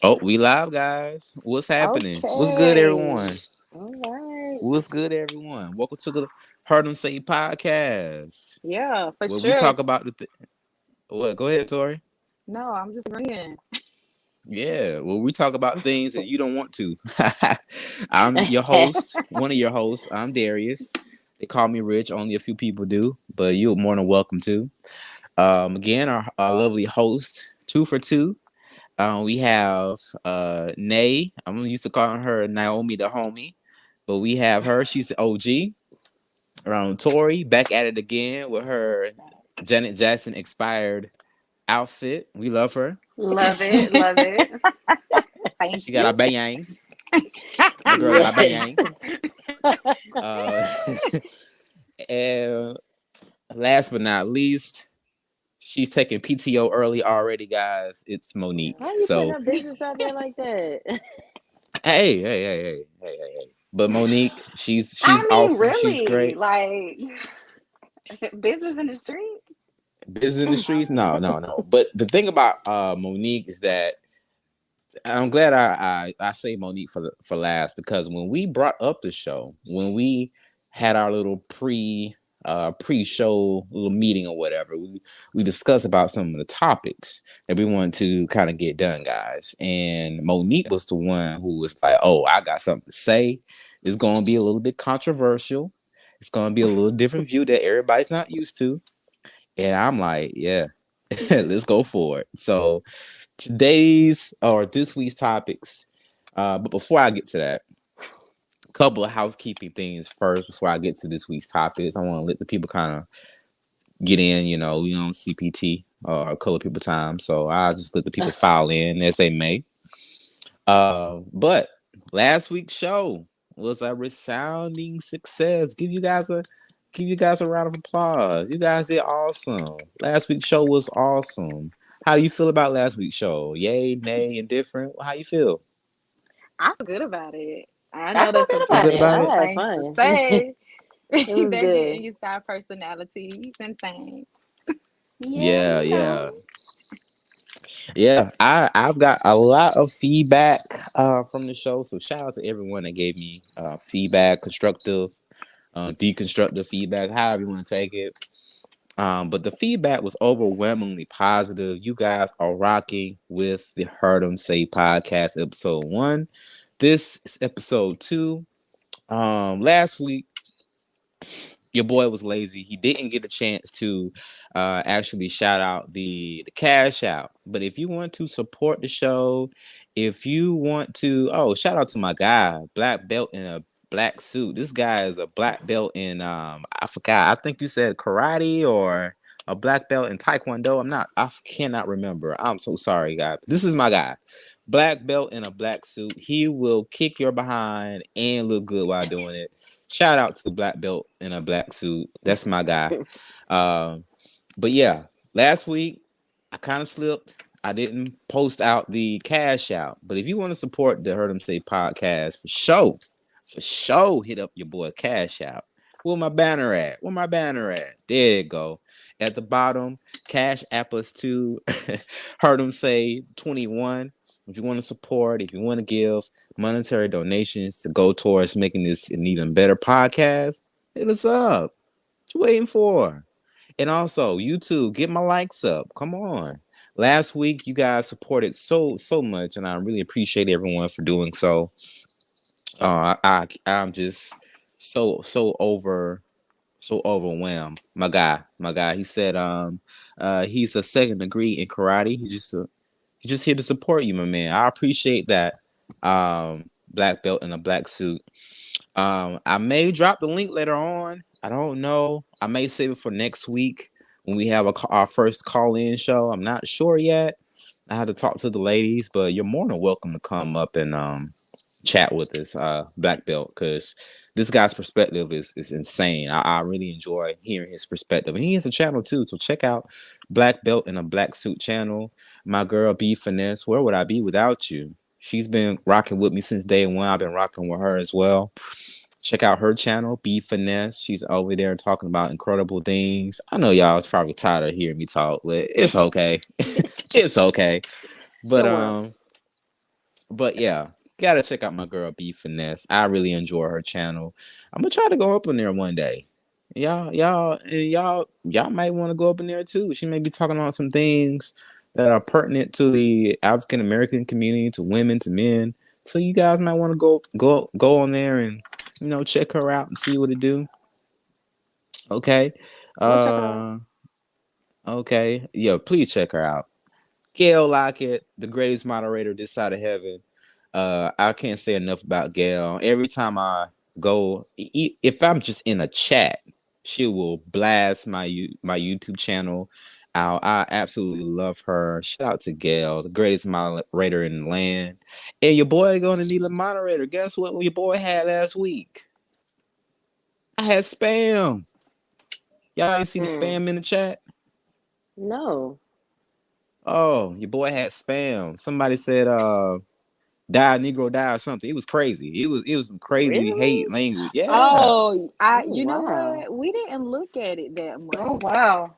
Oh, we live, guys. What's happening? What's good, Okay. everyone? All right. What's good, everyone? Welcome to the Heard 'em Say podcast, Yeah, for where we sure. talk about what? Go ahead, Tori. No, I'm just agreeing. Yeah, well, we talk about things that you don't want to. I'm your host, one of your hosts. I'm Darius. They call me Rich. Only a few people do, but you're more than welcome to. Again, our lovely host, two for two. We have Nay. I'm used to calling her Naomi the homie, but we have her. She's the OG. Tori back at it again with her Janet Jackson expired outfit. We love her. Love it. Love it. Thank She got you. a bang. My girl got a Yes. bang. Uh, and last but not least, she's taking PTO early already, guys. It's Monique. Why are you putting So her business out there like that? hey. But Monique, she's I mean, awesome. She's really, great. like business in the street. Business in the streets? No. But the thing about Monique is that I'm glad I say Monique for last, because when we brought up the show, when we had our little pre-show little meeting or whatever, we discussed about some of the topics that we wanted to kind of get done, guys. And Monique was the one who was like, "Oh, I got something to say. It's going to be a little bit controversial. It's going to be a little different view that everybody's not used to." And I'm like, "Yeah, let's go for it." So today's or this week's topics. But before I get to that, a couple of housekeeping things first before I get to this week's topics. I want to let the people kind of get in, we on CPT or color people time. So I'll just let the people file in as they may. But last week's show was a resounding success. Give you guys a round of applause. You guys did awesome. Last week's show was awesome. How you feel about last week's show? Yay, nay, indifferent? How you feel? I feel good about it. I I know feel there's good some Feel about good people it. about have it? some I things had to fun. say. It was They're getting good. used to our personalities and things. Yeah, Yeah, yeah. Yeah, I've got a lot of feedback from the show. So shout out to everyone that gave me feedback, constructive, deconstructive feedback, however you want to take it. But the feedback was overwhelmingly positive. You guys are rocking with the Heard 'em Say podcast, episode 1. This is episode 2. Last week your boy was lazy. He didn't get a chance to actually shout out the cash out. But if you want to support the show, if you want to, shout out to my guy, black belt in a black suit. This guy is a black belt in I forgot. I think you said karate or a black belt in taekwondo. I cannot remember. I'm so sorry, guys. This is my guy. Black belt in a black suit. He will kick your behind and look good while doing it. Shout out to the black belt in a black suit. That's my guy. Um, but yeah, last week I kind of slipped. I didn't post out the cash out. But if you want to support the Heard 'em Say podcast for sure, hit up your boy Cash Out. Where my banner at? Where my banner at? There you go. At the bottom, Cash App us to Heard 'em Say 21. If you want to support, if you want to give monetary donations to go towards making this an even better podcast, hit us up. What you waiting for? And also, YouTube, get my likes up. Come on. Last week, you guys supported so much, and I really appreciate everyone for doing so. I'm just so overwhelmed. My guy. He said he's a second degree in karate. He's just here to support you, my man. I appreciate that. Black belt in a black suit. I may drop the link later on. I don't know. I may save it for next week when we have our first call-in show. I'm not sure yet. I had to talk to the ladies, but you're more than welcome to come up and chat with us, Black Belt, because this guy's perspective is insane. I really enjoy hearing his perspective. And he has a channel too, so check out Black Belt in a Black Suit channel. My girl B Finesse, where would I be without you? She's been rocking with me since day one. I've been rocking with her as well. Check out her channel, B Finesse. She's over there talking about incredible things. I know y'all is probably tired of hearing me talk, but it's okay. It's okay. But Sure. But yeah, gotta check out my girl B Finesse. I really enjoy her channel. I'm gonna try to go up in there one day. Y'all might want to go up in there too. She may be talking about some things that are pertinent to the African American community, to women, to men. So you guys might want to go on there and check her out and see what it do. Okay. We'll check it out. Uh okay. Yeah, please check her out. Gail Lockett, the greatest moderator this side of heaven. I can't say enough about Gail. Every time I go, if I'm just in a chat, she will blast my YouTube channel out. I absolutely love her. Shout out to Gail, the greatest moderator in the land. And your boy gonna need a moderator. Guess what your boy had last week? I had spam. Y'all ain't see the spam in the chat? No. Oh, your boy had spam. Somebody said die Negro die or something. It was crazy. It was some crazy Really? hate language. Yeah. Oh, Oh, you know wow. what? We didn't look at it that Oh, much. wow.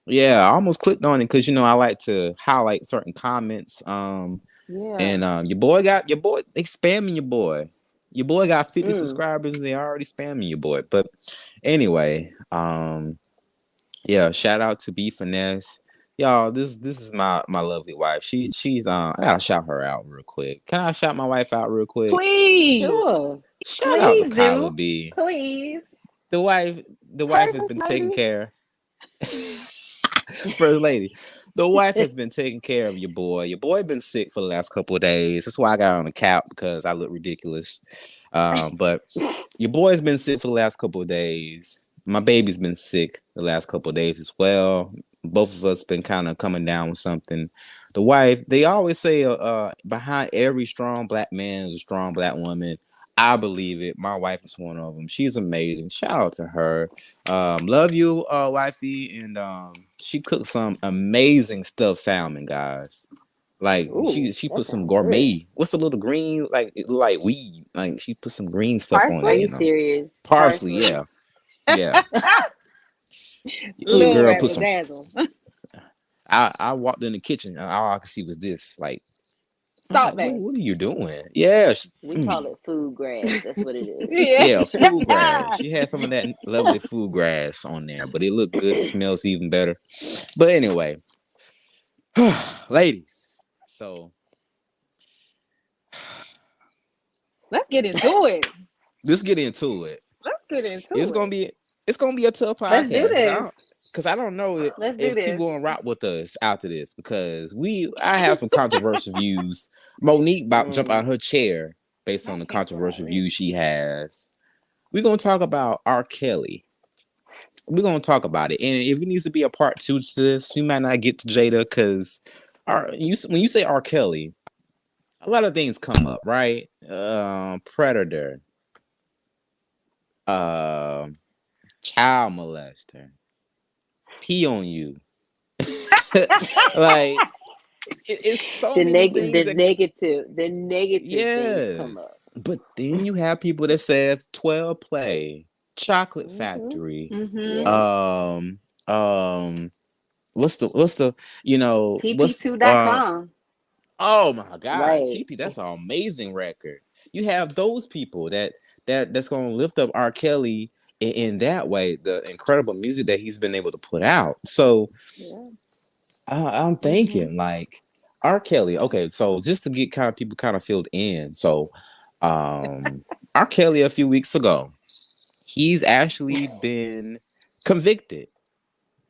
Yeah. I almost clicked on it because I like to highlight certain comments. Yeah. And your boy they spamming your boy. Your boy got 50 Mm. subscribers and they already spamming your boy. But anyway, yeah, shout out to B Finesse. Y'all, this is my lovely wife. She's I gotta shout her out real quick. Can I shout my wife out real quick? Please. Sure. Shout out to Please Kyla do. B. Please. The wife has First been taking lady. care. First lady, the wife has been taking care of your boy. Your boy been sick for the last couple of days. That's why I got on the couch because I look ridiculous. But your boy's been sick for the last couple of days. My baby's been sick the last couple of days as well. Both of us been kind of coming down with something. The wife, they always say, behind every strong black man is a strong black woman. I believe it. My wife is one of them. She's amazing. Shout out to her. Love you, wifey. And she cooked some amazing stuffed salmon, guys. Like Ooh, she that put some sounds good. gourmet. What's the little green like? It look like weed. Like she put some green stuff on Parsley? it. Are You you know, serious? parsley. Parsley. Yeah, yeah. The Food Little girl put razzle some. dazzle. I walked in the kitchen. And all I could see was this. Like I was Salt like, what, Bay. what are you doing? Yeah, We call it food grass. That's what it is. Yeah. yeah. Food grass. She had some of that lovely food grass on there, but it looked good. It smells even better. But anyway, ladies. So Let's get into it. let's get into it. Let's get It's into gonna it. be it's gonna be a tough Let's do podcast this. because I don't know Let's do if people this. gonna rock with us after this because I have some controversial views. Monique about to jump out of her chair based on I the can't feel controversial it. views she has. We're gonna talk about R. Kelly. We're gonna talk about it, and if it needs to be a part two to this, we might not get to Jada because when you say R. Kelly, a lot of things come up, right? Predator, uh, child molester, pee on you. Like it's so many things that The negative things come yes, up. but then you have people that says 12 play, chocolate Hmm. factory, Mm-hmm. Yes. um um what's the what's TP2.com. oh my god, Right. TP, that's an amazing record. You have those people that's gonna lift up R. Kelly in that way, the incredible music that he's been able to put out. So Yeah. I'm Mm-hmm. thinking like R. Kelly. Okay, so just to get kind of people kind of filled in. So, R. Kelly a few weeks ago, he's actually been convicted.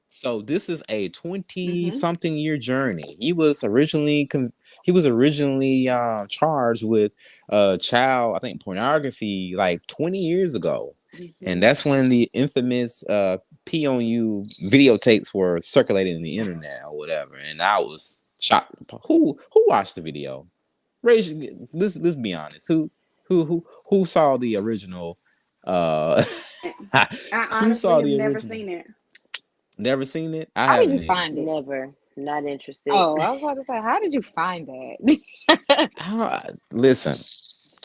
So this is a 20 Mm-hmm. something year journey. He was originally charged with child, I think, pornography like 20 years ago. And Mm-hmm. that's when the infamous P on you videotapes were circulating in the internet or whatever. And I was shocked. Who watched the video? Let's be honest. Who saw the original uh I who honestly saw have the never original? seen it. Never seen it? I How did you haven't either. find it? Never. Not interested. Oh, I was about to say, how did you find that? Listen,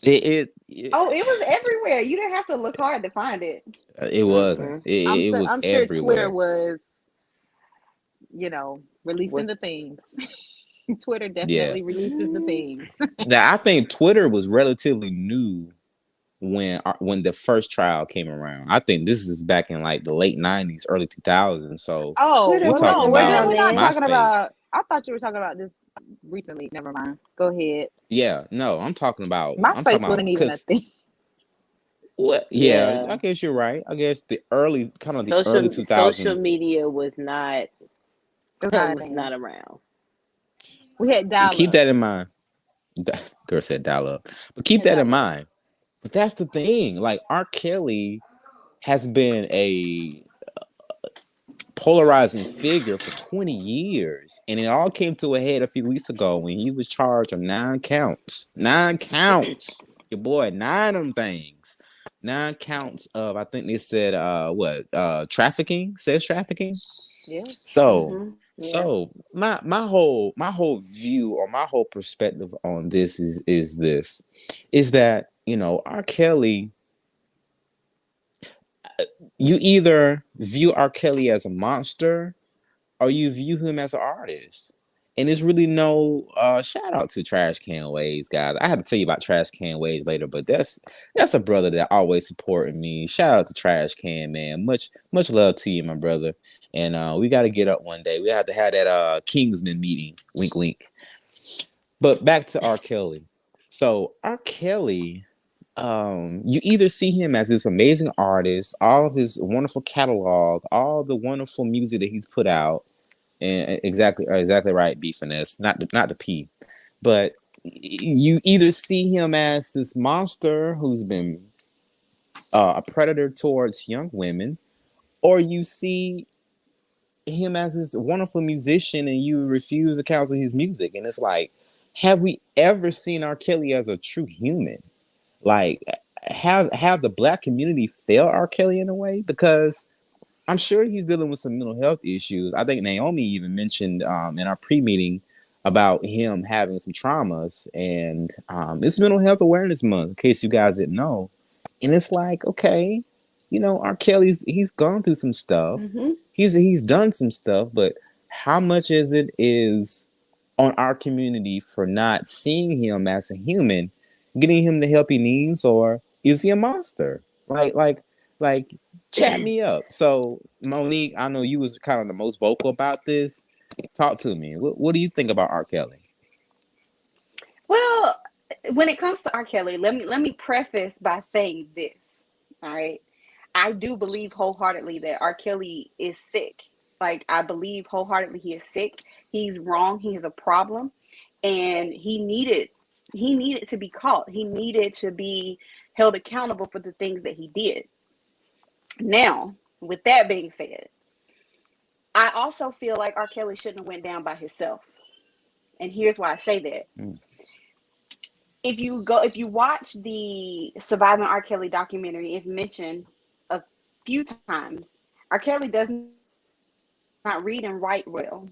it Oh, it was everywhere. You didn't have to look hard to find it. it wasn't. Mm-mm. It was I'm sure Twitter everywhere. was, releasing Was the things. Twitter Yeah. definitely releases the things. Now I think Twitter was relatively new when the first trial came around. I think this is back in like the late '90s, early 2000s. So Oh, we Twitter well, no, talking wasn't we're around about we're not then. talking about. MySpace. I thought you were talking about this recently. Never mind. Go ahead. Yeah, no, I'm talking MySpace about wasn't even a because thing. what? Yeah, Yeah. I guess you're right. I guess the early Social 2000s. media was not It was not a was thing. not around. We had dial Keep up. that in mind. Girl said dial up, but keep Yeah, that in dial up. mind. But that's the thing. Like R. Kelly has been a polarizing figure for 20 years. And it all came to a head a few weeks ago when he was charged of 9 counts. 9 counts. Your boy, 9 of them things. 9 counts of, I think they said, trafficking, sex trafficking. Yeah. So, Yeah. my whole view or my whole perspective on this is that, R. Kelly, you either view R. Kelly as a monster or you view him as an artist. And it's really no shout out to Trash Can Waves, guys. I have to tell you about Trash Can Waves later, but that's a brother that always supported me. Shout out to Trash Can, man. Much love to you, my brother. And we got to get up one day. We have to have that Kingsman meeting. Wink, wink. But back to R. Kelly. So R. Kelly, you either see him as this amazing artist, all of his wonderful catalog, all the wonderful music that he's put out, and exactly right, B finesse, not the P, but you either see him as this monster who's been a predator towards young women, or you see him as this wonderful musician and you refuse to counsel his music. And it's like, have we ever seen R. Kelly as a true human? Like, have the black community failed R. Kelly in a way? Because I'm sure he's dealing with some mental health issues. I think Naomi even mentioned in our pre-meeting about him having some traumas, and it's Mental Health Awareness Month, in case you guys didn't know. And it's like, okay, R. Kelly's he's gone through some stuff. Mm-hmm. He's done some stuff, but how much is on our community for not seeing him as a human, getting him the help he needs, or is he a monster? Like chat me up. So Monique, I know you was kind of the most vocal about this. Talk to me. What do you think about R. Kelly? Well, when it comes to R. Kelly, let me preface by saying this. All right. I do believe wholeheartedly that R. Kelly is sick. Like, I believe wholeheartedly he is sick. He's wrong. He has a problem. And he needed to be caught. He needed to be held accountable for the things that he did. Now, with that being said, I also feel like R. Kelly shouldn't have went down by himself. And here's why I say that. Mm. If you watch the Surviving R. Kelly documentary, it's mentioned a few times. R. Kelly does not read and write well.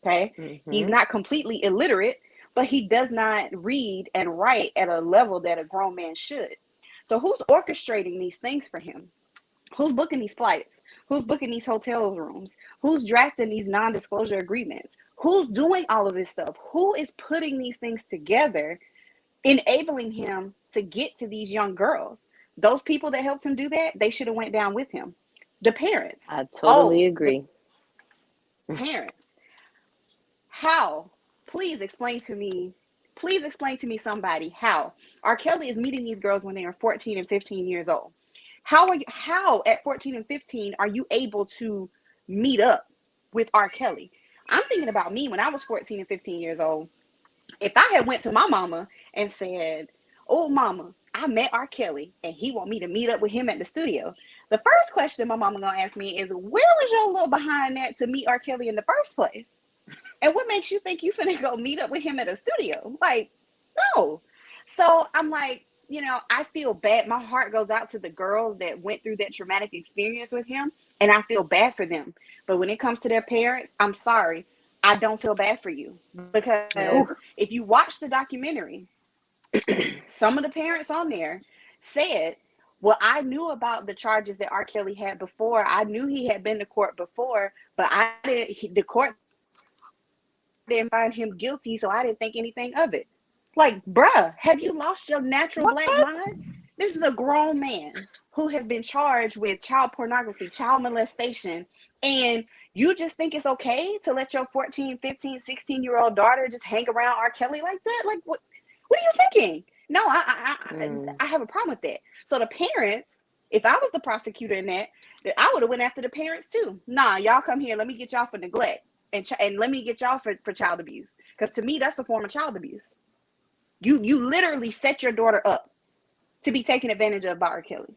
Okay. He's Mm-hmm. not completely illiterate, but he does not read and write at a level that a grown man should. So who's orchestrating these things for him? Who's booking these flights? Who's booking these hotel rooms? Who's drafting these non-disclosure agreements? Who's doing all of this stuff? Who is putting these things together, enabling him to get to these young girls? Those people that helped him do that, they should have went down with him. The parents. I totally Oh, the agree. parents. How? Please explain to me. Please explain to me somebody how R. Kelly is meeting these girls when they are 14 and 15 years old. How at 14 and 15 are you able to meet up with R. Kelly? I'm thinking about me when I was 14 and 15 years old. If I had went to my mama and said, "Oh, mama, I met R. Kelly and he want me to meet up with him at the studio," the first question my mama gonna ask me is, "Where was your little behind that to meet R. Kelly in the first place? And what makes you think you finna go meet up with him at a studio?" Like, no. So I'm like, I feel bad. My heart goes out to the girls that went through that traumatic experience with him, and I feel bad for them. But when it comes to their parents, I'm sorry. I don't feel bad for you, because No. if you watch the documentary, some of the parents on there said, "Well, I knew about the charges that R. Kelly had before. I knew he had been to court before, but I didn't. The court didn't find him guilty, so I didn't think anything of it. Like, bruh, have you lost your natural black mind? This is a grown man who has been charged with child pornography, child molestation, and you just think it's okay to let your 14, 15, 16-year-old daughter just hang around R. Kelly like that? Like, what are you thinking? No, I have a problem with that. So the parents, if I was the prosecutor in that, I would have went after the parents too. Nah, y'all come here. Let me get y'all for neglect. And let me get y'all for child abuse. Because to me, that's a form of child abuse. You literally set your daughter up to be taken advantage of by R. Kelly.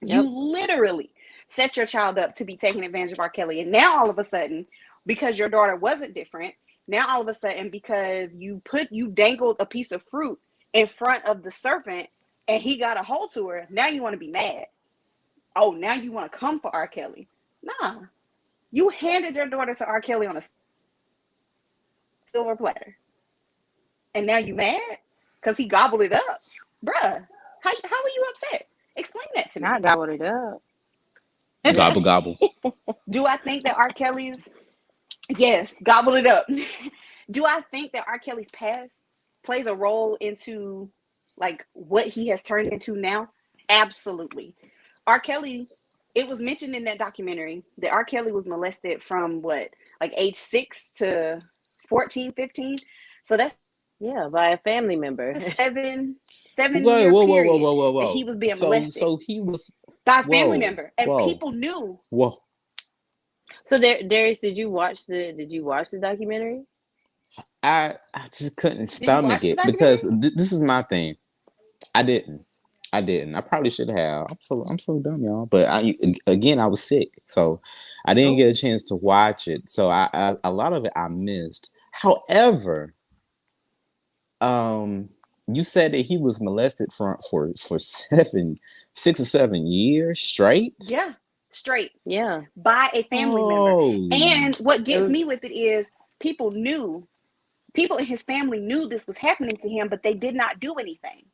Yep. You literally set your child up to be taken advantage of R. Kelly. And now all of a sudden, because your daughter wasn't different, now all of a sudden, because you dangled a piece of fruit in front of the serpent and he got a hold to her, now you want to be mad. Oh, now you want to come for R. Kelly. Nah. You handed your daughter to R. Kelly on a silver platter. And now you mad? Because he gobbled it up? Bruh, how are you upset? Explain that to me. Not gobbled it up. Gobble, gobble. Do I think that R. Kelly's... Yes, gobbled it up. Do I think that R. Kelly's past plays a role into, like, what he has turned into now? Absolutely. R. Kelly... It was mentioned in that documentary that R. Kelly was molested from what, like age 6 to 14, 15. So that's by a family member. seven year period that he was being molested. So he was by a family member, and people knew. Whoa. So Darius, did you watch the documentary? I just couldn't stomach it because this is my thing. I didn't. I probably should have. I'm so dumb, y'all. But I was sick, so I didn't get a chance to watch it. So I a lot of it I missed. However, you said that he was molested for 6 or 7 years straight. Yeah, straight. Yeah, by a family member. And what gets me with it is people in his family knew this was happening to him, but they did not do anything.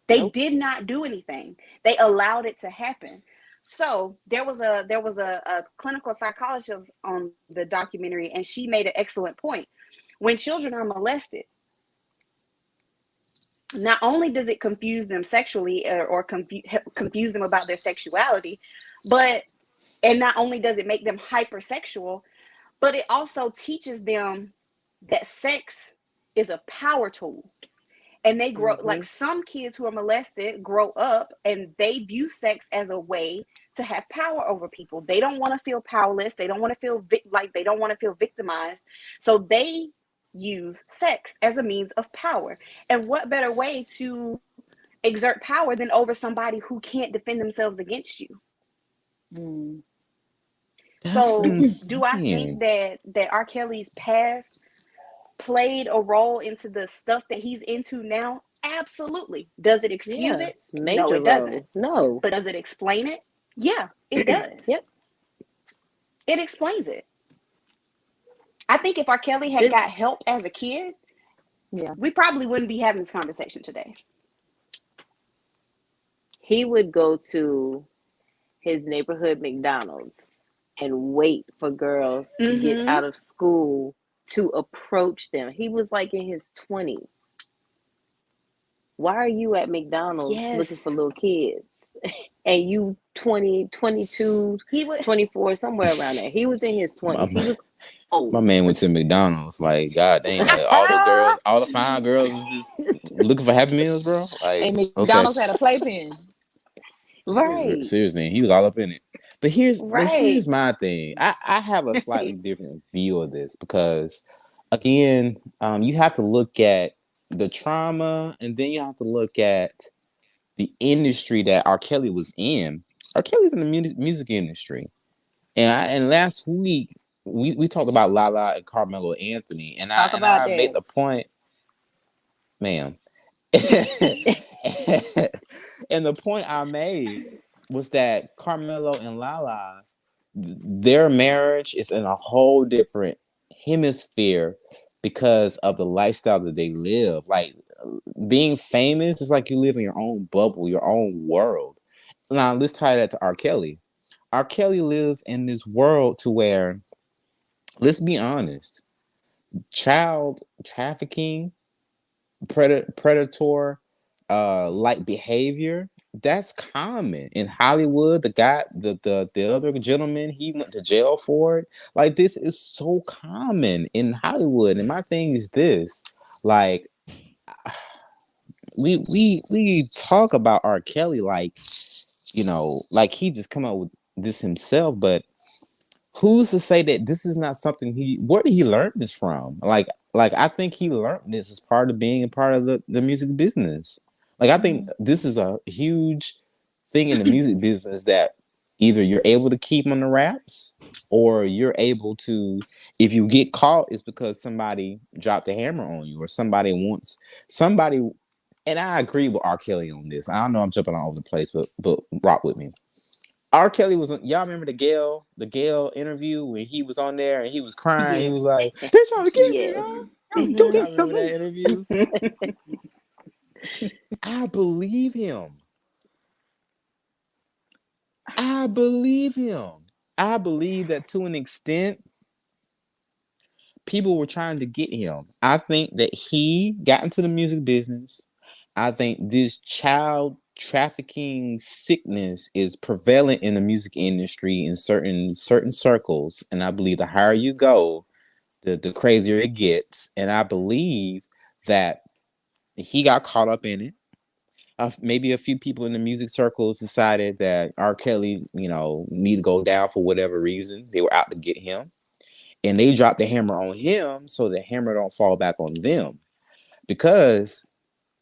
They did not do anything. They allowed it to happen. So there was a clinical psychologist on the documentary, and she made an excellent point. When children are molested, not only does it confuse them sexually or confuse them about their sexuality, and not only does it make them hypersexual, but it also teaches them that sex is a power tool. And they grow, like some kids who are molested grow up and they view sex as a way to have power over people. They don't want to feel powerless. They don't want to feel they don't want to feel victimized. So they use sex as a means of power. And what better way to exert power than over somebody who can't defend themselves against you? So do I think that R. Kelly's past played a role into the stuff that he's into now? Absolutely. Does it excuse it? No, it doesn't. No. But does it explain it? Yeah, it does. Yep. It explains it. I think if R. Kelly had got help as a kid, we probably wouldn't be having this conversation today. He would go to his neighborhood McDonald's and wait for girls to get out of school to approach them. He was like in his 20s. Why are you at McDonald's looking for little kids? And you 20, 22, 24, somewhere around there. He was in his 20s. He was old. My man went to McDonald's. Like, God dang, like, all the fine girls is just looking for Happy Meals, bro. Like, and McDonald's had a playpen. Right. Seriously, he was all up in it. But here's my thing. I have a slightly different view of this because, again, you have to look at the trauma, and then you have to look at the industry that R. Kelly was in. R. Kelly's in the music industry, and last week we talked about Lala and Carmelo Anthony, and I made the point, ma'am. And the point I made was that Carmelo and Lala, their marriage is in a whole different hemisphere because of the lifestyle that they live. Like, being famous is like you live in your own bubble, your own world. Now, let's tie that to R. Kelly. R. Kelly lives in this world to where, let's be honest, child trafficking, predator like behavior, that's common in Hollywood. The guy, the other gentleman, he went to jail for it. Like, this is so common in Hollywood. And my thing is this, like, we talk about R. Kelly like, like he just come out with this himself, but who's to say that this is not something where did he learn this from? Like I think he learned this as part of being a part of the music business. Like, I think this is a huge thing in the music business that either you're able to keep on the wraps, or you're able to, if you get caught, it's because somebody dropped a hammer on you, or somebody. And I agree with R. Kelly on this. I don't know, I'm jumping all over the place, but rock with me. R. Kelly was, y'all remember the Gayle interview when he was on there and he was crying. He was like, "They're trying to get me, Yes. y'all." Y'all Mm-hmm. remember that interview? I believe him. I believe him. I believe that to an extent, people were trying to get him. I think that he got into the music business. I think this child trafficking sickness is prevalent in the music industry in certain circles, and I believe the higher you go, the crazier it gets. And I believe that he got caught up in it. Maybe a few people in the music circles decided that R. Kelly, need to go down for whatever reason. They were out to get him, and they dropped the hammer on him so the hammer don't fall back on them. Because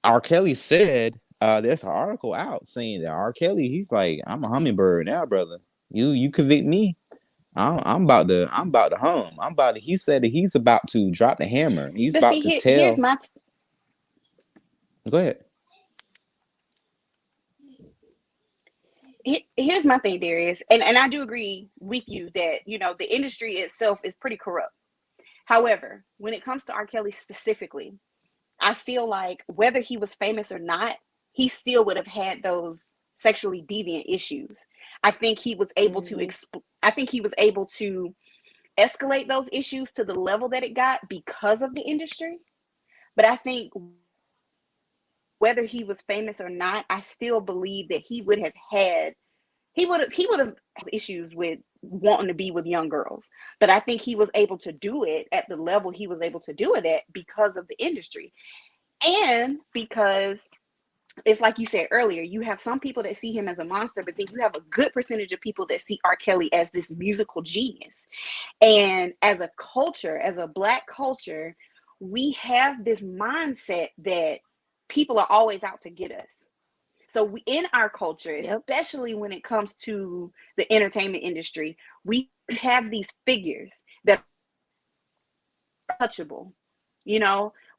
R. Kelly said, there's an article out saying that R. Kelly, he's like, "I'm a hummingbird now, brother. You convict me, I'm about to hum. He said that he's about to drop the hammer. He's But about see, to here's tell." my Go ahead. here's my thing, Darius, and I do agree with you that the industry itself is pretty corrupt. However, when it comes to R. Kelly specifically, I feel like whether he was famous or not, he still would have had those sexually deviant issues. I think he was able to I think he was able to escalate those issues to the level that it got because of the industry. But I think whether he was famous or not, I still believe that he would have issues with wanting to be with young girls. But I think he was able to do it at the level he was able to do it at because of the industry. And because it's like you said earlier, you have some people that see him as a monster, but then you have a good percentage of people that see R. Kelly as this musical genius. And as a culture, as a Black culture, we have this mindset that people are always out to get us. So in our culture, especially when it comes to the entertainment industry, we have these figures that are untouchable.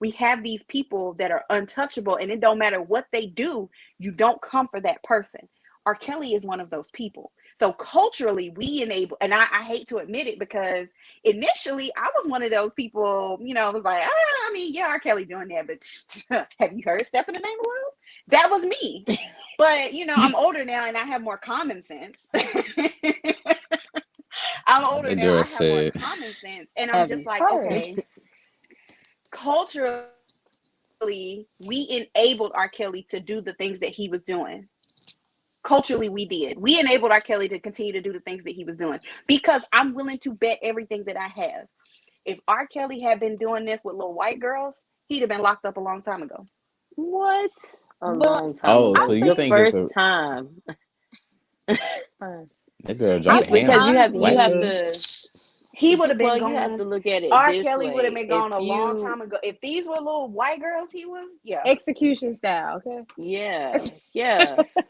We have these people that are untouchable, and it don't matter what they do, you don't come for that person. R. Kelly is one of those people. So culturally, we enable, and I hate to admit it, because initially I was one of those people, was like, I mean, yeah, R. Kelly doing that, but have you heard Step in the Name of Love? That was me. But, I'm older now and I have more common sense. I'm older That now, girl I have more said. common sense. And I'm just like, okay, culturally, we enabled R. Kelly to do the things that he was doing. Culturally, we did. We enabled R. Kelly to continue to do the things that he was doing, because I'm willing to bet everything that I have. If R. Kelly had been doing this with little white girls, he'd have been locked up a long time ago. What? A But long time Oh, ago. so you The think it's first a time. first, that girl I dropped a think Because hammer? you White have honestly, girl? to. He would have been You have to gone. look at it R. this Kelly would have way. been If gone a long you, time ago. If these were little white girls, he was, yeah. execution style, okay? yeah,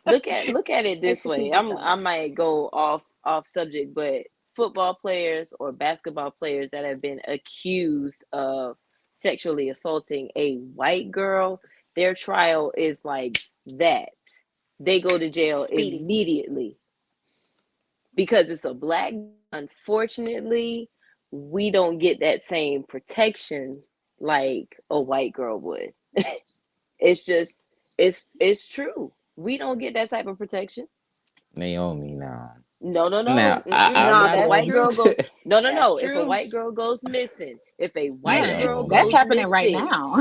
look at it this way. Execution I style. might go off subject, but football players or basketball players that have been accused of sexually assaulting a white girl, their trial is like that. They go to jail Speedy. immediately because it's a black. Unfortunately, we don't get that same protection like a white girl would. It's just it's true. We don't get that type of protection. Naomi now. No, no, Now, no. I'm If No, a not that's white going girl true. go, to. no, no, That's no. If a true. white girl goes missing, if a white Yes, girl that's No. goes happening right missing, now,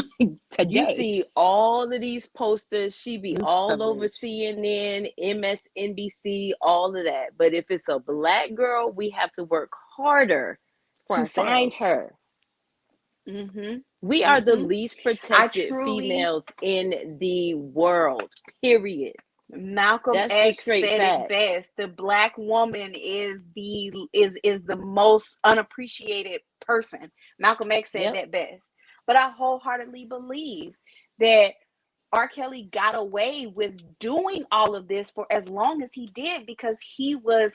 you today. see all of these posters. She be News all over coverage. CNN, MSNBC, all of that. But if it's a black girl, we have to work harder For to find ourselves. her. Mm-hmm. We are the Mm-hmm. least I protected truly, females in the world. Period. Malcolm That's the X straight said it facts. best. The black woman is the most unappreciated person. Malcolm X said Yep. that best. But I wholeheartedly believe that R. Kelly got away with doing all of this for as long as he did because he was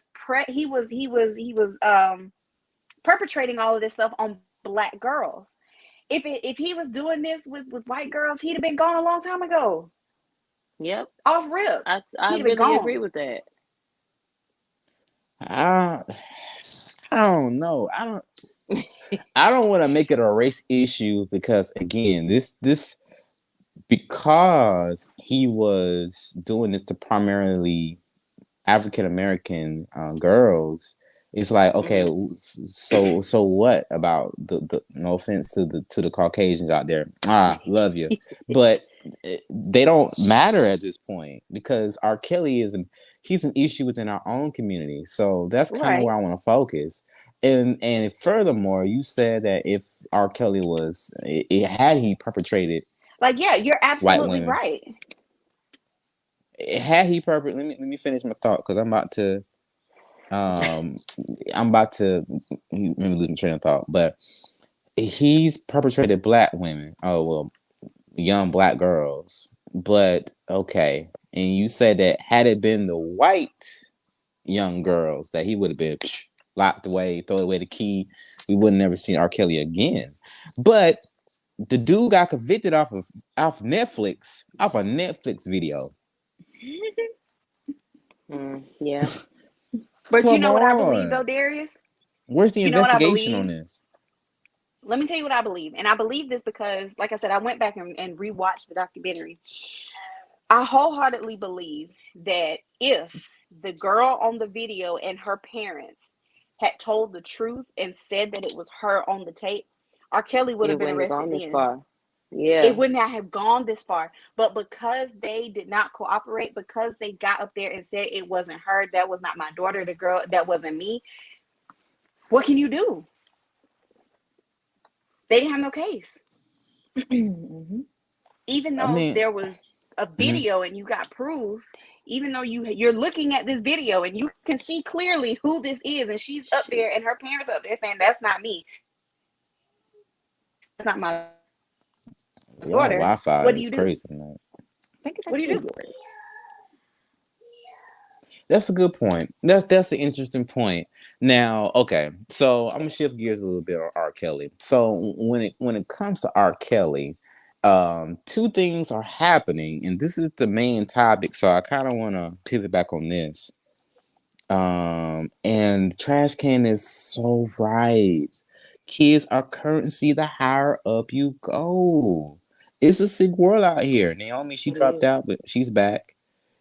perpetrating all of this stuff on black girls. If he was doing this with white girls, he'd have been gone a long time ago. Yep. Off rip. I He'd have been really gone. agree with that. I I don't know. I don't want to make it a race issue because again, this because he was doing this to primarily African American girls. It's like okay, Mm-hmm. so what about the no offense to the Caucasians out there? Love you, but they don't matter at this point because R. Kelly he's an issue within our own community. So that's kind of Right. where I want to focus. And furthermore, you said that if R. Kelly had he perpetrated Like, yeah, you're white absolutely women, right. had he let me finish my thought because um I'm about to let me lose my train of thought, but he's perpetrated black women. Oh well, young black girls. But okay, and you said that had it been the white young girls, that he would have been locked away, throw away the key. We would never seen R. Kelly again. But the dude got convicted off a Netflix video. Yeah. But you Come know what I believe though, on, Darius? where's the You know what I investigation on believe? this? Let me tell you what I believe. And I believe this because, like I said, I went back and rewatched the documentary. I wholeheartedly believe that if the girl on the video and her parents had told the truth and said that it was her on the tape, R. Kelly would It have been wouldn't have arrested gone this then. far. Yeah. It would not have gone this far. But because they did not cooperate, because they got up there and said it wasn't her, that was not my daughter, the girl, that wasn't me, what can you do? They didn't have no case. Mm-hmm. Even I though mean, there was a mhm. video and you got proof, even though you're looking at this video and you can see clearly who this is, and she's up there and her parents up there saying that's not me, that's not my Y'all daughter. Wi-Fi What do is you do? crazy, man. I think it's What do you actually do? yours. That's a good point. That's an interesting point. Now, okay, so I'm gonna shift gears a little bit on R. Kelly. So when it comes to R. Kelly, two things are happening, and this is the main topic. So I kind of want to pivot back on this. And Trash Can is so right. Kids are currency. The higher up you go, it's a sick world out here. Naomi, she It dropped is. out, but she's back.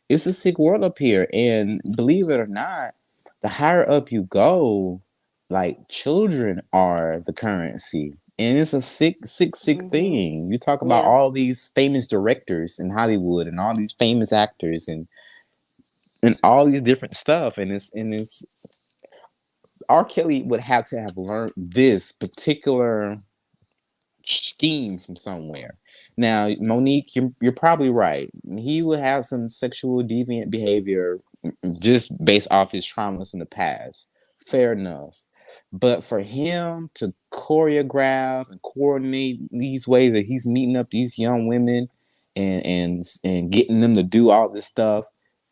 It's a sick world up here, and believe it or not, the higher up you go, like children are the currency, and it's a sick Mm-hmm. thing. You talk about Yeah. all these famous directors in Hollywood, and all these famous actors, and all these different stuff, and it's R. Kelly would have to have learned this particular scheme from somewhere. Now, Monique, you're probably right. He would have some sexual deviant behavior just based off his traumas in the past. Fair enough. But for him to choreograph and coordinate these ways that he's meeting up these young women and getting them to do all this stuff,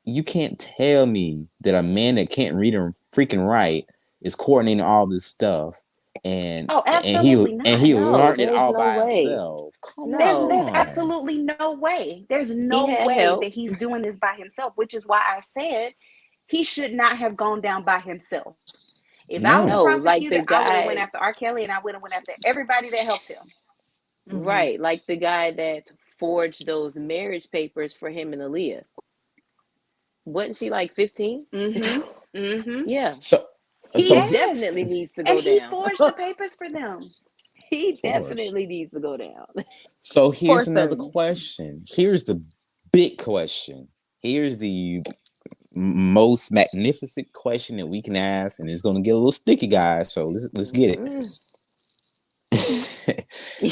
you can't tell me that a man that can't read and freaking write is coordinating all this stuff and Oh, and he absolutely and not. he No, learned it there's all no by way. himself. Come No. There's on. absolutely no way. There's He no had way help. that he's doing this by himself, which is why I said he should not have gone down by himself. If I was a No. No, like the prosecutor, I would have went guy, after R. Kelly and I would have went after everybody that helped him. Mm-hmm. right, like the guy that forged those marriage papers for him and Aaliyah. Wasn't she like 15? Mm-hmm. Mm-hmm. Yeah, So, he so Yes. definitely needs to And go he down. forged the papers for them. He Forge. definitely needs to go down. So For here's another certain. question. Here's the big question. Here's the most magnificent question that we can ask, and it's going to get a little sticky, guys. So let's get it. Mm.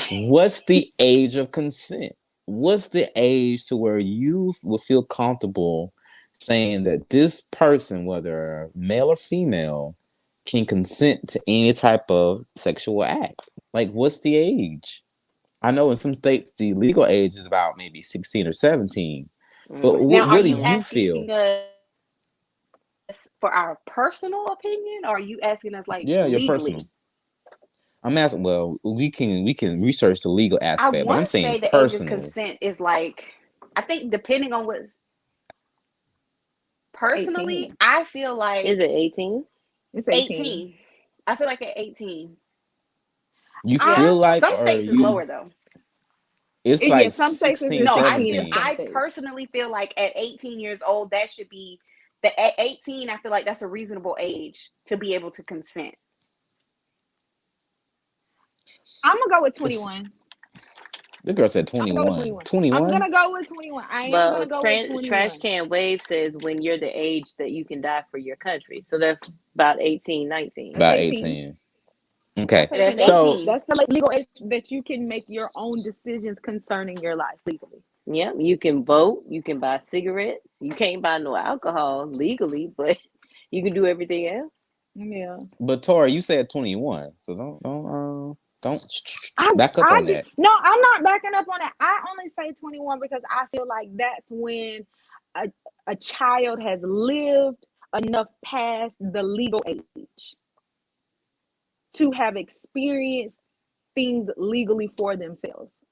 What's the age of consent? What's the age to where you will feel comfortable saying that this person, whether male or female, can consent to any type of sexual act? Like, what's the age? I know in some states the legal age is about maybe 16 or 17. But Mm-hmm. Now, are what do you you asking feel? us for our personal opinion, or are you asking us like Yeah, your personal. legally? I'm asking. Well, we can research the legal I aspect, but I'm want to saying say the age of personally. consent is like, I think depending on what, personally, 18. I feel Is like it 18? It's 18. 18. I feel like at 18. You Yeah. feel I like, Some or states is you? lower though. It's yeah, like some states is 16, No, 16, 17. some I states. personally feel like at 18 years old, that should be the at 18, I feel like that's a reasonable age to be able to consent. I'm gonna go with It's, 21. the girl said I'm gonna go with 21. 21. I'm 21? gonna go with 21. I am Well, gonna go with Trash 21. Can Wave says when you're the age that you can die for your country. So that's about 18, 19. That's About 18. 18. That's Okay. 18. That's So, eighteen. That's the legal age that you can make your own decisions concerning your life legally. Yeah, you can vote, you can buy cigarettes. You can't buy no alcohol legally, but you can do everything else. Yeah. but Tori, you said 21. So don't I back up I on did that. no, I'm not backing up on that. I only say 21 because I feel like that's when a, a child has lived enough past the legal age to have experienced things legally for themselves.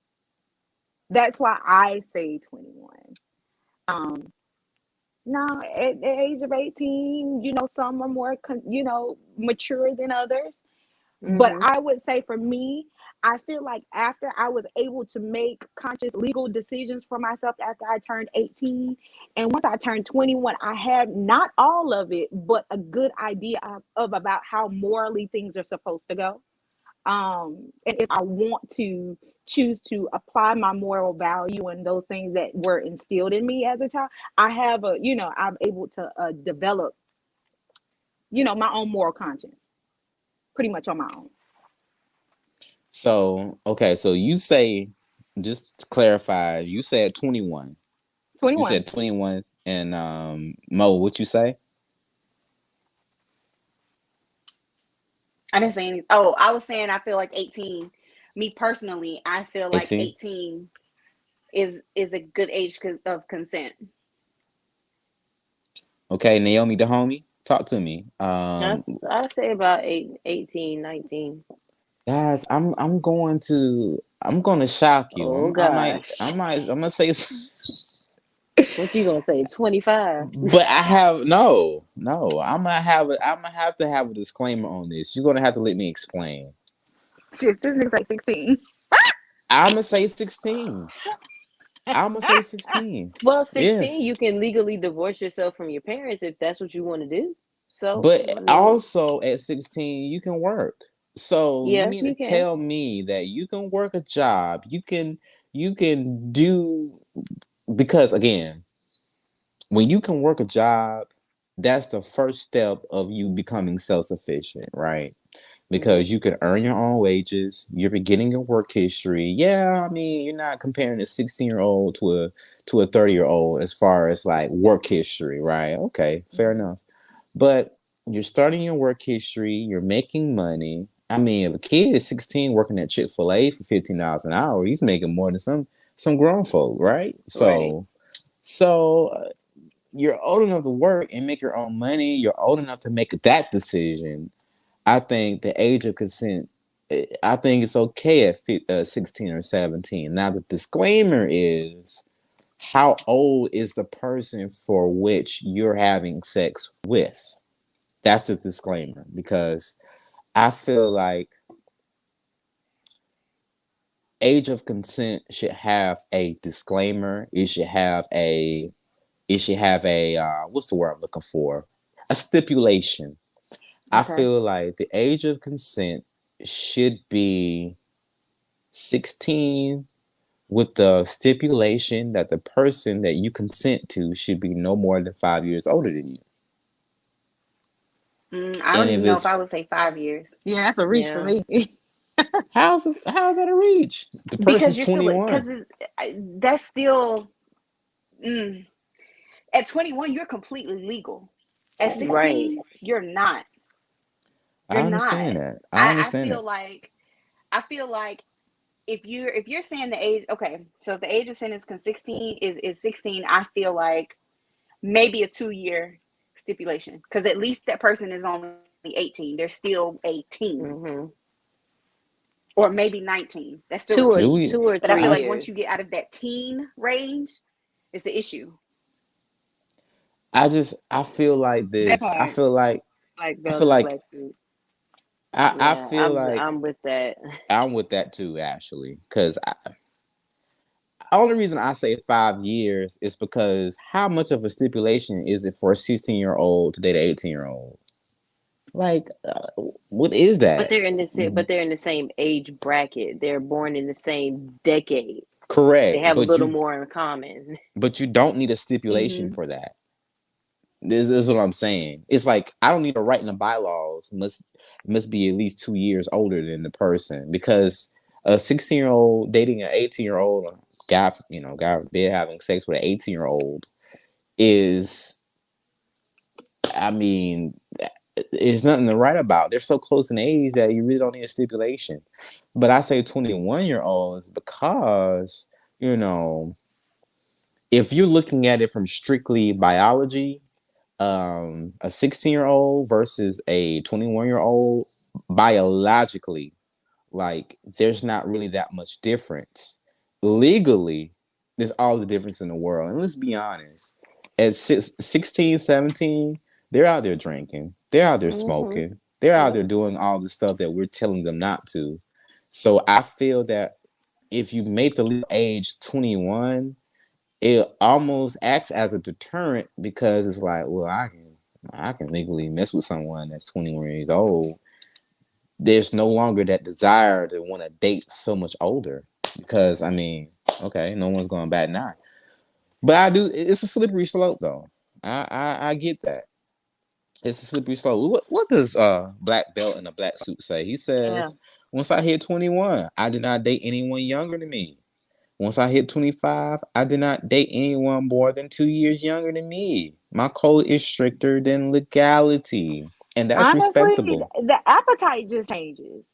That's why I say 21. Um, Now, at the age of 18, some are more, mature than others. But Hmm. I would say for me, I feel like after I was able to make conscious legal decisions for myself after I turned 18, and once I turned 21, I had not all of it, but a good idea of about how morally things are supposed to go. And if I want to choose to apply my moral value and those things that were instilled in me as a child, I'm able to develop, my own moral conscience pretty much on my own. So, okay, so you say, just to clarify, you said 21. You 21. said 21, and Mo, what you say? I didn't say anything. Oh, I was saying I feel like 18. Me personally, I feel like 18? 18 is a good age of consent. Okay, Naomi the homie, talk to me. I say about 18, 19. Guys, I'm gonna shock you. Oh I might gosh. I'm gonna say What you gonna say? 25. but I have no. I'm gonna have to have a disclaimer on this. You're gonna have to let me explain. Shit, this nigga's like 16. I'm gonna say 16. I'm gonna say 16. Well, 16, Yes. you can legally divorce yourself from your parents if that's what you want to do. So, I But mean, also at 16, you can work. So you yeah, mean to you can. tell me that you can work a job, you can do, because again, when you can work a job, that's the first step of you becoming self-sufficient, right? Hmm. Because you can earn your own wages, you're beginning your work history. Yeah, I mean, you're not comparing a 16-year-old to a 30-year-old as far as like work history, right? Okay, fair Hmm. enough. But you're starting your work history, you're making money. I mean, if a kid is 16 working at Chick-fil-A for $15 an hour, he's making more than some grown folk, right? Right. So you're old enough to work and make your own money. You're old enough to make that decision. I think the age of consent, I think it's okay at 16 or 17. Now, the disclaimer is, how old is the person for which you're having sex with? That's the disclaimer, because I feel like age of consent should have a disclaimer. It should have a what's the word I'm looking for? a stipulation. I Okay. feel like the age of consent should be 16 with the stipulation that the person that you consent to should be no more than 5 years older than you. I don't And if even know if I it's would say 5 years. Yeah, that's a reach for Yeah. me. how's that a reach? The Because person's you're still, 21. because that's still, mm, at 21, you're completely legal. At Right. 16, you're not. You're I not. understand that. I I understand feel that. like, if you're saying the age, okay, so if the age of sentence 16 is 16, I feel like maybe a 2 year stipulation, because at least that person is only 18. They're still a teen, Mm-hmm. or maybe 19. That's still a Two or Do teen. we? two or But I three feel I like once you years. get out of that teen range, it's an issue. I feel like That this. part, black I belt feel and like black suit. I Yeah, feel I'm like I'm with that. I'm with that too, actually. Because only reason I say 5 years is because how much of a stipulation is it for a 16-year-old to date an 18-year-old? Like, what is But that? they're in the same age bracket. They're born in the same decade. They Correct, have a little more in common. but you don't need a stipulation Mm-hmm. for that. This is what I'm saying. It's like I don't need to write in the bylaws must be at least 2 years older than the person because a 16-year-old dating an 18-year-old, God forbid having sex with an 18-year-old is, I mean, there's nothing to write about. They're so close in age that you really don't need a stipulation. But I say 21-year-olds because, you know, if you're looking at it from strictly biology, a 16-year-old versus a 21-year-old, biologically, like there's not really that much difference. Legally, there's all the difference in the world. And let's be honest, at 16, 17, they're out there drinking, they're out there Mm-hmm. smoking, they're out there Yes. doing all the stuff that we're telling them not to. So I feel that if you make the legal age 21, it almost acts as a deterrent because it's like, well, I can legally mess with someone that's 21 years old. There's no longer that desire to want to date so much older because I mean, okay, no one's going back now. But I do. It's a slippery slope, though. I get that. It's a slippery slope. What does black belt in a black suit say? He Yeah. says, once I hit 21, I did not date anyone younger than me. Once I hit 25, I did not date anyone more than 2 years younger than me. My code is stricter than legality, and that's Honestly, respectable. the appetite just changes.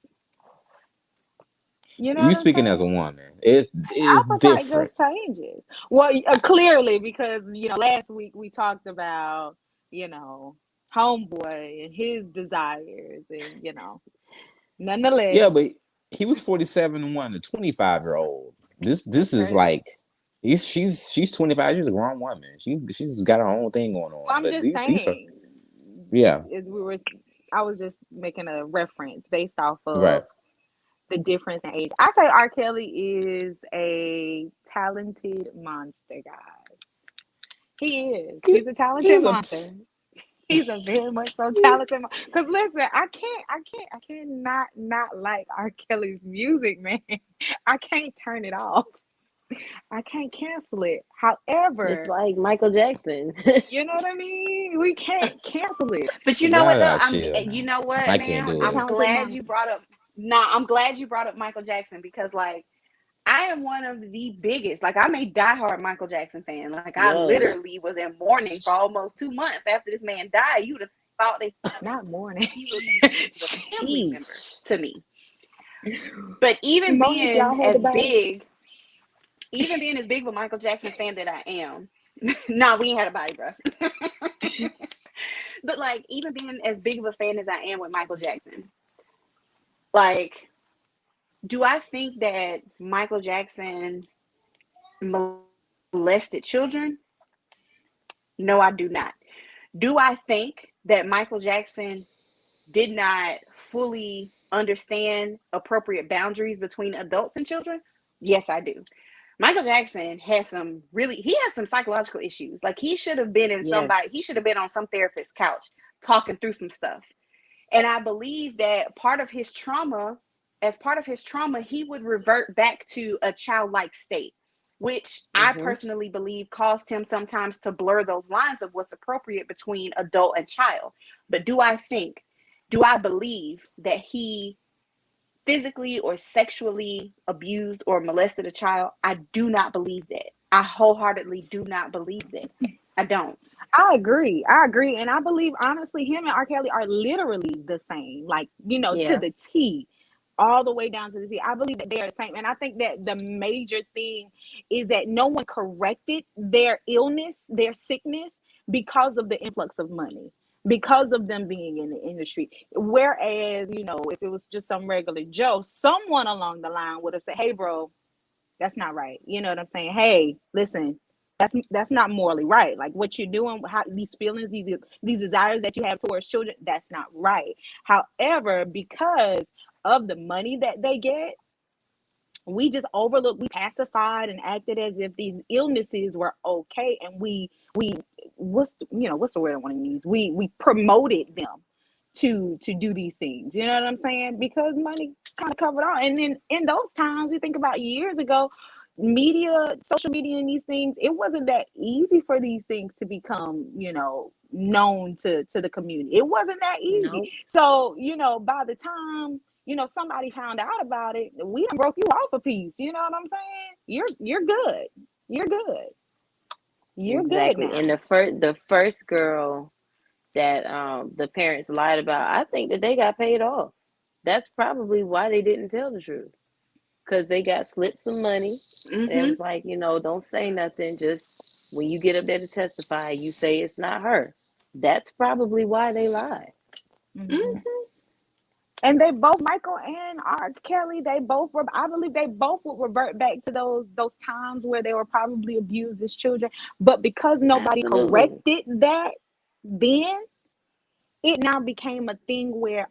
You know You what I'm speaking as a saying? woman, it's Appetite different. just changes. Well, clearly, because last week we talked about you know homeboy and his desires, and Yeah, nonetheless, but he was 47 and one, a 25-year-old. This that's is crazy. like she's 25. She's a grown woman. She's got her own thing going Well, on. I'm But just these are saying, yeah, as we were, I was just making a reference based off right. of the difference in age. I say R. Kelly is a talented monster, guys. He is. He, He's a talented he's a monster. He's a very much so talented. Because listen, I cannot not like R. Kelly's music, man. I can't turn it off. I can't cancel it. It's However, like Michael Jackson. you know what I mean? We can't cancel it. But you know what y'all though? gotta chill You now. know what, I can't ma'am? He's do a it. I'm talented glad you monster. brought up. Nah, I'm glad you brought up Michael Jackson, because like I am one of the biggest. Like I'm a diehard Michael Jackson fan. Like I Yes. literally was in mourning for almost 2 months after this man died. You would have thought that Not morning. he was a family member Sheesh. to me. But Monique, y'all heard about it? even being as big of a Michael Jackson fan that I am, nah, we ain't had a body, bro. But like, even being as big of a fan as I am with Michael Jackson, like, do I think that Michael Jackson molested children? No, I do not. Do I think that Michael Jackson did not fully understand appropriate boundaries between adults and children? Yes, I do. Michael Jackson has some psychological issues. Like he should have been Yes. on some therapist's couch talking through some stuff. And I believe that as part of his trauma, he would revert back to a childlike state, which I personally believe caused him sometimes to blur those lines of what's appropriate between adult and child. But do I believe that he physically or sexually abused or molested a child? I do not believe that. I wholeheartedly do not believe that. I don't. I agree. And I believe, honestly, him and R. Kelly are literally the same, like, to the T, all the way down to the T. I believe that they are the same. And I think that the major thing is that no one corrected their illness, their sickness, because of the influx of money, because of them being in the industry. Whereas, if it was just some regular Joe, someone along the line would have said, hey, bro, that's not right. You know what I'm saying? Hey, listen, that's not morally right. Like what you're doing, how these feelings, these desires that you have towards children, that's not right. However, because of the money that they get, we just overlooked, we pacified and acted as if these illnesses were okay, and we what's the word I want to use? We promoted them to do these things. You know what I'm saying? Because money kind of covered all. And then in those times, we think about years ago, social media and these things, it wasn't that easy for these things to become, known to the community. It wasn't that easy. Nope. So, by the time, somebody found out about it, we done broke you off a piece. You know what I'm saying? You're good. You're good. You're Exactly. good now. And the first girl that the parents lied about, I think that they got paid off. That's probably why they didn't tell the truth. Because they got slipped some money. And it was like, don't say nothing. Just when you get up there to testify, you say it's not her. That's probably why they lied. Mm-hmm. And they both, Michael and R. Kelly, I believe they both would revert back to those times where they were probably abused as children. But because nobody Absolutely. corrected that, then it now became a thing where,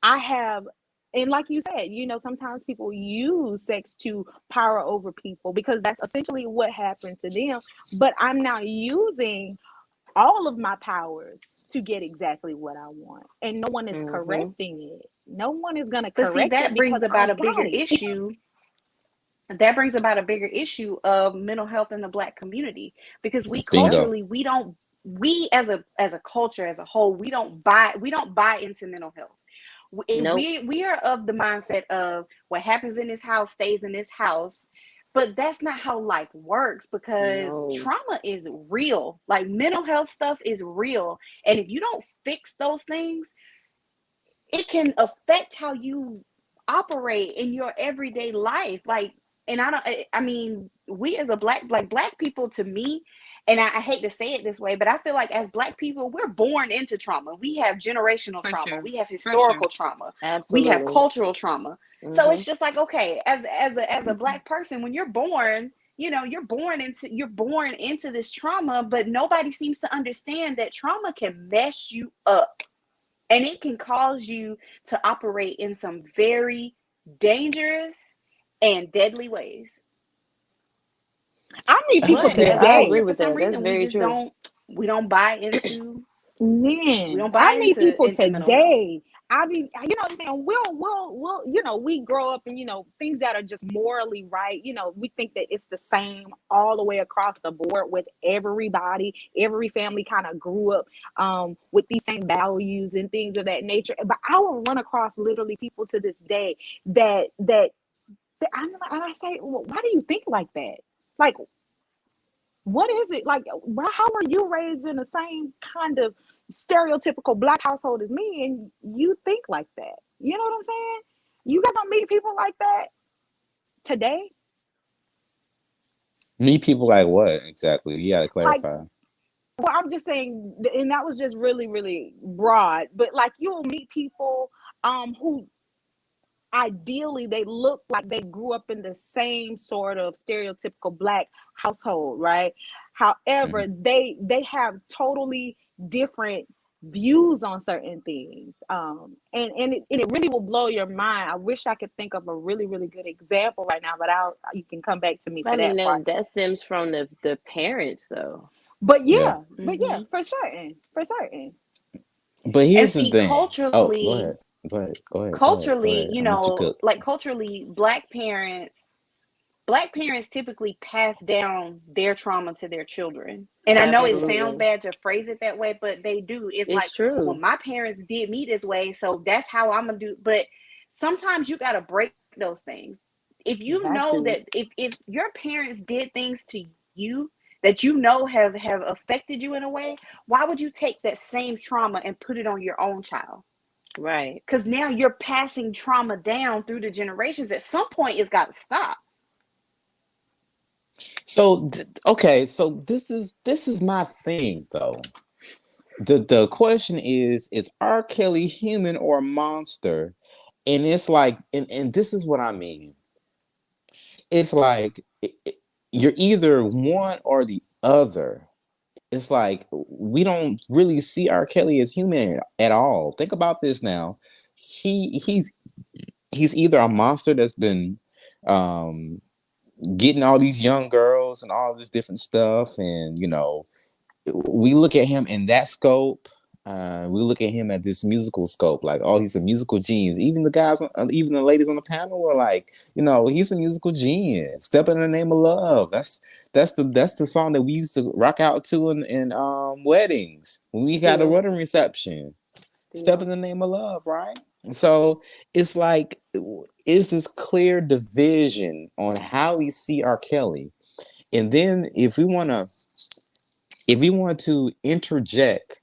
I have, and like you said, sometimes people use sex to power over people because that's essentially what happened to them. But I'm now using all of my powers to get exactly what I want, and no one is correcting it. No one is going to correct it. That brings because about I a bigger got it. issue. That brings about a bigger issue of mental health in the Black community, because we culturally, we as a culture as a whole, we don't buy into mental health. Nope. We are of the mindset of what happens in this house stays in this house. But that's not how life works, because trauma is real. Like mental health stuff is real. And if you don't fix those things, it can affect how you operate in your everyday life. Like, and I mean, we as a black people, to me, and I hate to say it this way, but I feel like as Black people, we're born into trauma. We have generational trauma. Sure. We have historical trauma. Absolutely. We have cultural trauma. So it's just like, okay, as a Black person, when you're born, you're born into this trauma, but nobody seems to understand that trauma can mess you up, and it can cause you to operate in some very dangerous and deadly ways. I meet people Yeah, I agree today. with For some that. That's reason, we very just true. don't buy into. We Man, don't buy I meet people into mental health. today. I mean, you know what I'm saying? We'll, we grow up and, things that are just morally right. We think that it's the same all the way across the board with everybody. Every family kind of grew up with these same values and things of that nature. But I will run across literally people to this day that I say, well, why do you think like that? Like, what is it like? How were you raised in the same kind of stereotypical Black household as me, and you think like that? You know what I'm saying? You guys don't meet people like that today. Meet people like what exactly? You gotta Like, clarify. well, I'm just saying, and that was just really, really broad. But like, you'll meet people who ideally they look like they grew up in the same sort of stereotypical Black household, right? However, they have totally different views on certain things, and it really will blow your mind. I wish I could think of a really, really good example right now, but you can come back to me for I mean, that part. that stems from the parents, though. But Yeah. yeah, for certain. But And here's the see, thing. Oh, go culturally, ahead. Go ahead. Go ahead. Go ahead. Go culturally, ahead. I'm gonna let you cook. like culturally, black parents typically pass down their trauma to their children. And I know it sounds Absolutely. bad to phrase it that way, but they do. It's It's like, well, true. my parents did me this way, so that's how I'm gonna do. But sometimes you gotta break those things. If You you have know to. that if your parents did things to you that you know have affected you in a way, why would you take that same trauma and put it on your own child? Right. Because now you're passing trauma down through the generations. At some point, it's got to stop. So okay, so this is my thing though. The question is R. Kelly human or a monster? And it's like, and this is what I mean. It's like you're either one or the other. It's like we don't really see R. Kelly as human at all. Think about this now. He's either a monster that's been um getting all these young girls and all this different stuff, and we look at him in that scope. We look at him at this musical scope, like, oh, he's a musical genius. Even the guys, even the ladies on the panel were like, he's a musical genius. Step in the Name of Love. That's the song that we used to rock out to in weddings when we got a Still. wedding reception. Step in Still. the Name of Love, right? So it's like, is this clear division on how we see R. Kelly, and then if we want to interject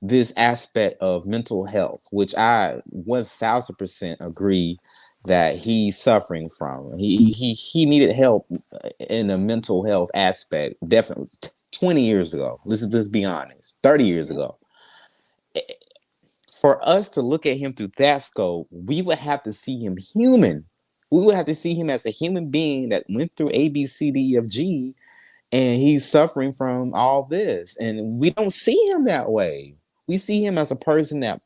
this aspect of mental health, which I 1000% agree that he's suffering from. He needed help in a mental health aspect, definitely 20 years ago. Let's be honest, 30 years Yeah. ago. For us to look at him through that scope, we would have to see him human. We would have to see him as a human being that went through A, B, C, D, E, F, G, and he's suffering from all this, and we don't see him that way. We see him as a person that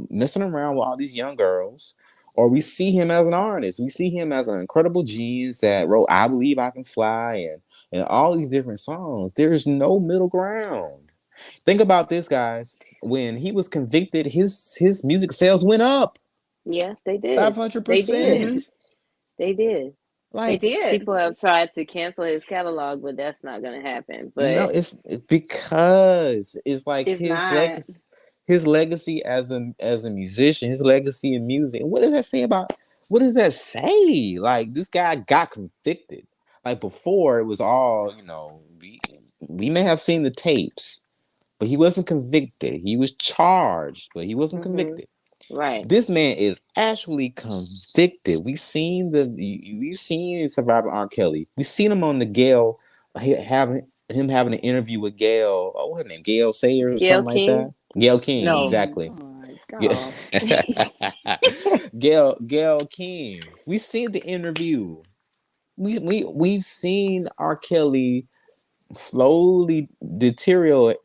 messing around with all these young girls, or we see him as an artist. We see him as an incredible genius that wrote "I Believe I Can Fly" and all these different songs. There's no middle ground. Think about this, guys. When he was convicted, his music sales went up Yeah, they five did. hundred They did. Mm-hmm. percent. They did. They Like, did. People have tried to cancel his catalog, but that's not going to happen. no, But it's because it's like It's his not. legacy, as a musician, his legacy in music. What does that say about? What does that say? Like, this guy got convicted. Like, before, it was all, we may have seen the tapes, but he wasn't convicted. He was charged, but he wasn't hmm convicted. right. This man is actually convicted. We've seen Survivor R. Kelly. We've seen him on the Gail, having an interview with Gail. Oh, what's her name? Gail Sayer or Gail something like that. King? Gail King, No. King. exactly. Oh my Yeah. God. Gail King. We've seen the interview. We've seen R. Kelly slowly deteriorate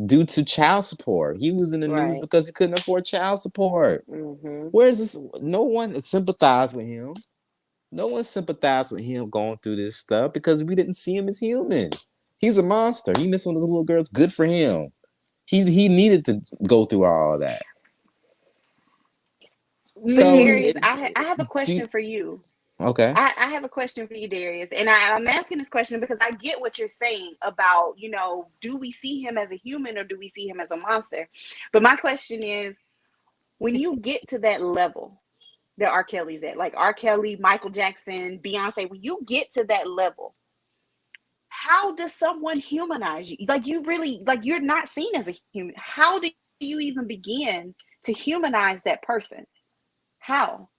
due to child support. He was in the news Right. because he couldn't afford child support. hmm Where's this? No one sympathized with him. No one sympathized with him going through this stuff because we didn't see him as human. He's a monster. He missed one of the little girls. Good for him. He needed to go through all that. But So hmm Darius, it's I have a do question for you. okay. I have a question for you, Darius. And I'm asking this question because I get what you're saying about, do we see him as a human or do we see him as a monster? But my question is, when you get to that level that R. Kelly's at, like R. Kelly, Michael Jackson, Beyonce, when you get to that level, how does someone humanize you? Like, you really, like, you're not seen as a human. How do you even begin to humanize that person? How?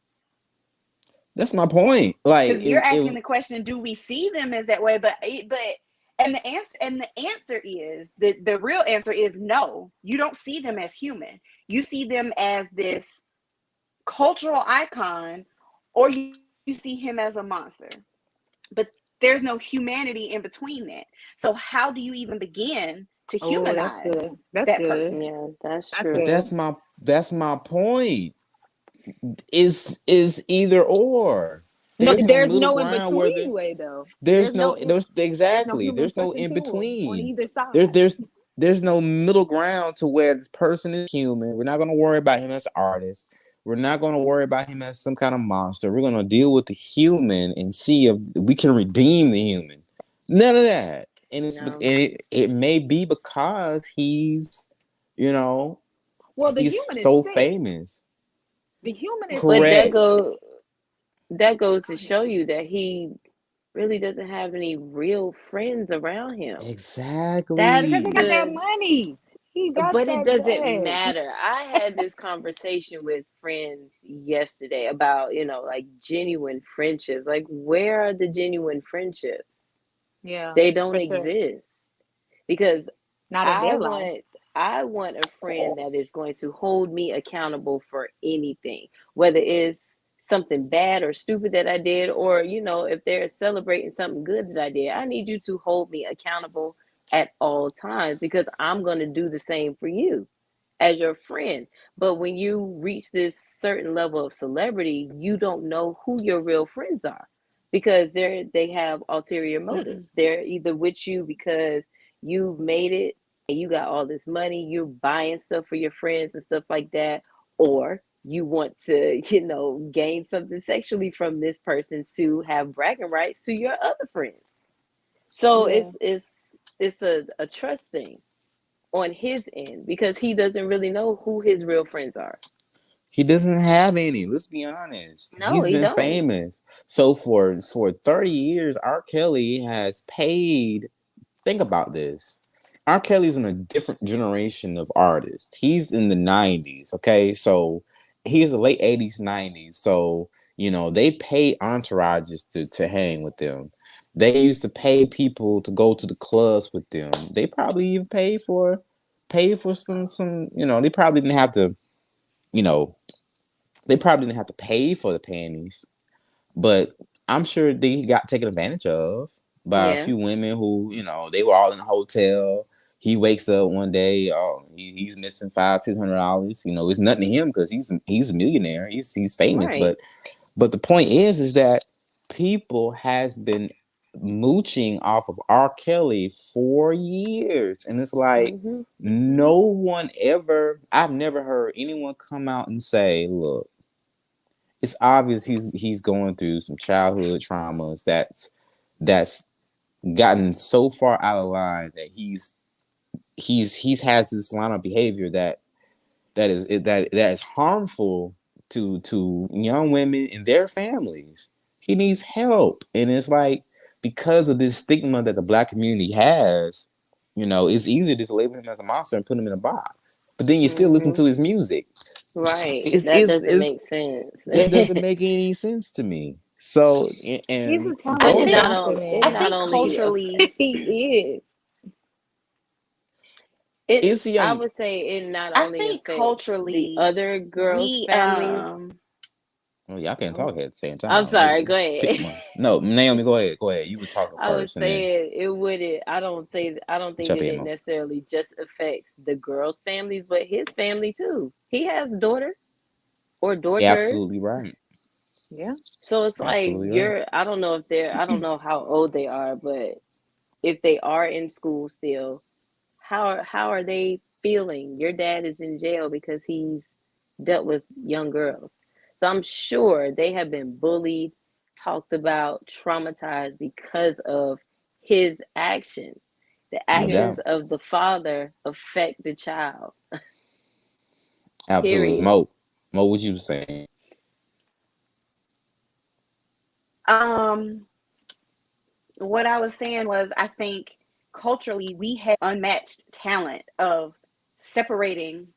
That's my point. Like Because you're asking the question, do we see them as that way? And the answer is the real answer is no. You don't see them as human. You see them as this cultural icon, or you see him as a monster. But there's no humanity in between that. So how do you even begin to Oh, that's humanize good. That's that good. person? Yeah, that's That's but true. good. that's my point. Is either or. No, There's no there's middle no in ground between way though. there's no there's There's no exactly human there's no fucking in tool on between. either There's side. there's There's no middle ground to where this person is human. We're not going to worry about him as an artist. We're not going to worry about him as some kind of monster. We're going to deal with the human and see if we can redeem the human. None of that. And No. it may be because he's, you know, Well, the he's human is so sick. famous. The human is But sick. Correct. that goes Go to ahead. show you that he really doesn't have any real friends around him. That's Because he got Exactly. that the money. He got But it that doesn't bag. matter. I had this conversation with friends yesterday about, like genuine friendships. Like, where are the genuine friendships? Yeah, They don't for sure. exist. Because Not in I their life. want I want a friend that is going to hold me accountable for anything, whether it's something bad or stupid that I did, or if they're celebrating something good that I did. I need you to hold me accountable at all times because I'm going to do the same for you as your friend. But when you reach this certain level of celebrity, you don't know who your real friends are because they have ulterior Mm-mm. motives. They're either with you because you've made it and you got all this money, you're buying stuff for your friends and stuff like that, or you want to, gain something sexually from this person to have bragging rights to your other friends. So Yeah. it's a trust thing on his end because he doesn't really know who his real friends are. He doesn't have any. Let's be honest. No, He's he been don't. famous. So for 30 years, R. Kelly has paid. Think about this. R. Kelly's in a different generation of artists. He's in the 90s, okay? So he's the late 80s, 90s. So, they pay entourages to hang with them. They used to pay people to go to the clubs with them. They probably even paid for some, they probably didn't have to, you know, they probably didn't have to pay for the panties, but I'm sure they got taken advantage of by a Yeah, few women who, they were all in a hotel. He wakes up one day, oh, he's missing $500-$600. It's nothing to him because he's a millionaire. He's famous. right. But the point is that people has been mooching off of R. Kelly for years, and it's like Hmm. no one ever. I've never heard anyone come out and say, "Look, it's obvious he's going through some childhood traumas that's gotten so far out of line that he's has this line of behavior that is harmful to young women and their families. He needs help, and it's like because of this stigma that the black community has, it's easy to just label him as a monster and put him in a box. But then you still listen Hmm. to his music. Right. It's That it's, doesn't it's make sense. that doesn't make any sense to me. So He's and a But talented going it not back, monster, on it I man. not think only culturally, He is. it is he I a would say it not I only think affects the culturally, other girls' we families. oh, y'all can't Oh, talk at the same I'm time. sorry, go Pick ahead. one. No, Naomi, go ahead. You was talking I would first, and then say it wouldn't. I don't think jump that in, it Mo. necessarily just affects the girls' families, but his family too. He has daughter or You're daughters. absolutely right. Yeah. So it's You're like absolutely right. I don't know how old they are, but if they are in school still, how are they feeling? Your dad is in jail because he's dealt with young girls. So I'm sure they have been bullied, talked about, traumatized because of his actions. The No Yeah. actions doubt. of the father affect the child. Absolutely, Period. Mo, what you was saying? um, what I was saying was, I think culturally we have unmatched talent of separating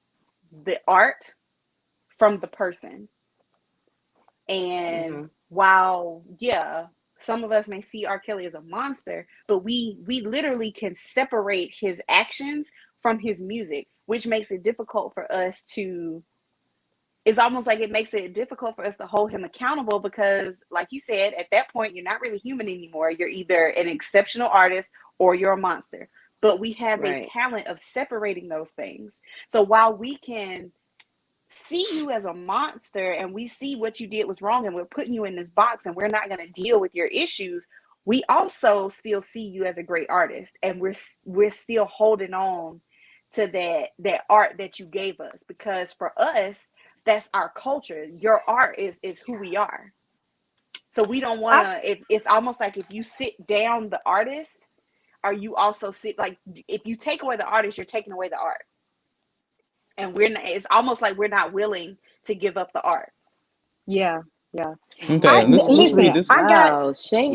the art from the person. And Hmm. while, yeah, some of us may see R. Kelly as a monster, but we literally can separate his actions from his music, which makes it difficult for us to. It's almost like it makes it difficult for us to hold him accountable because, like you said, at that point, you're not really human anymore. You're either an exceptional artist or you're a monster. But we have a Right. talent of separating those things. So while we can see you as a monster and we see what you did was wrong and we're putting you in this box and we're not going to deal with your issues, we also still see you as a great artist, and we're still holding on to that art that you gave us, because for us, that's our culture. Your art is who we are. So we don't want I to, it's almost like if you sit down the artist, or you also sit, like, if you take away the artist, you're taking away the art. And we're not, it's almost like we're not willing to give up the art. yeah, yeah. Okay, let's Listen. read this. I got Wow, Let's She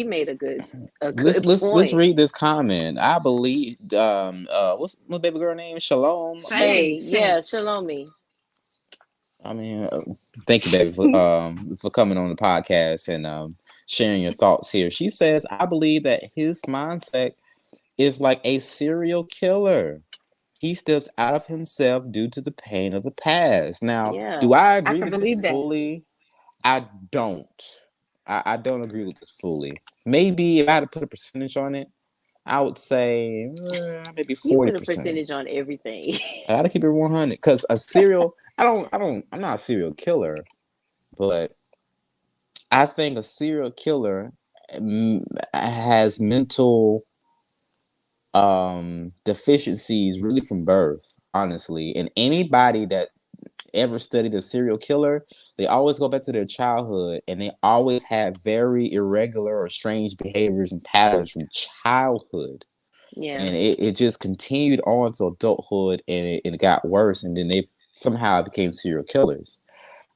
made a let's good let's point. read this comment. I believe what's my baby girl name? Shalom. Shay, Shane. yeah, Shalomi. I mean, thank you, baby, for coming on the podcast and sharing your thoughts here. She says, I believe that his mindset is like a serial killer. He steps out of himself due to the pain of the past. Now, Yeah. do I I agree can with this believe that. fully? I don't. I don't agree with this fully. Maybe if I had to put a percentage on it, I would say maybe You forty put a percent. percentage on everything. I gotta keep it 100 because a serial. I'm not a serial killer, but I think a serial killer has mental deficiencies really from birth, honestly. And anybody that ever studied a serial killer, they always go back to their childhood and they always have very irregular or strange behaviors and patterns from childhood. Yeah. And it just continued on to adulthood and it got worse. And then they somehow became serial killers.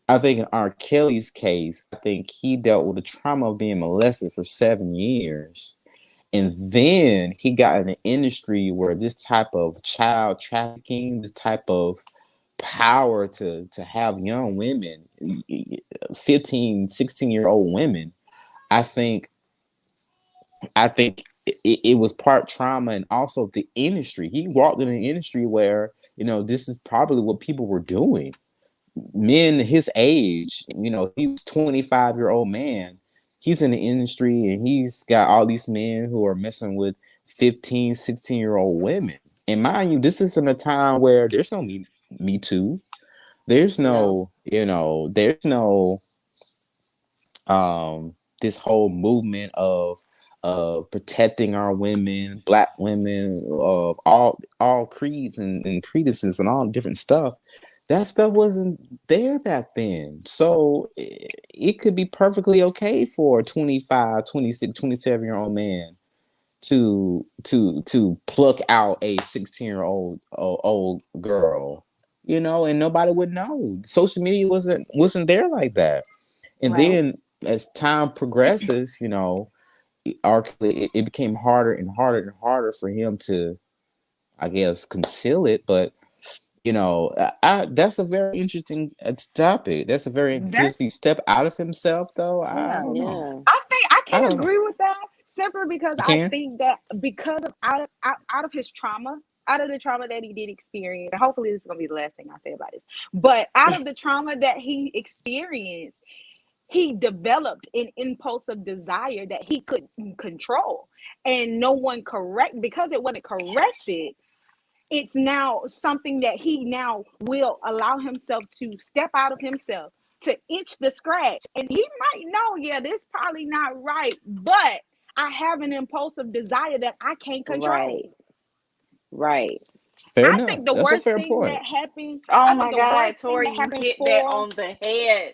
I think in R. Kelly's case, I think he dealt with the trauma of being molested for 7 years. And then he got in an industry where this type of child trafficking, this type of power to have young women, 15, 16-year-old women, I think it was part trauma and also the industry. He walked in an industry where, this is probably what people were doing. Men his age, he was 25-year-old man. He's in the industry and he's got all these men who are messing with 15, 16-year-old women. And mind you, this isn't a time where there's no me too. There's No. no, there's no this whole movement of protecting our women, black women, of all creeds and credences and all different stuff. That stuff wasn't there back then. So it could be perfectly okay for a 25, 26, 27-year-old man to pluck out a 16-year-old old girl, and nobody would know. Social media wasn't there like that. And Right. then as time progresses, it became harder and harder and harder for him to, I guess, conceal it. But that's a very interesting topic. That's a very, That's does he step out of himself though? I yeah. don't know. Yeah. I think I I can don't know. agree with that simply because You I can? think that because of out of his trauma, out of the trauma that he did experience, and hopefully this is gonna be the last thing I say about this, but out of the trauma that he experienced, he developed an impulsive desire that he couldn't control, and no one correct because it wasn't corrected. It's now something that he now will allow himself to step out of himself to itch the scratch. And he might know, yeah, this probably not right, but I have an impulsive desire that I can't Right. control. Right. Fair I enough. think the That's a worst fair thing point. that happened, Oh I think my the God, worst thing Tori, that you happened hit that for on the head.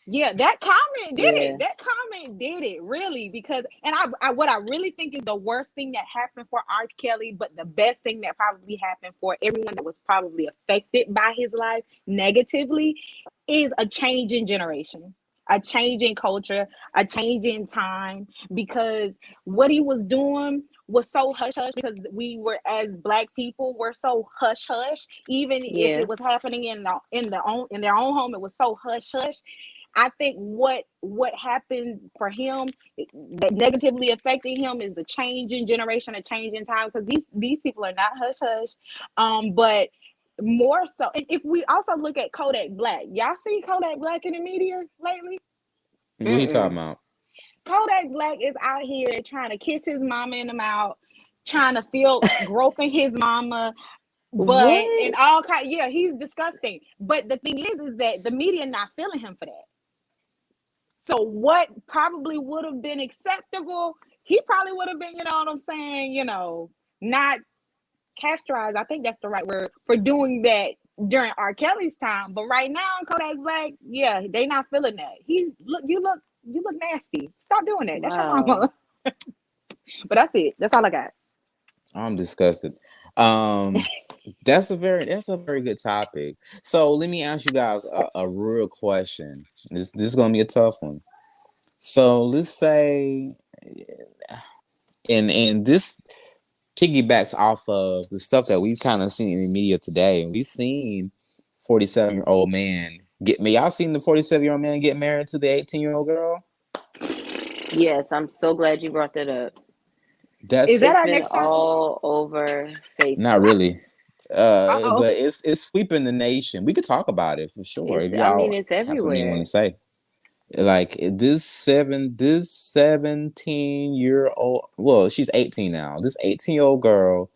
yeah, that comment did it. Yeah. That comment did it really because, and what I really think is the worst thing that happened for R. Kelly, but the best thing that probably happened for everyone that was probably affected by his life negatively is a change in generation, a change in culture, a change in time. Because what he was doing was so hush hush because we were as black people were so hush hush. Even if Yeah. it was happening in their own home, it was so hush hush. I think what happened for him that negatively affected him is a change in generation, a change in time, because these people are not hush hush. But more so, and if we also look at Kodak Black, y'all see Kodak Black in the media lately? What are you talking Mm-mm. about? Kodak Black is out here trying to kiss his mama in the mouth, trying to feel groping his mama, but in What? all kind, yeah, he's disgusting. But the thing is that the media not feeling him for that. So what probably would have been acceptable, he probably would have been, you know what I'm saying, not castrated. I think that's the right word for doing that during R. Kelly's time. But right now, Kodak Black, yeah, they not feeling that. You look nasty. Stop doing that. That's your Wow. mama. But that's it. That's all I got. I'm disgusted. Um, that's a very good topic. So let me ask you guys a real question. This is gonna be a tough one. So let's say, and this piggybacks off of the stuff that we've kind of seen in the media today. We've seen 47-year-old man get me. Y'all seen the 47-year-old man get married to the 18-year-old girl? Yes, I'm so glad you brought that up. Is That's that It's our been next topic? all over not Facebook. really. Uh-oh. But it's sweeping the nation. We could talk about it for sure if I mean, y'all it's have something you want to everywhere. say. Like this 17-year-old, well, she's 18 now. This 18-year-old girl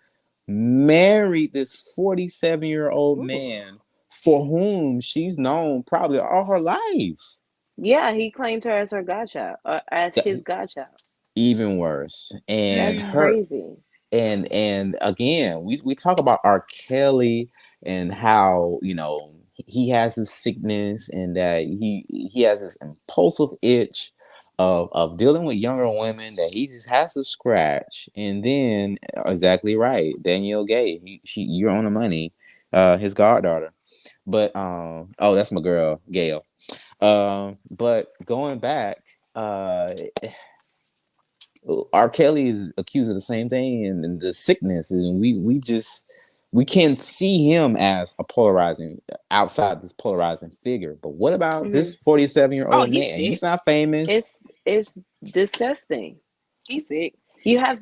married this 47-year-old Ooh. man for whom she's known probably all her life. Yeah, he claimed her as her godchild, as Yeah, his godchild. even worse. And That's Mm. her crazy. and again, we talk about R. Kelly and how, he has this sickness and that he has this impulsive itch of dealing with younger women that he just has to scratch. And then exactly right, Danielle Gay, you're on the money, his goddaughter. But oh, that's my girl Gail. But going back, R. Kelly is accused of the same thing, and the sickness, and we can't see him as a polarizing outside this polarizing figure. But what about Hmm. this 47-year Oh, old he's man? sick. He's not famous. It's disgusting. He's sick. You have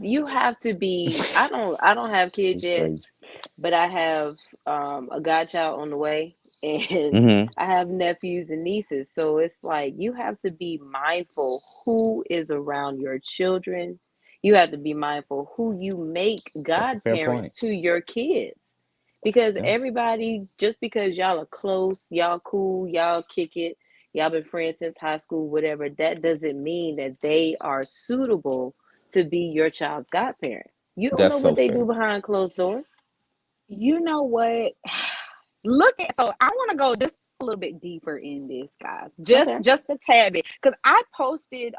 to be. I don't have kids She's yet, crazy. but I have a godchild on the way, and Mm-hmm. I have nephews and nieces. So it's like you have to be mindful who is around your children. You have to be mindful who you make That's a fair godparents point. to your kids. Because Yeah, everybody, just because y'all are close, y'all cool, y'all kick it, y'all been friends since high school, whatever, that doesn't mean that they are suitable to be your child's godparent. You don't know that's so what they do fair. behind closed doors. You know what? Look at so I want to go just a little bit deeper in this, guys. Just Okay. just a tad bit. Because I posted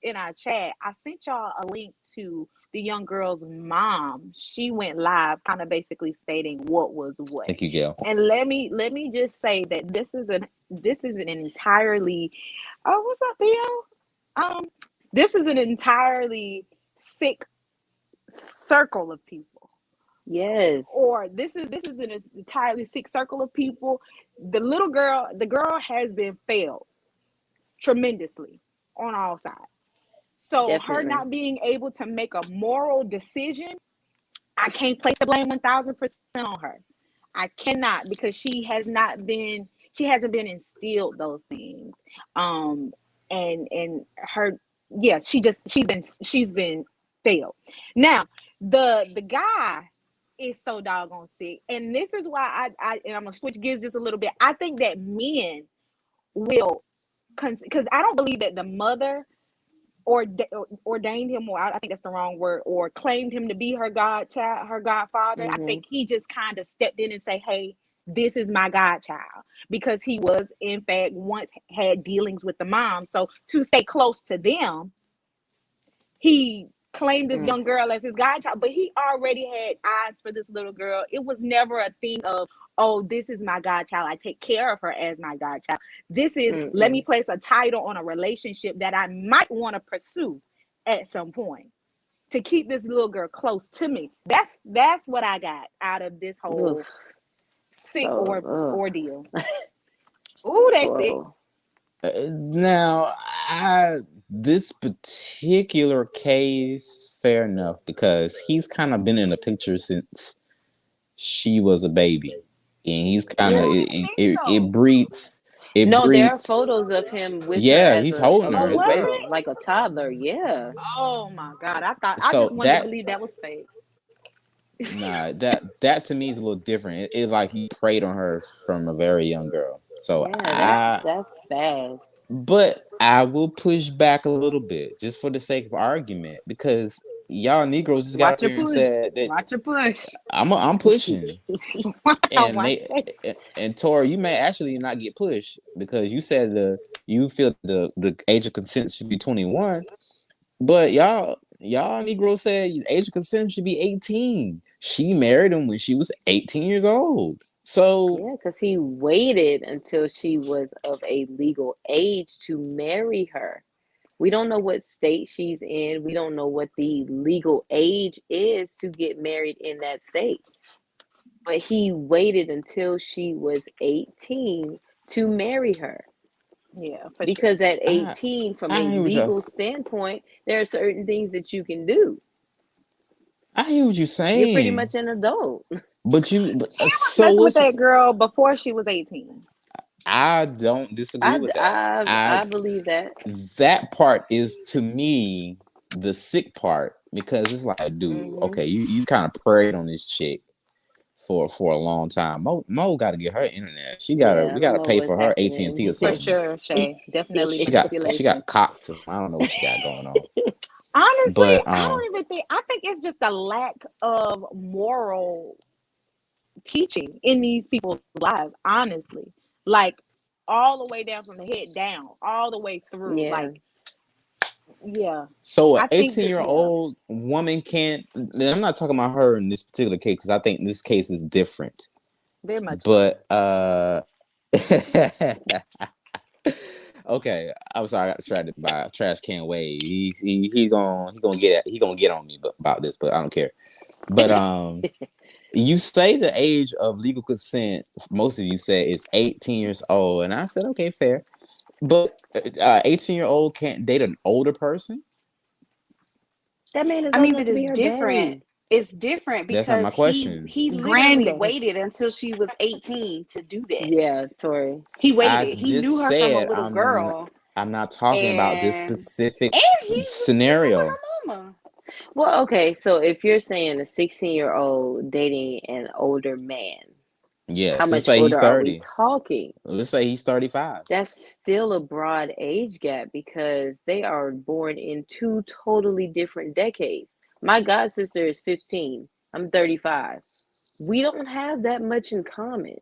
in our chat, I sent y'all a link to the young girl's mom. She went live, kind of basically stating what was what. Thank you, Gail. And let me just say that this is an entirely what's up, Theo? This is an entirely sick circle of people, Yes. or this is an entirely sick circle of people. The girl has been failed tremendously on all sides. So her Definitely. not being able to make a moral decision, I can't place the blame 1,000% on her. I cannot, because she hasn't been instilled those things. Um, and her, yeah, she's been failed. Now, the guy is so doggone sick, and this is why and I'm gonna switch gears just a little bit. I think that men will, because I don't believe that the mother ordained him, or I think that's the wrong word, or claimed him to be her godchild, her godfather. I Hmm. think he just kind of stepped in and say, "Hey, this is my godchild," because he was, in fact, once had dealings with the mom. So to stay close to them, he claimed this young girl as his godchild, but he already had eyes for this little girl. It was never a thing of, oh, this is my godchild, I take care of her as my godchild. This is, let me Mm-mm. place a title on a relationship that I might want to pursue at some point to keep this little girl close to me. That's what I got out of this Oof. whole sick So, ordeal. Ooh, that's it. oh, Now, this particular case, fair enough, because he's kind of been in the picture since she was a baby, and he's kind Ooh, of yeah. I think it so. breeds it No, there are breeds. photos of him with her Yeah, as he's a holding her Oh, as little was baby. girl, it? like a toddler. Yeah. Oh my God. I just So wanted to that believe that was fake. nah, that to me is a little different. It like he preyed on her from a very young girl. So Yeah, that's I that's bad. but I will push back a little bit just for the sake of argument because y'all Negroes just got Watch up your here and push. said that Watch your push. I'm pushing. And Watch may it. and Tori, you may actually not get pushed because you said you feel the age of consent should be 21, but y'all Negroes said age of consent should be 18. She married him when she was 18 years old. So Yeah, because he waited until she was of a legal age to marry her. We don't know what state she's in. We don't know what the legal age is to get married in that state. But he waited until she was 18 to marry her. Yeah, for sure. Because at I 18, from I a hear what y'all legal standpoint, there are certain things that you can do. I hear what you're You're pretty saying, much an adult. but He was so messing with what's that girl before she was 18. I don't disagree with that. I believe that. That part is to me the sick part because it's like, dude, Hmm. okay, you kind of preyed on this chick for a long time. Mo got to get her internet. We Yeah, got to what pay was for her AT&T happening? or For something. sure, Shay. Definitely She manipulation. got cocked. I don't know what she got going on, Honestly, but I don't even think, I think it's just a lack of moral teaching in these people's lives, honestly. Like all the way down from the head down, all the way through. Yeah. Like, yeah. so an I think that, 18-year-old woman can't. I'm not talking about her in this particular case because I think this case is different. very much so. But okay, I'm sorry, I got distracted by Trash Can Wave. He gonna get on me about this, but I don't care. But you say the age of legal consent. Most of you said is 18 years old, and I said okay, fair. But 18-year-old can't date an older person. That man is I old mean, enough but to be it's her different. daddy. It's different That's not my because he question. he literally Granddaddy. waited until she was 18 to do that. Yeah, Tori. He I waited. He knew just her from a said little girl, I'm not talking about this and specific he was sleeping with scenario. her mama. Well, okay, so if you're saying a 16-year-old dating an older man, how Yes, let's much say he's older are we 30. talking? Let's say he's 35. That's still a broad age gap because they are born in two totally different decades. My god sister is 15. I'm 35. We don't have that much in common.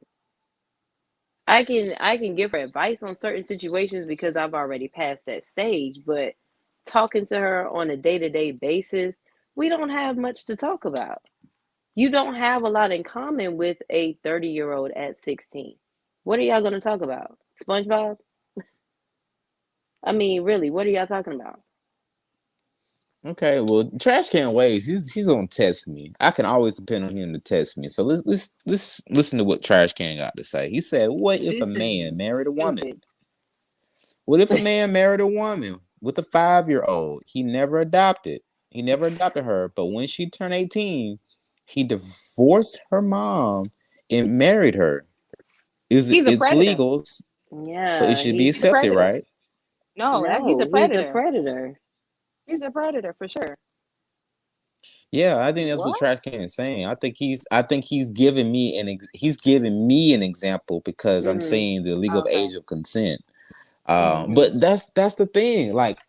I can give her advice on certain situations because I've already passed that stage, but talking to her on a day-to-day basis, we don't have much to talk about. You don't have a lot in common with a 30-year-old at 16. What are y'all going to talk about? SpongeBob? I mean, really, what are y'all talking about? Okay, well, Trash Can Waves, he's gonna test me. I can always depend on him to test me. So let's listen to what Trash Can got to say. He said, "What if a This is man married a woman? stupid. What if a man married a woman with a 5-year-old? He never adopted her, but when she turned 18, he divorced her mom and married her. He's a It's predator. legal, so it Yeah, should be He's a accepted, predator. right?" No, he's a no, he's a predator. predator. He's a predator for sure. Yeah, I think that's what What? Trash Can is saying. I think he's giving me he's giving me an example because I'm Hmm. saying the legal Okay. age of consent. Hmm. But that's the thing. Like,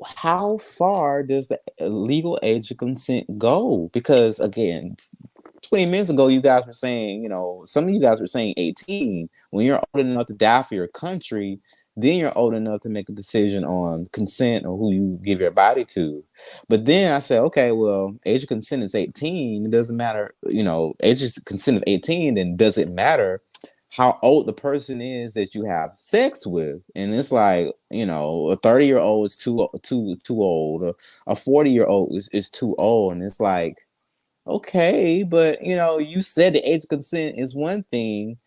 how far does the legal age of consent go? Because again, 20 minutes ago, you guys were saying, some of you guys were saying 18. When you're old enough to die for your country, then you're old enough to make a decision on consent or who you give your body to. But then I said, okay, well, age of consent is 18. It doesn't matter, age of consent of 18, then does it matter how old the person is that you have sex with? And it's like, a 30-year-old is too old. A 40-year-old is too old. And it's like, okay, but you said the age of consent is one thing.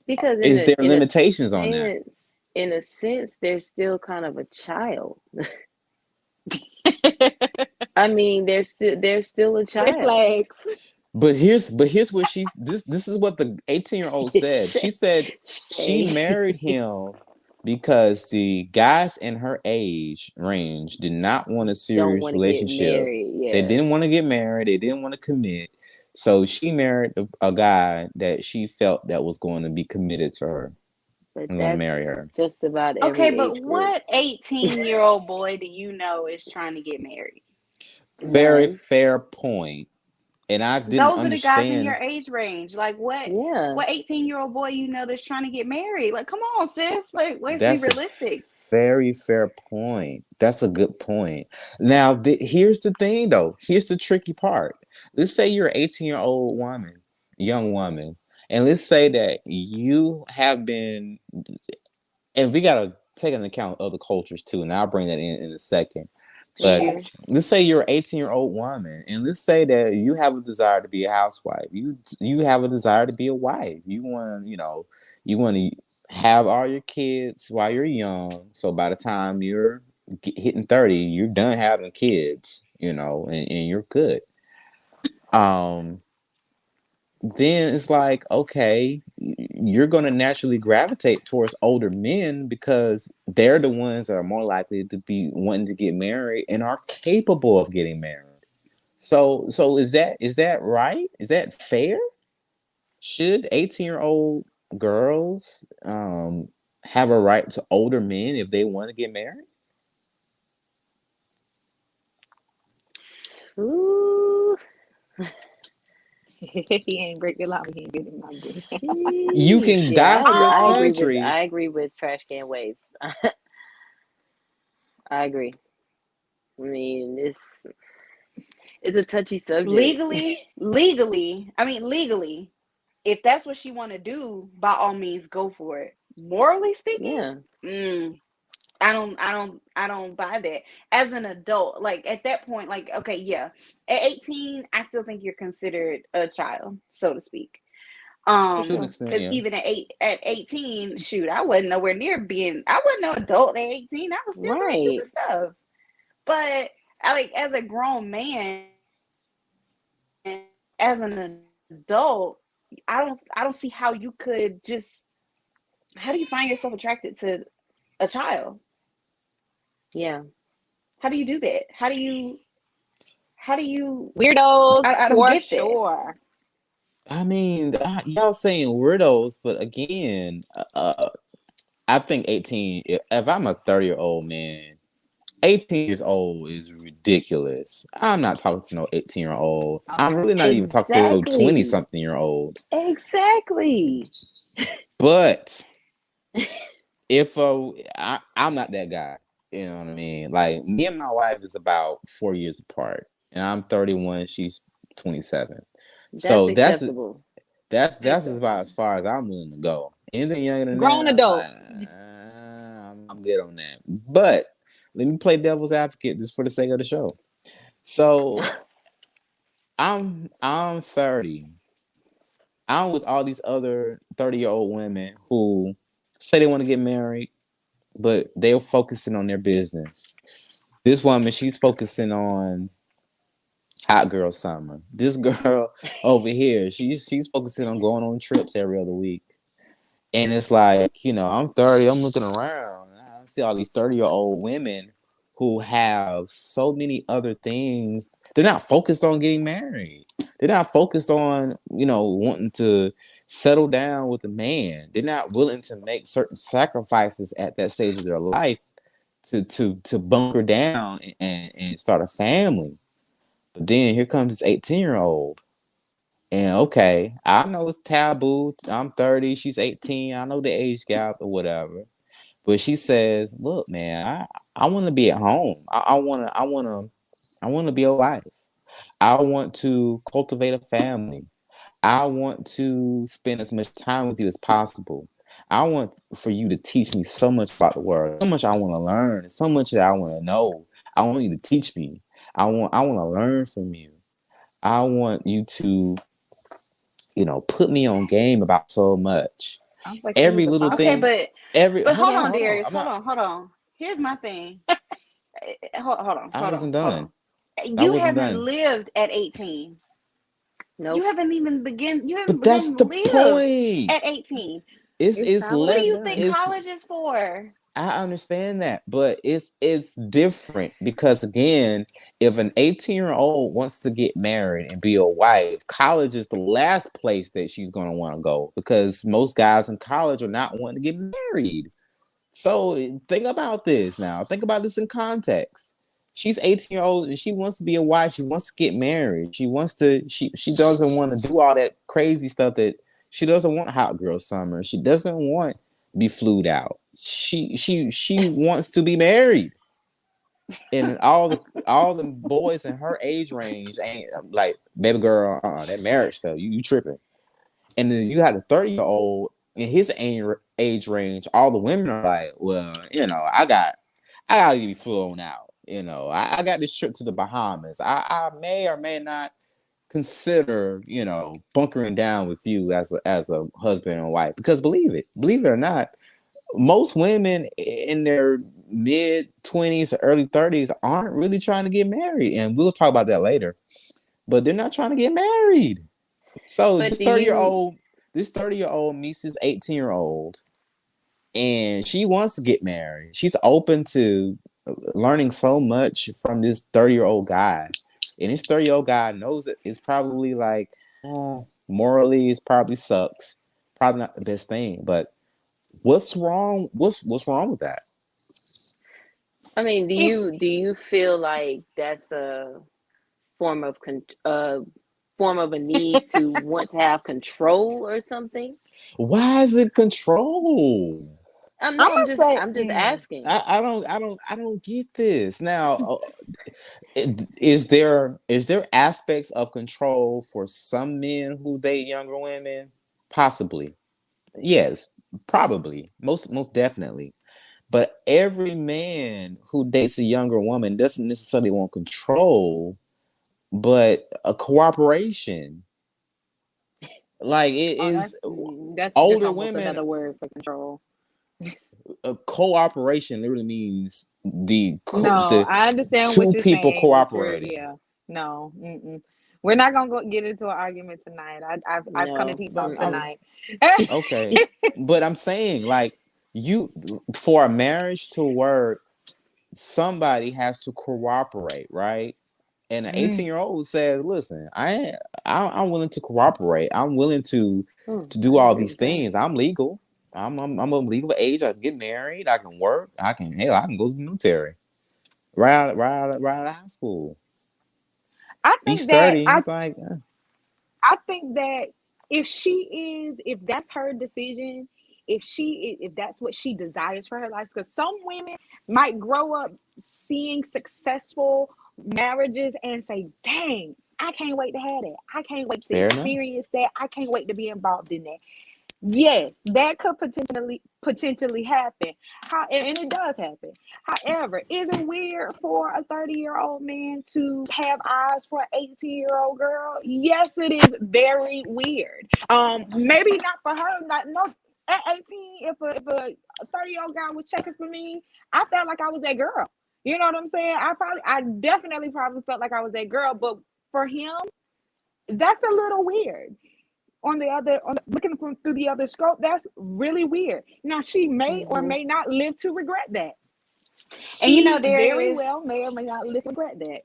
Because Is there limitations on that? in a sense, they're still kind of a child. I mean, they're still a Red child. flags. But here's what this is what the 18-year-old said. She Shay, said she Shay, married him because the guys in her age range did not want a don't serious want to get relationship. married. They Yeah. didn't want to get married. They didn't want to commit. So she married a guy that she felt that was going to be committed to her. But I'm gonna marry that's her. just about Okay, every but age group. what 18-year-old boy do you know is trying to get married? Very None. fair point. And I didn't Those are the guys in your understand. age range. Like Yeah. what 18-year-old boy you know that's trying to get married? Like, come on, sis. Like, let's be That's a realistic. very fair point. That's a good point. Now, here's the thing, though. Here's the tricky part. Let's say you're an 18-year-old woman, young woman, and let's say that you have been, and we gotta take into account other cultures too, and I'll bring that in a second. But Mm-hmm. let's say you're an 18-year-old woman, and let's say that you have a desire to be a housewife. You have a desire to be a wife. You want to have all your kids while you're young. So by the time you're hitting 30, you're done having kids, and you're good. Um, then it's like, okay, you're going to naturally gravitate towards older men because they're the ones that are more likely to be wanting to get married and are capable of getting married. So is that right? Is that fair? Should 18-year-old girls have a right to older men if they want to get married? Ooh. He ain't break the law. He ain't get him my good. You Sheesh. can Yeah, die for your I agree with country. Trash Can Waves. I agree. I mean, it's a touchy subject. Legally, if that's what she want to do, by all means, go for it. Morally speaking, Yeah. I don't buy that. As an adult, like at that point, like, okay, yeah, at 18, I still think you're considered a child, so to speak. To an Yeah. extent, Because yeah. even at 18, shoot, I wasn't nowhere near I wasn't no adult at 18. I was still doing Right. stupid stuff. But as a grown man, as an adult, I don't see how you could just. How do you find yourself attracted to a child? Yeah. How do you do that? How do you Weirdos I don't for get that. sure. I mean, y'all saying weirdos, but again, I think 18. If I'm a 30-year-old man, 18 years old is ridiculous. I'm not talking to no 18-year-old. I'm really not even talking to no 20 Exactly. something year old. Exactly. But if I'm not that guy, you know what I mean? Like me and my wife is about 4 years apart, and I'm 31. She's 27. That's So acceptable. that's about as Acceptable. far as I'm willing to go. Anything younger than Grown that, adult. I'm good on that. But let me play devil's advocate just for the sake of the show. So I'm 30. I'm with all these other 30-year-old women who say they want to get married, but they're focusing on their business. This woman, she's focusing on hot girl summer. This girl over here, she's focusing on going on trips every other week. And it's like, I'm 30, I'm looking around. I see all these 30-year-old women who have so many other things. They're not focused on getting married. They're not focused on, wanting to settle down with a man. They're not willing to make certain sacrifices at that stage of their life to bunker down and start a family. But then here comes this 18-year-old. And okay, I know it's taboo. I'm 30, she's 18. I know the age gap or whatever. But she says, "Look, man, I want to be at home. I want to be a wife. I want to cultivate a family. I want to spend as much time with you as possible. I want for you to teach me so much about the world. So much I want to learn. So much that I want to know. I want you to teach me. I want to learn from you. I want you to put me on game about so much. Sounds like he was Every a little Okay, thing, father. every but hold hold on, on, hold on. Darius. Hold on. Here's my thing. I wasn't Hold done. on. I You wasn't haven't done. lived at 18. You Nope. haven't even begin. You haven't But that's begun to the live point. at 18. It's It's it's time for What do that you less think done. it's college is for? I understand that, but it's different because again, if an 18-year-old wants to get married and be a wife, college is the last place that she's gonna want to go because most guys in college are not wanting to get married. So think about this now. Think about this in context. She's 18-year-old and she wants to be a wife. She wants to get married. She doesn't want to do all that crazy stuff that she doesn't want hot girl summer. She doesn't want to be flued out. She wants to be married. And all the boys in her age range ain't like baby girl, that marriage stuff. You tripping. And then you have the 30-year-old in his age range, all the women are like, well, I gotta be flown out. I got this trip to the Bahamas. I may or may not consider, bunkering down with you as a husband and wife. Because believe it or not, most women in their mid 20s or early 30s aren't really trying to get married. And we'll talk about that later. But they're not trying to get married. So But this do 30-year-old, meets his 18-year-old, and she wants to get married. She's open to learning so much from this 30-year-old guy, and this 30-year-old guy knows that it's probably like morally, it probably sucks, probably not the best thing. But what's wrong? What's wrong with that? I mean, do you feel like that's a form of a need to want to have control or something? Why is it control? I'm I'm no, gonna say, I'm just asking. I don't get this now. Is there aspects of control for some men who date younger women? Possibly, yes, probably, most definitely. But every man who dates a younger woman doesn't necessarily want control, but a cooperation. Like it oh, is that's just older almost women. another word for control. Cooperation literally means No, the I understand what two you're people saying, but cooperating. yeah, no, we're not gonna get into an argument tonight. I've come to No. peace out Mm-mm. tonight. Okay, but I'm saying like you for a marriage to work, somebody has to cooperate, right? And an Mm. 18-year-old says, "Listen, I'm willing to cooperate. I'm willing to do I all agree these with that. things. I'm legal. I'm of legal age. I can get married. I can work. I can go to the military. Right out of high school. I He's think that 30. I He's like, I think that if that's her decision, if that's what she desires for her life, because some women might grow up seeing successful marriages and say, dang, I can't wait to have that. I can't wait to fair enough. experience that. I can't wait to be involved in that. Yes, that could potentially happen. How and it does happen. However, is it weird for a 30-year-old man to have eyes for an 18-year-old girl? Yes, it is very weird. Maybe not for her, not no at 18, if a 30-year-old guy was checking for me, I felt like I was that girl. You know what I'm saying? I definitely probably felt like I was that girl, but for him, that's a little weird looking through the other scope, that's really weird. Now she may or Mm-hmm. may not live to regret that. And She there very is well may or may not live to regret that.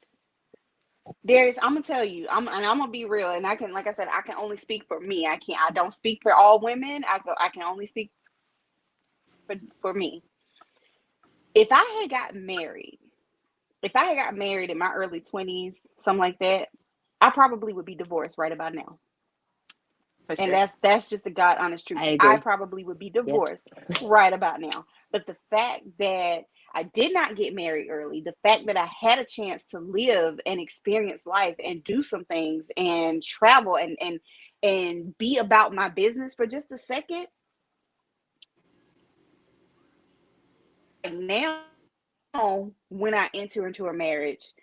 I'm gonna tell you, and I'm gonna be real, and I can, like I said, I can only speak for me. I don't speak for all women. I can only speak for me. If I had gotten married, in my early 20s, something like that, I probably would be divorced right about now. For And sure. that's just the God honest truth. I I agree. probably would be Yep. divorced right about now. But the fact that I did not get married early, the fact that I had a chance to live and experience life and do some things and travel and be about my business for just a second. Now, when I enter into a marriage,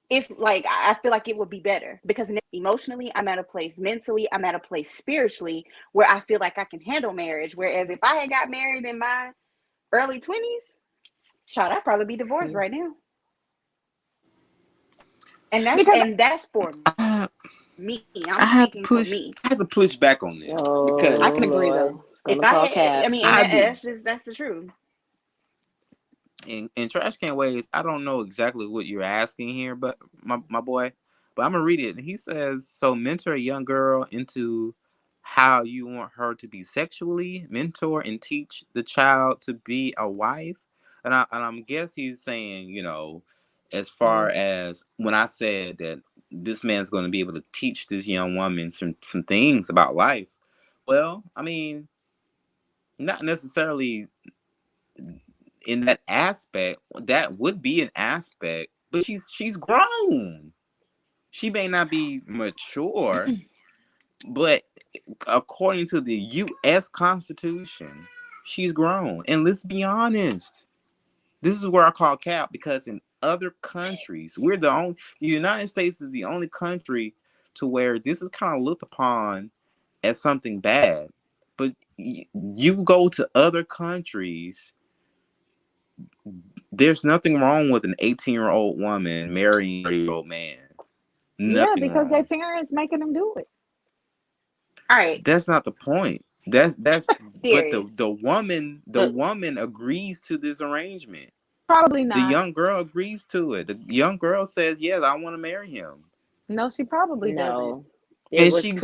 it's like I feel like it would be better because emotionally I'm at a place, mentally I'm at a place, spiritually where I feel like I can handle marriage. Whereas if I had got married in my early 20s, child, I'd probably be divorced right now. And Because that's for I, me. I I'm have to speaking for push. me. I have to push back on this Oh I can because agree Lord, though. it's If gonna I call had, I caps. mean, and I do. that's the truth. in Trash Can Ways, I don't know exactly what you're asking here, but my boy, but I'm gonna read it. He says, so mentor a young girl into how you want her to be sexually, mentor and teach the child to be a wife. And I'm guess he's saying, as far Mm. as when I said that this man's going to be able to teach this young woman some things about life. Well, I mean, not necessarily in that aspect. That would be an aspect, but she's grown. She may not be mature, but according to the U.S. Constitution, she's grown. And let's be honest, this is where I call cap, because in other countries, the United States is the only country to where this is kind of looked upon as something bad. But you go to other countries, there's nothing wrong with an 18-year-old woman marrying a 30-year-old man. Yeah, Nothing because their wrong. parents making them do it. All right, That's not the point. That's but the Darius. the woman the But woman agrees to this arrangement. Probably The not. young girl agrees to it. The young girl says, "Yes, I want to marry him." No, she probably doesn't. no, it And was she's and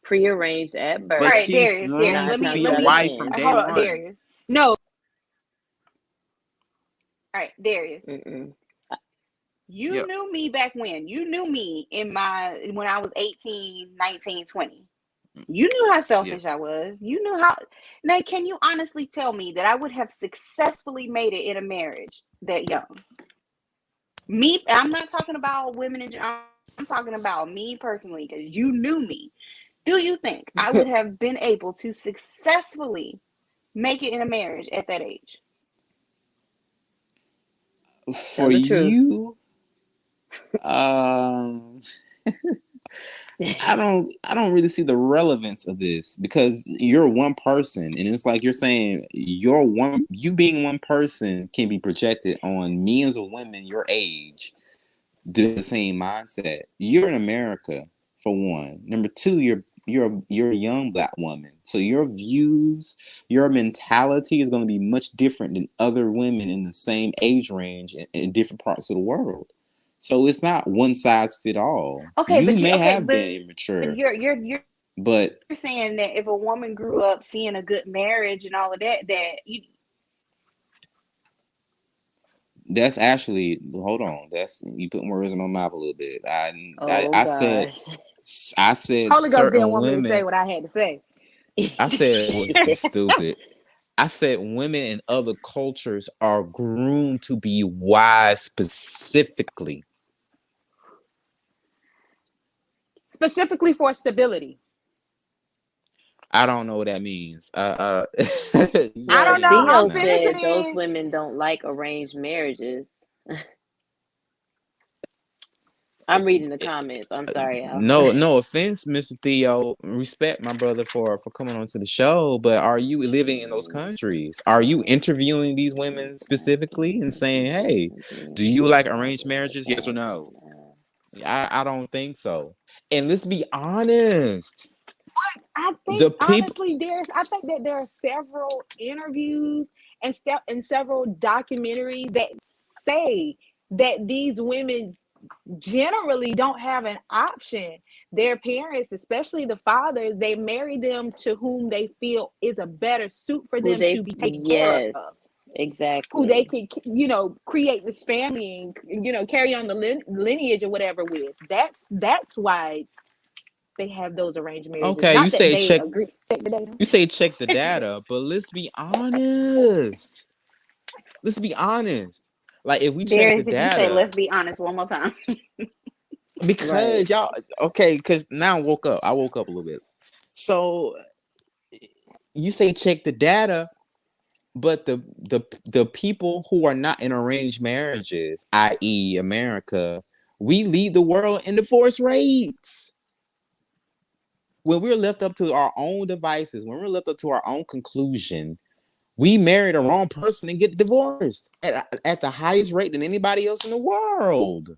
prearranged at All but birth. right, she's Darius. groomed Nine to be times a Let out of me. wife from ten. day Hold on, one. Darius. No, All right, Darius. Mm-mm. You Yep. knew me back when. You knew me when I was 18, 19, 20. You knew how selfish Yes. I was. You knew how. Now, can you honestly tell me that I would have successfully made it in a marriage that young? Me, I'm not talking about women I'm talking about me personally, because you knew me. Do you think I would have been able to successfully make it in a marriage at that age? Tell For the truth. you, um, I don't really see the relevance of this, because you're one person, and it's like you're saying you being one person can be projected on millions of women your age, the same mindset. You're in America, for one. Number two, you're a young black woman, so your views, your mentality is going to be much different than other women in the same age range in different parts of the world. So it's not one size fit all. Okay, You but may have but been immature, you're but saying that if a woman grew up seeing a good marriage and all of that, that you. that's actually, hold on. That's you putting words in my mouth a little bit. I, Oh I said gosh. I said Holy Ghost didn't certain want me to say women. what I had to say. I said was stupid. I said women in other cultures are groomed to be wise specifically. Specifically for stability. I don't know what that means. You I just Well, don't saying know. words I'm Theo now. said those finishing. women don't like arranged marriages. I'm reading the comments. I'm sorry, y'all. No offense, Mr. Theo. Respect my brother for coming onto the show, but are you living in those countries? Are you interviewing these women specifically and saying, "Hey, do you like arranged marriages? Yes or no?" I don't think so. And let's be honest. I think The people honestly, I think that there are several interviews and several documentaries that say that these women generally don't have an option. Their parents, especially the fathers, they marry them to whom they feel is a better suit for Who them they? to be taken care Yes, of, who they exactly. could, create this family and, carry on the lineage or whatever with. That's why they have those arranged marriages. okay, Not that they agree. you say check the data, but let's be honest. Let's be honest. Like if we check the Darius, if you say data, let's be honest one more time. Right. because y'all okay, because now I woke up a little bit. So you say check the data, but the people who are not in arranged marriages, i.e. America, we lead the world in divorce rates. When we're left up to our own devices, when we're left up to our own conclusion, we marry the wrong person and get divorced at the highest rate than anybody else in the world.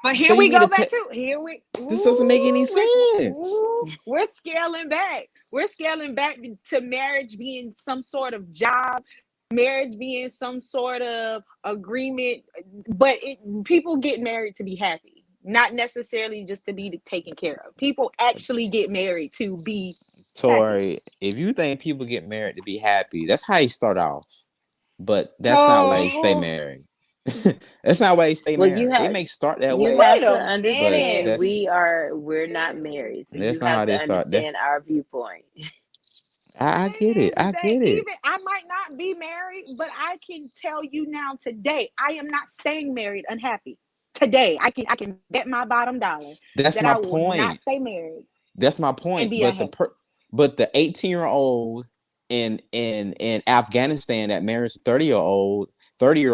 But So here you we mean go to back tell to here we this doesn't make any ooh, sense? we're scaling back. We're scaling back to marriage being some sort of job. marriage being some sort of agreement, but people get married to be happy, not necessarily just to be taken care of. People actually get married to be happy. Tori, if you think people get married to be happy, that's how you start off. But that's not why you stay Oh, married. That's not why you stay Well, you married. It have may start that you way, have Wait to a but understand minute. that's we're not married, so you that's not have how to they start. understand That's our viewpoint. I thing get it. is I that get it. even I might not be married, but I can tell you now today, I am not staying married unhappy. Today, I can bet my bottom dollar That's that my I will not point. stay married That's my and point. be unhappy. But the 18-year-old in Afghanistan that marries a 30-year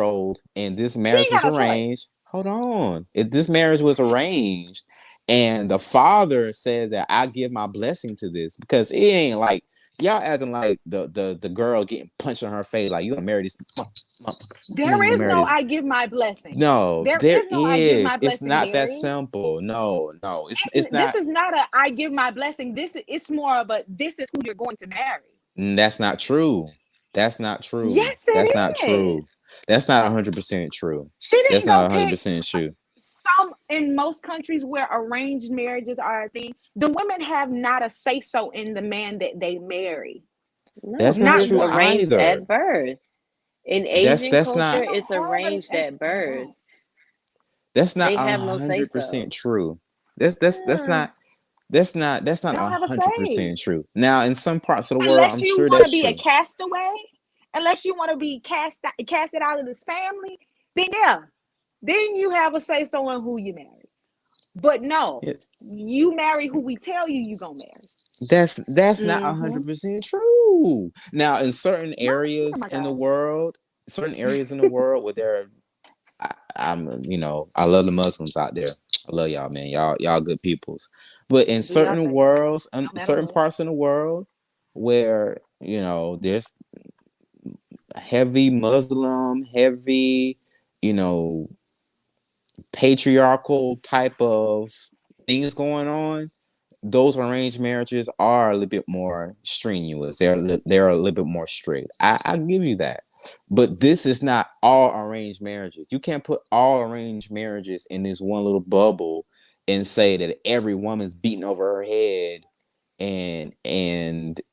old, and this She marriage ain't was got no choice. arranged. Hold on. If this marriage was arranged and the father said that I give my blessing to this, because it ain't like y'all acting like the girl getting punched in her face, like you gonna marry this you There gonna is marry no this. I give my blessing. No, There there is no I give my is. It's blessing, not that Darius. simple. No, no. It's This not. is not a I give my blessing. It's more of a this is who you're going to marry. That's not true. That's not true. Yes, it That's not true. is. That's not 100% true. She That's didn't not go pick 100% true. some in most countries where arranged marriages are a thing. The women have not a say so in the man that they marry. No, That's because not Not it's true one. arranged either. at birth. In That's Asian that's culture, not They don't it's have an. arranged at birth. that's not They a have no say hundred so. percent true. That's Yeah. not that's not They don't a have a hundred say percent true. Now, in some parts of the world, unless I'm you sure want to that's be a true. castaway. Unless you want to be casted out of this family, then yeah, then you have a say so in who you marry. But no, Yeah, you marry who we tell you gonna marry. that's not a Mm-hmm. hundred percent true. Now, in Oh my God. certain areas in the world where there I love the Muslims out there. I love y'all, man. Y'all good peoples. But in Do y'all certain thing. worlds, No matter certain what. parts in the world where there's heavy Muslim, heavy, you know, patriarchal type of things going on, those arranged marriages are a little bit more strenuous. They're a little bit more strict. I give you that. But this is not all arranged marriages. You can't put all arranged marriages in this one little bubble and say that every woman's beating over her head and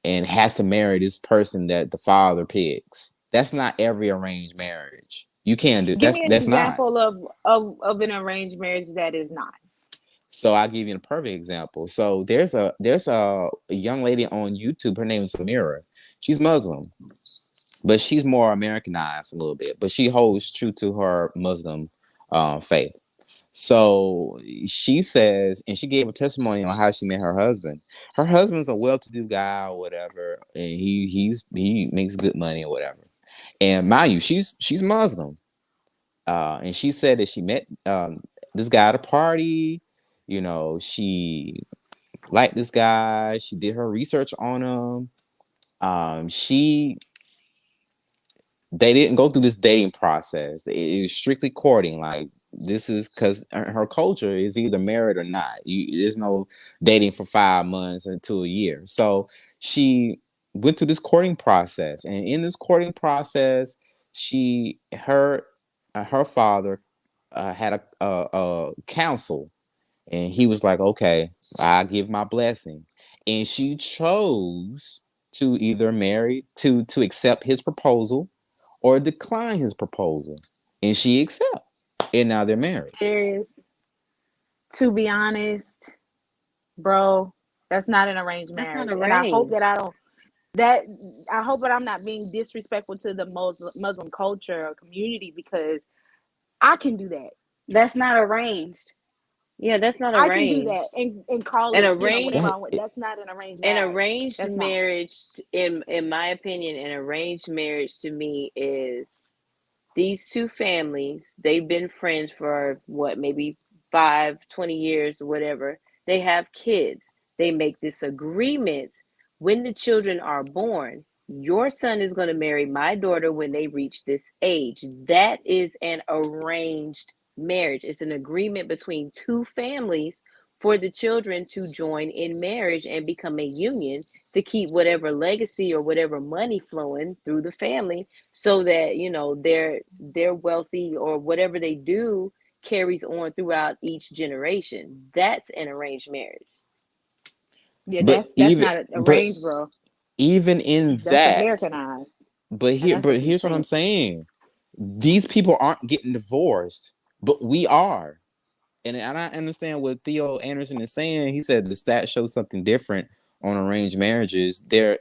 has to marry this person that the father picks. That's not every arranged marriage. You can't do Give that's me an that's not. example of an arranged marriage that is not. So I'll give you a perfect example. So there's a young lady on YouTube. Her name is Samira. She's Muslim, but she's more Americanized a little bit. But she holds true to her Muslim faith. So she says, and she gave a testimony on how she met her husband. Her husband's a well-to-do guy or whatever, and he makes good money or whatever. And mind you, she's Muslim. And she said that she met this guy at a party. She liked this guy. She did her research on him. She They didn't go through this dating process. It was strictly courting. Like this is because her culture is either married or not. There's no dating for 5 months until a year. So she went through this courting process, and in this courting process, her father had a counsel, and he was like, "Okay, I give my blessing," and she chose to either marry to accept his proposal or decline his proposal, and she accept, and now they're married. There is, to be honest, bro, that's not an arranged That's not marriage. And I hope that arranged. I don't that I hope that I'm not being disrespectful to the Muslim culture or community because I can do that. That's not arranged. Yeah, that's not I can do that arranged. and call An it, arranged whatever I That want. it, That's not an arranged an marriage. arranged That's not. marriage, in my opinion, an arranged marriage to me is these two families, they've been friends for what, maybe 5, 20 years or whatever. They have kids. They make this agreement when the children are born. Your son is going to marry my daughter when they reach this age. That is an arranged marriage. It's an agreement between two families for the children to join in marriage and become a union to keep whatever legacy or whatever money flowing through the family, so that they're wealthy, or whatever they do carries on throughout each generation. That's an arranged marriage. Yeah, But that's even not but arranged, bro. even in That's that, Americanized. And that's a here's what I'm consent. saying. These people aren't getting divorced, but we are. And I understand what Theo Anderson is saying. He said the stats show something different on arranged marriages. There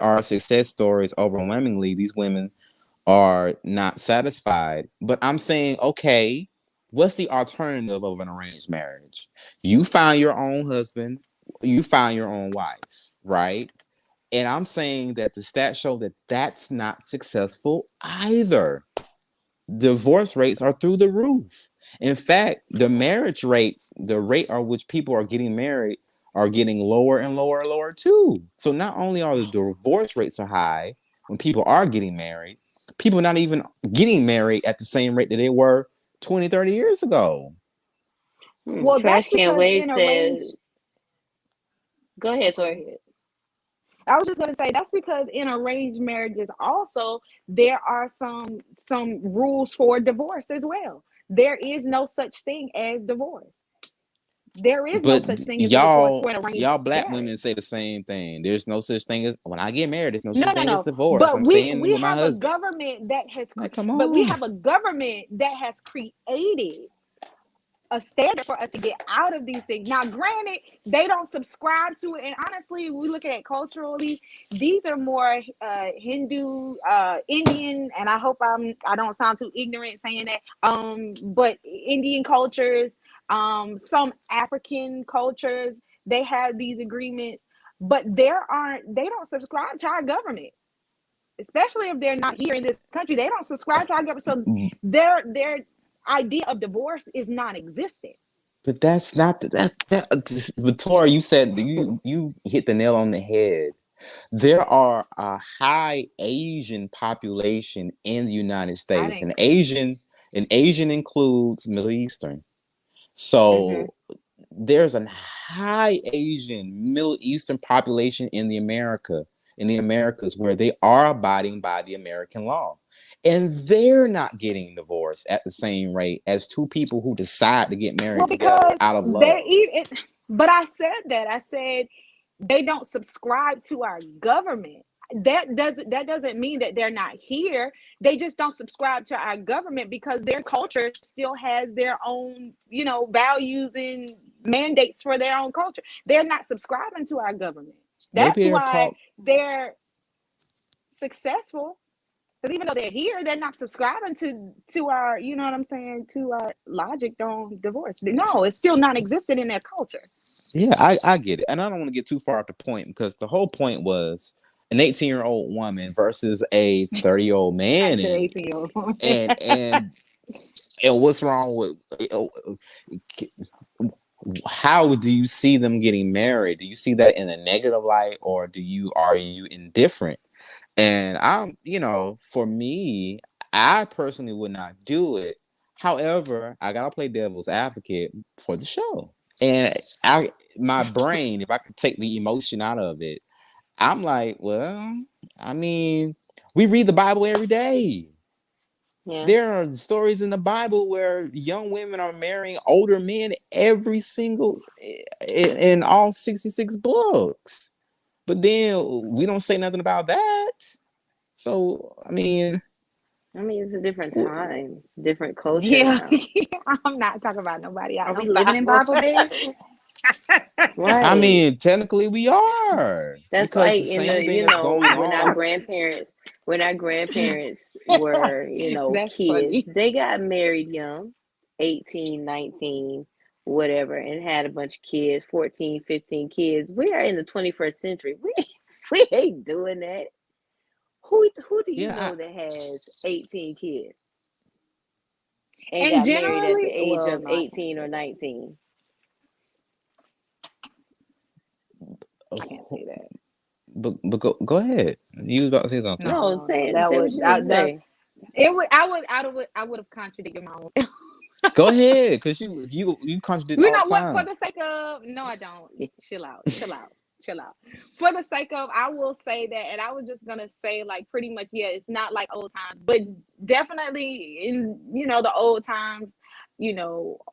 are success stories. Overwhelmingly, these women are not satisfied. But I'm saying, okay, what's the alternative of an arranged marriage? You find your own husband, you find your own wife, right? And I'm saying that the stats show that that's not successful either. Divorce rates are through the roof. In fact, the marriage rates, the rate at which people are getting married, are getting lower and lower and lower too. So not only are the divorce rates are high when people are getting married, people not even getting married at the same rate that they were 20, 30 years ago. Well, that's Trash Can because Wave in said, arranged. go Oh, ahead, go Tori. ahead. I was just gonna say that's because in arranged marriages also there are some rules for divorce as well. There is no such thing as divorce. There is no But such thing as a divorce for y'all, an arranged y'all black women marriage. say the same thing. There's no such thing as when I get married, there's no No, such no, thing as no. divorce. But I'm we staying we with my have a husband. government that has, Like, come but we on. have a government that has created a standard for us to get out of these things. Now, granted, they don't subscribe to it, and honestly, we look at it culturally. These are more Hindu, Indian, and I don't sound too ignorant saying that. But Indian cultures, some African cultures, they have these agreements, but they don't subscribe to our government, especially if they're not here in this country. They don't subscribe to our government, so their idea of divorce is non-existent. But that's not But Tora, you said you hit the nail on the head. There are a high Asian population in the United I States, didn't. and Asian includes Middle Eastern. Mm-hmm. So there's a high Asian Middle Eastern population in the Americas where they are abiding by the American law. And they're not getting divorced at the same rate as two people who decide to get Well, married together because out of they love. even, but I said that. I said they don't subscribe to our government. That doesn't mean that they're not here. They just don't subscribe to our government because their culture still has their own, values and mandates for their own culture. They're not subscribing to our government. Maybe That's they're why taught. they're successful. Because even though they're here, they're not subscribing to our, you know what I'm saying, to our logic on divorce. But no, it's still non-existent in their culture. Yeah, I get it. And I don't want to get too far off the point because the whole point was an 18-year-old woman versus a 30-year-old man. Back to the 18-year-old. And and and what's wrong with how do you see them getting married? Do you see that in a negative light, or are you indifferent? And for me, I personally would not do it. However, I gotta play devil's advocate for the show. And my brain, if I could take the emotion out of it, I'm like, well, I mean, we read the Bible every day. Yeah. There are stories in the Bible where young women are marrying older men every single in all 66 books. But then we don't say nothing about that. So, It's a different time, different culture Yeah. now. I'm not talking about nobody out Are we no living in Bible. Bible days? Right. technically we are That's because like the in same the, thing that's going on. when our grandparents were, That's kids, funny. they got married young, 18, 19, whatever, and had a bunch of kids, 14, 15 kids. We are in the 21st century. We ain't doing that. Who do you Yeah, know that has 18 kids and And got married at the generally, age well, of no, I can't 18 or say that. 19? I can't say that. but go ahead. You was about to say something. No, No, no, no. say That what would you gonna that, that say. it would I would have contradicted my own. Go ahead, because you contradict You all the know what? For time. the sake of no, I don't. Chill out. Chill out. chill out. For the sake of, I will say that, and I was just gonna say, like, pretty much, yeah, it's not like old times, but definitely in, the old times,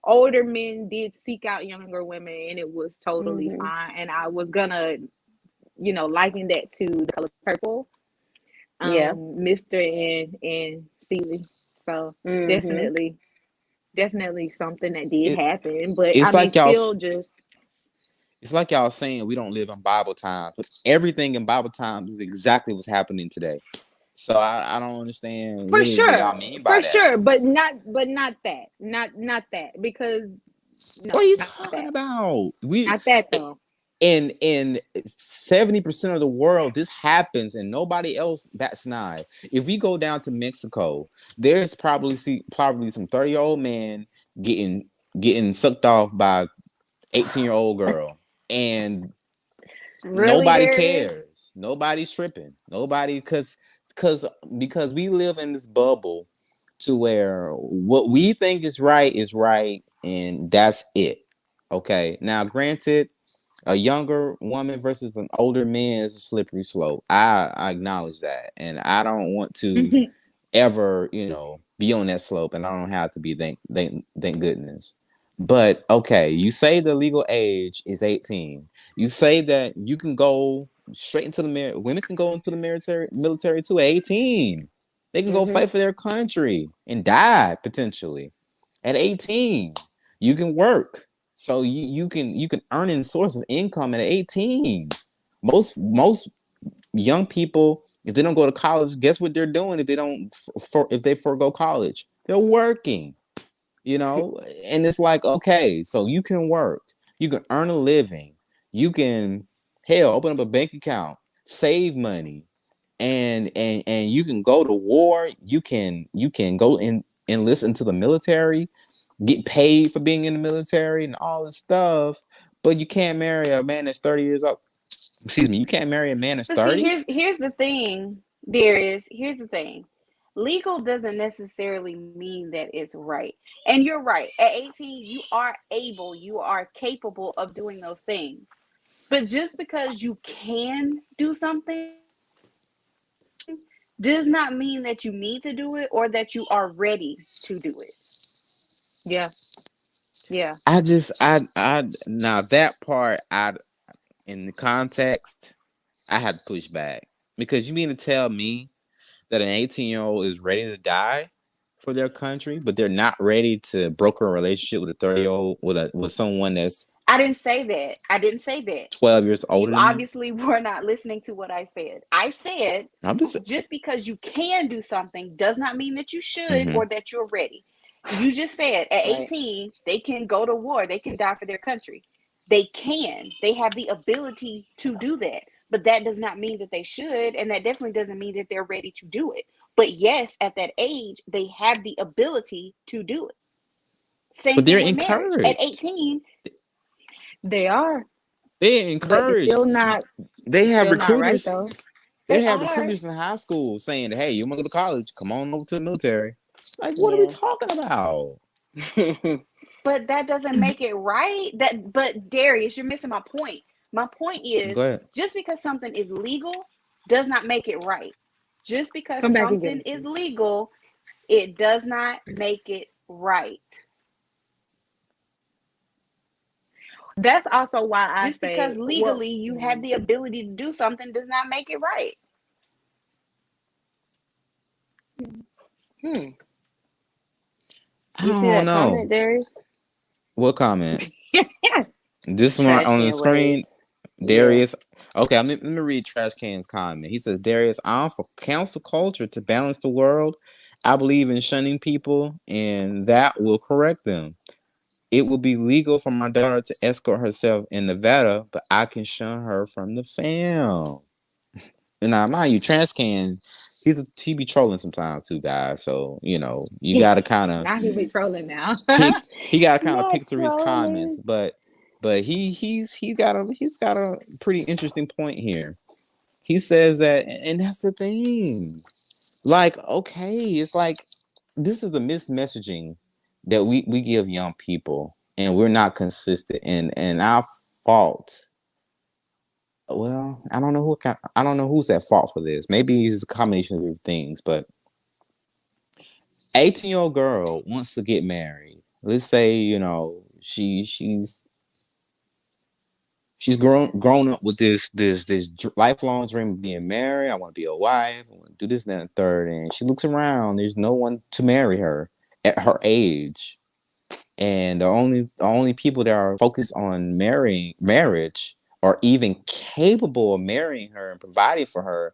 older men did seek out younger women, and it was totally Mm-hmm. fine. And I was gonna, liken that to the color purple, Yeah. Mr. and Celie. So Mm-hmm. definitely something that did It happen, but I it's mean, like y'all. still just It's like y'all saying we don't live in Bible times, but everything in Bible times is exactly what's happening today. So I don't understand what y'all mean by for that. sure, but not that, not that, because What no, are you not talking that, about? We not that though. in 70% of the world, this happens and nobody else bats an eye. If we go down to Mexico, there's probably some 30-year-old man getting getting sucked off by 18-year-old girl. And Really, nobody Darius? cares. Nobody's tripping. Nobody because because we live in this bubble to where what we think is right, and that's it. Okay. Now, granted, a younger woman versus an older man is a slippery slope. I acknowledge that, and I don't want to ever, be on that slope, and I don't have to be. Thank goodness. But okay, you say the legal age is 18. You say that you can go straight into the women can go into the military too at 18. They can go Mm-hmm. fight for their country and die potentially at 18. You can work. So you can earn a source of income at 18. Most young people, if they don't go to college, guess what they're doing? If they don't, if they forego college, they're working. And it's like, okay, so you can work, you can earn a living, you can, hell, open up a bank account, save money, and you can go to war. You can go in and listen to the military, get paid for being in the military and all this stuff. But you can't marry a man that's 30 years old. Excuse me, you can't marry a man that's But see, 30. here's the thing, Darius. Here's the thing. Legal doesn't necessarily mean that it's right. And you're right. At 18, you are able, you are capable of doing those things. But just because you can do something does not mean that you need to do it or that you are ready to do it. Yeah, yeah. I just I now that part, I in the context, I had to push back, because you mean to tell me that an 18-year-old is ready to die for their country, but they're not ready to broker a relationship with a 30-year-old, with someone that's I didn't say that. I didn't say that. 12 years You older than them? obviously were not listening to what I said. I said I'm just just because you can do something does not mean that you should mm-hmm. or that you're ready. You just said at Right. 18, they can go to war, they can die for their country. They can, they have the ability to do that. But that does not mean that they should, and that definitely doesn't mean that they're ready to do it. But yes, at that age, they have the ability to do it. Same But they're thing with marriage. At encouraged. 18, They are, They're but encouraged. it's They have still not right recruiters. though. They they have are. recruiters in high school saying, "Hey, you want to go to college? Come on over to the military." Like, what are we Yeah. talking about? But that doesn't make it right. But Darius, you're missing my point. My point is Go ahead. just because something is legal does not make it right. Just because Come back something again, is sis. legal, it does not make it right. That's also why I Just because say, well, legally you have the ability to do something does not make it right. Hmm. I You see don't that know. comment, Darius? What comment? This one Trash on the can waves. screen, Yeah. Darius. Okay, let me read Trash Can's comment. He says, Darius, I'm for council culture to balance the world. I believe in shunning people, and that will correct them. It will be legal for my daughter to escort herself in Nevada, but I can shun her from the fam. And now, mind you, Trash Can, he be trolling sometimes too, guys. So you gotta kind of now he be trolling now. pick. He gotta kind of Not pick through his comments, trolling. but he's got a pretty interesting point here. He says that, and that's the thing. Like, okay, it's like this is the mismessaging that we give young people, and we're not consistent. And our fault well, I don't know who's at fault for this. Maybe it's a combination of things, but 18-year-old girl wants to get married. Let's say, she's grown up with this lifelong dream of being married. I want to be a wife. I want to do this, that, and the third. And she looks around. There's no one to marry her at her age. And the only people that are focused on marriage or even capable of marrying her and providing for her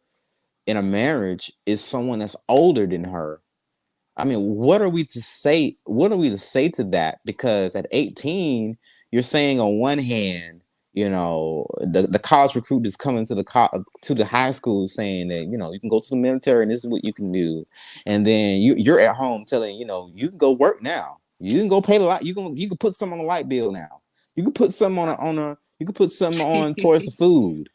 in a marriage is someone that's older than her. I mean, what are we to say? What are we to say to that? Because at 18, you're saying on one hand, the college recruit is coming to the high school saying that you can go to the military and this is what you can do, and then you're at home telling you can go work now. You can go pay the light. You can put some on the light bill now. You can put some you can put some on towards the food.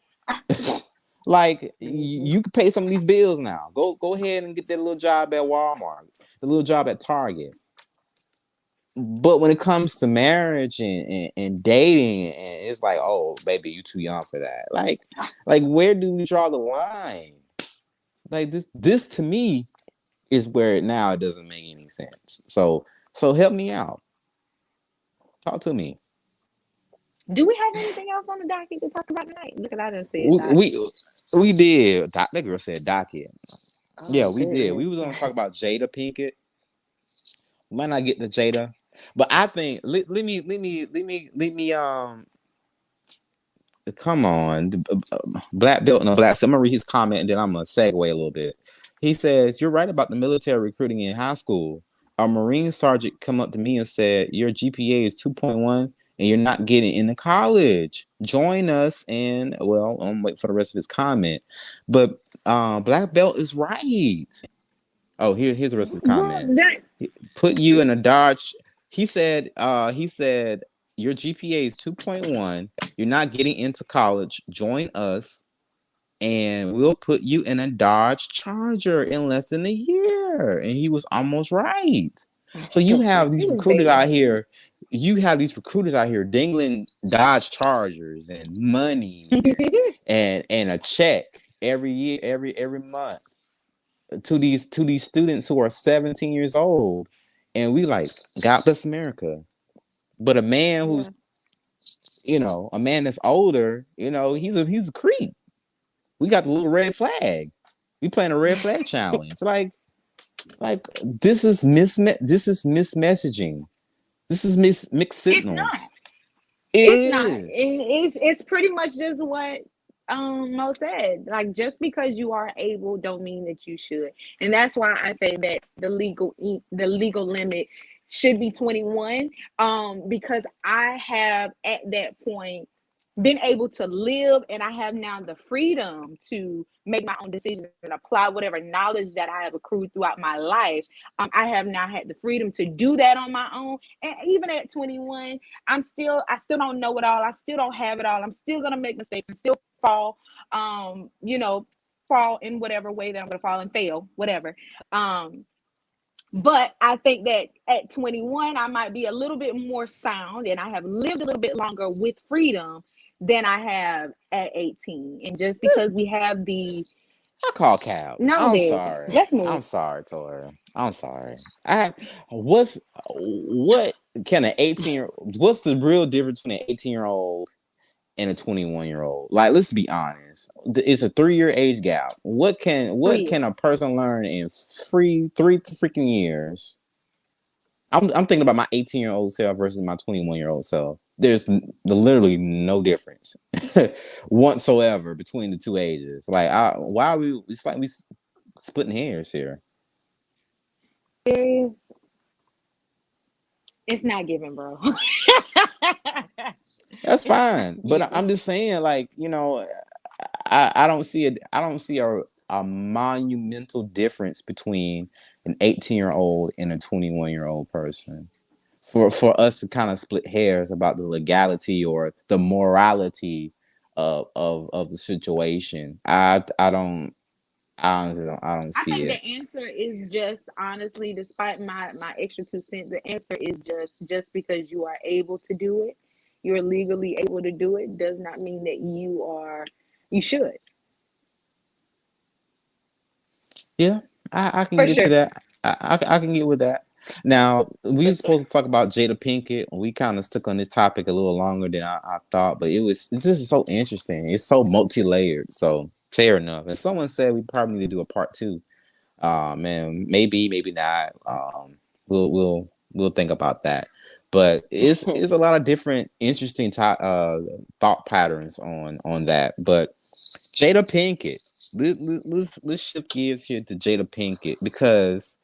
Like Mm-hmm. you can pay some of these bills now. Go ahead and get that little job at Walmart, the little job at Target. But when it comes to marriage and dating, and it's like, oh, baby, you too young for that. Like where do we draw the line? Like this to me is where now it doesn't make any sense. So help me out. Talk to me. Do we have anything else on the docket to talk about tonight? Look at I done said We docket. we did. That girl said docket. Yeah, Oh we did. We goodness. was gonna talk about Jada Pinkett. Might not get to Jada, but I think let me come on, black belt and a black. So I'm gonna read his comment and then I'm gonna segue a little bit. He says, "You're right about the military recruiting in high school. A Marine sergeant come up to me and said, your GPA is 2.1 and you're not getting into college. Join us." And well, I'm waiting for the rest of his comment. But black belt is right. Oh, here's the rest of the Well, comment. that Put you in a Dodge. He said your GPA is 2.1. You're not getting into college. Join us and we'll put you in a Dodge Charger in less than a year. And he was almost right. So you have he these was recruiters very out here. You have these recruiters out here dingling Dodge Chargers and money and a check every year, every month to these students who are 17 years old, and we like, God bless America. But a man Yeah. who's a man that's older, he's a creep. We got the little red flag. We playing a red flag challenge. Like this is mismessaging. This is mixed it's not. signals. It It's not. is. It's pretty much just what Mo said. Like just because you are able don't mean that you should. And that's why I say that the legal limit should be 21. Because I have at that point been able to live and I have now the freedom to make my own decisions and apply whatever knowledge that I have accrued throughout my life. I have now had the freedom to do that on my own. And even at 21, I still don't know it all. I still don't have it all. I'm still gonna make mistakes and still fall, fall in whatever way that I'm gonna fall and fail, whatever. Um, but I think that at 21, I might be a little bit more sound and I have lived a little bit longer with freedom than I have at 18. And just This because we have the I call Cal. no, I'm Dad, sorry. let's I'm move. sorry, Tori. I'm sorry. I what can an 18 year what's the real difference between an 18-year-old and a 21-year-old? Like, let's be honest. It's a 3-year age gap. What can 3 years. a person learn in three freaking years? I'm thinking about my 18-year-old self versus my 21-year-old self. There's literally no difference whatsoever between the two ages. Like, why are we? It's like we splitting hairs here. Serious? It's not giving, bro. That's It's not fine, but I'm giving. just saying, like, I don't see it. I don't see a monumental difference between an 18-year-old and a 21-year-old person. For us to kind of split hairs about the legality or the morality of the situation, I don't I see think it. the answer is just honestly, despite my extra 2 cents, the answer is just because you are able to do it, you're legally able to do it, does not mean that you are. You should. Yeah, I can For get to sure. that. I can get with that. Now, we were supposed to talk about Jada Pinkett. We kind of stuck on this topic a little longer than I thought, but this is so interesting. It's so multi-layered. So fair enough. And someone said we probably need to do a part two. Man, maybe not. We'll think about that. But it's a lot of different interesting thought patterns on that. But Jada Pinkett. Let's shift gears here to Jada Pinkett because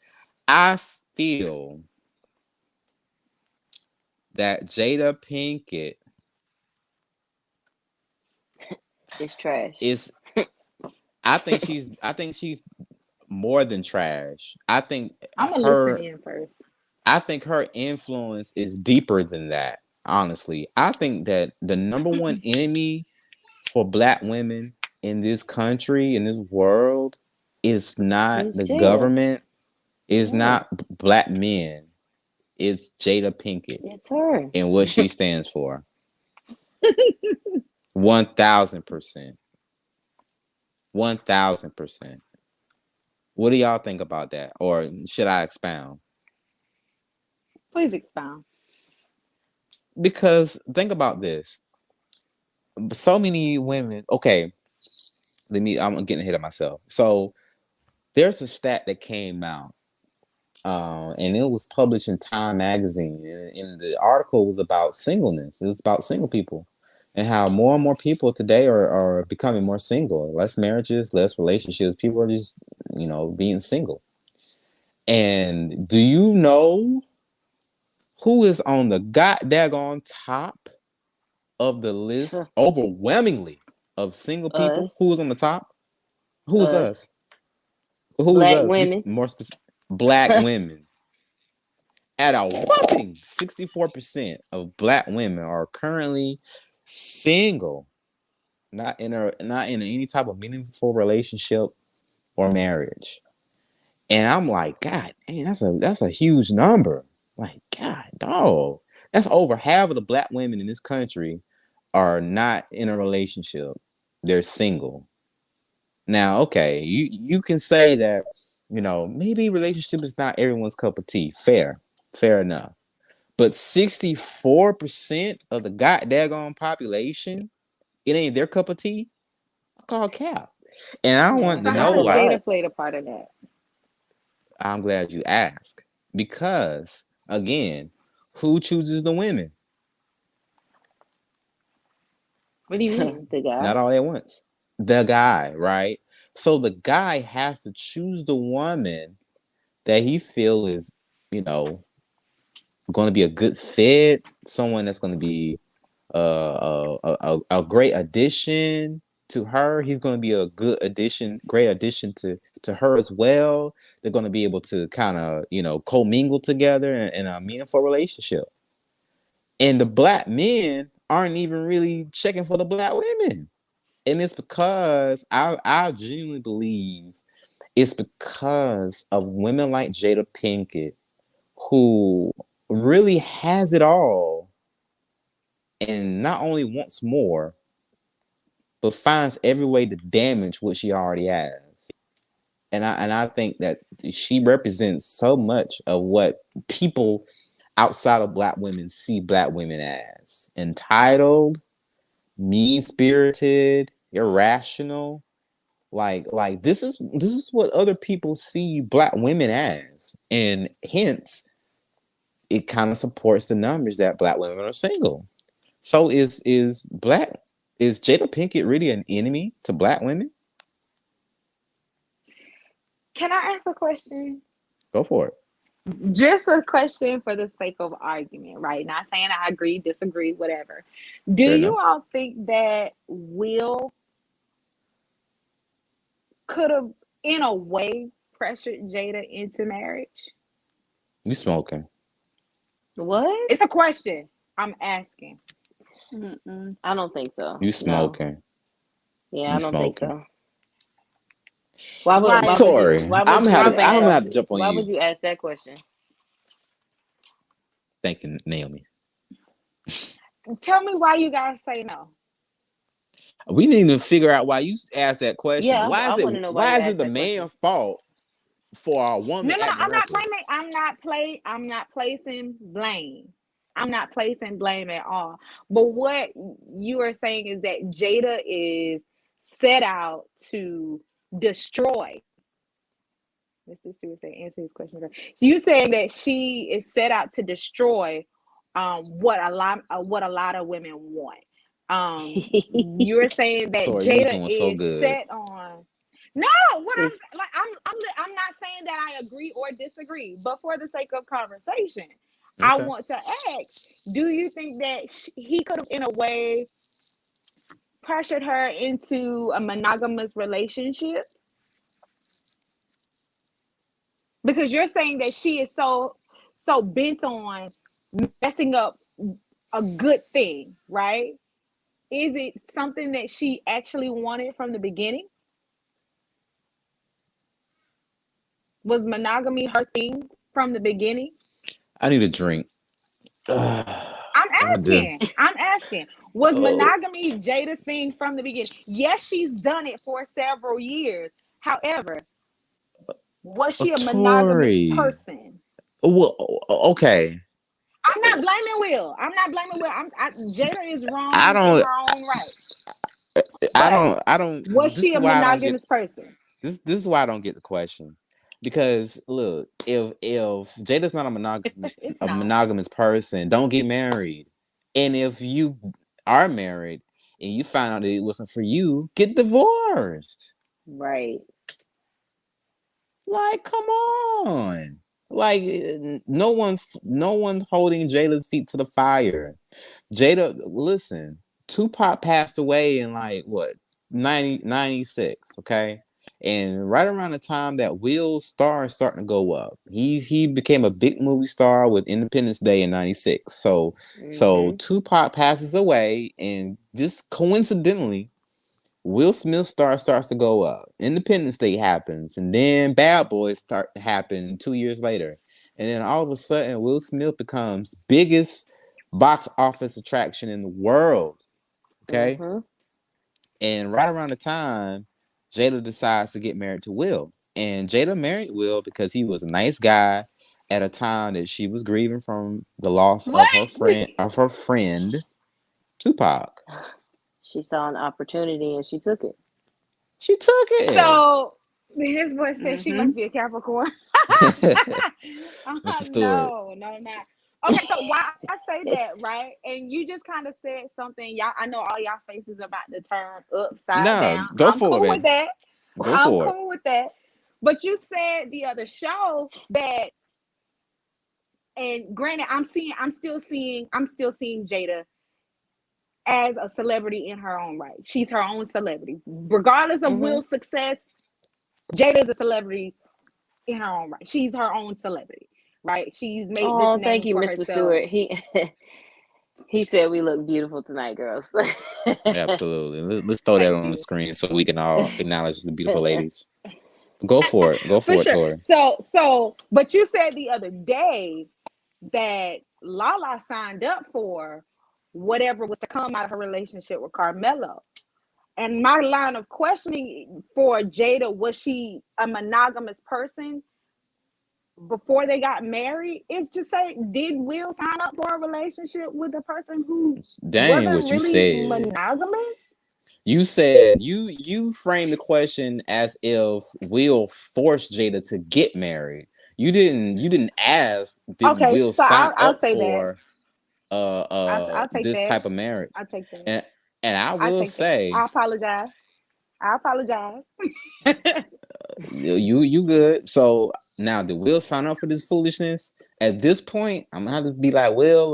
I feel that Jada Pinkett It's trash. is. I think she's more than trash. I'm gonna listen Her. in first. I think her influence is deeper than that. Honestly, I think that the number one enemy for Black women in this country, in this world, is not It's the Jada. government, is Yeah, not Black men. It's Jada Pinkett it's her. and what she stands for. 1000%. 1000%. What do y'all think about that? Or should I expound? Please expound. Because think about this. So many women, okay, I'm getting ahead of myself. So there's a stat that came out, and it was published in Time magazine. And the article was about singleness. It was about single people and how more and more people today are becoming more single. Less marriages, less relationships. People are just, being single. And do you know who is on the goddamn top of the list overwhelmingly of single people? Us. Who is on the top? Who is Us. us? Who is Black us? Be women. more specific. Black women. At a whopping 64% of Black women are currently single, not in any type of meaningful relationship or marriage. And I'm like, God, dang, that's a huge number. Like, God, dog, that's over half of the Black women in this country are not in a relationship. They're single. Now, okay, you can say that, maybe relationship is not everyone's cup of tea. Fair enough. But 64% of the goddamn population, it ain't their cup of tea. I call cap. And I Yeah, want to So how know, it's a does like, lot. Jada play a part of that? I'm glad you asked. Because, again, who chooses the women? What do you mean? The guy. Not all at once. The guy, right? So the guy has to choose the woman that he feel is, you know, going to be a good fit, someone that's going to be a great addition to her. He's going to be a good addition, great addition to her as well. They're going to be able to kind of commingle together in a meaningful relationship. And the Black men aren't even really checking for the Black women, and it's because I genuinely believe it's because of women like Jada Pinkett who really has it all and not only wants more, but finds every way to damage what she already has. And I think that she represents so much of what people outside of Black women see Black women as: entitled, mean spirited, irrational. Like this is what other people see Black women as, and hence it kind of supports the numbers that Black women are single. So is Jada Pinkett really an enemy to Black women? Can I ask a question? Go for it. Just a question for the sake of argument, right? Not saying I agree, disagree, whatever. Do Fair you enough. all think that Will could have, in a way, pressured Jada into marriage? You smoking? What? It's a question I'm asking. Mm-mm. I don't think so. You No. smoking? Yeah, You I don't think smoking? so. Why would why Like, would you Tori, why I'm would gonna you have why to, would I'm you gonna ask have to jump on why would you. you ask that question? Thank you, Naomi. tell me why you guys say no. We need to figure out why you asked that question. Yeah, I want to know why you Why is it asked the that question. man's fault for a No, woman no, acting I'm not blaming. reckless? I'm not placing blame. I'm not placing blame at all. But what you are saying is that Jada is set out to destroy. Mr. Stewart said, answer his question. You saying that she is set out to destroy what a lot of women want. You're saying that Tori, you Jada doing so is good. set on. No, what It's I'm not saying that I agree or disagree, but for the sake of conversation, I Okay. want to ask: do you think that he could have, in a way, pressured her into a monogamous relationship? Because you're saying that she is so bent on messing up a good thing, right? Is it something that she actually wanted from the beginning? Was monogamy her thing from the beginning? I need a drink. I'm I do. asking. I'm asking. Was Oh, monogamy Jada's thing from the beginning? Yes, she's done it for several years. However, was she a monogamous Tori. person? Well, okay. I'm not blaming Will. I'm not blaming Will. Jada is I wrong in don't. her own right. I But don't. I don't. was This she is a why I don't get. monogamous person? This is why I don't get the question. Because look, if Jada's not It's a not. monogamous person, don't get married. And if you are married and you find out that it wasn't for you, get divorced. right. Like, come on. Like, no one's holding Jada's feet to the fire. Jada, listen, Tupac passed away in like what 96, okay? And right around the time that Will's star is starting to go up, he became a big movie star with Independence Day in 96. So Mm-hmm. Tupac passes away, and just coincidentally, Will Smith star starts to go up. Independence Day happens, and then Bad Boys start to happen 2 years later. And then all of a sudden, Will Smith becomes biggest box office attraction in the world. Okay. Mm-hmm. And right around the time, Jada decides to get married to Will. And Jada married Will because he was a nice guy at a time that she was grieving from the loss What? of her friend Tupac. She saw an opportunity and she took it. She took it. So his boy said she Mm-hmm. must be a Capricorn. Mr. Stewart. No, no, not. Okay, so why I say that, right? And you just kind of said something. Y'all, I know all y'all faces about to turn upside No, down. go I'm for it, cool with baby. that. Go I'm for it. cool with that. But you said the other show that, and granted, I'm still seeing Jada as a celebrity in her own right. She's her own celebrity. Regardless of Mm-hmm. Will's success, Jada is a celebrity in her own right. She's her own celebrity, right? She's made this Oh, thank name you, for Mr. herself. Stewart. He said we look beautiful tonight, girls. Absolutely. Let's throw that Thank on the you. screen so we can all acknowledge the beautiful ladies. Go for it. Go For for it, sure. Tori. But you said the other day that Lala signed up for whatever was to come out of her relationship with Carmelo. And my line of questioning for Jada, was she a monogamous person before they got married, is to say, did Will sign up for a relationship with a person who Dang wasn't what you really said. monogamous? You said you framed the question as if Will forced Jada to get married. You didn't ask, did Okay, Will so sign I'll up say that. for I'll take this that. type of marriage? I'll take that. And I I'll will take that. say, I apologize. I apologize. you good. So now did Will sign up for this foolishness? At this point, I'm gonna have to be like, Will,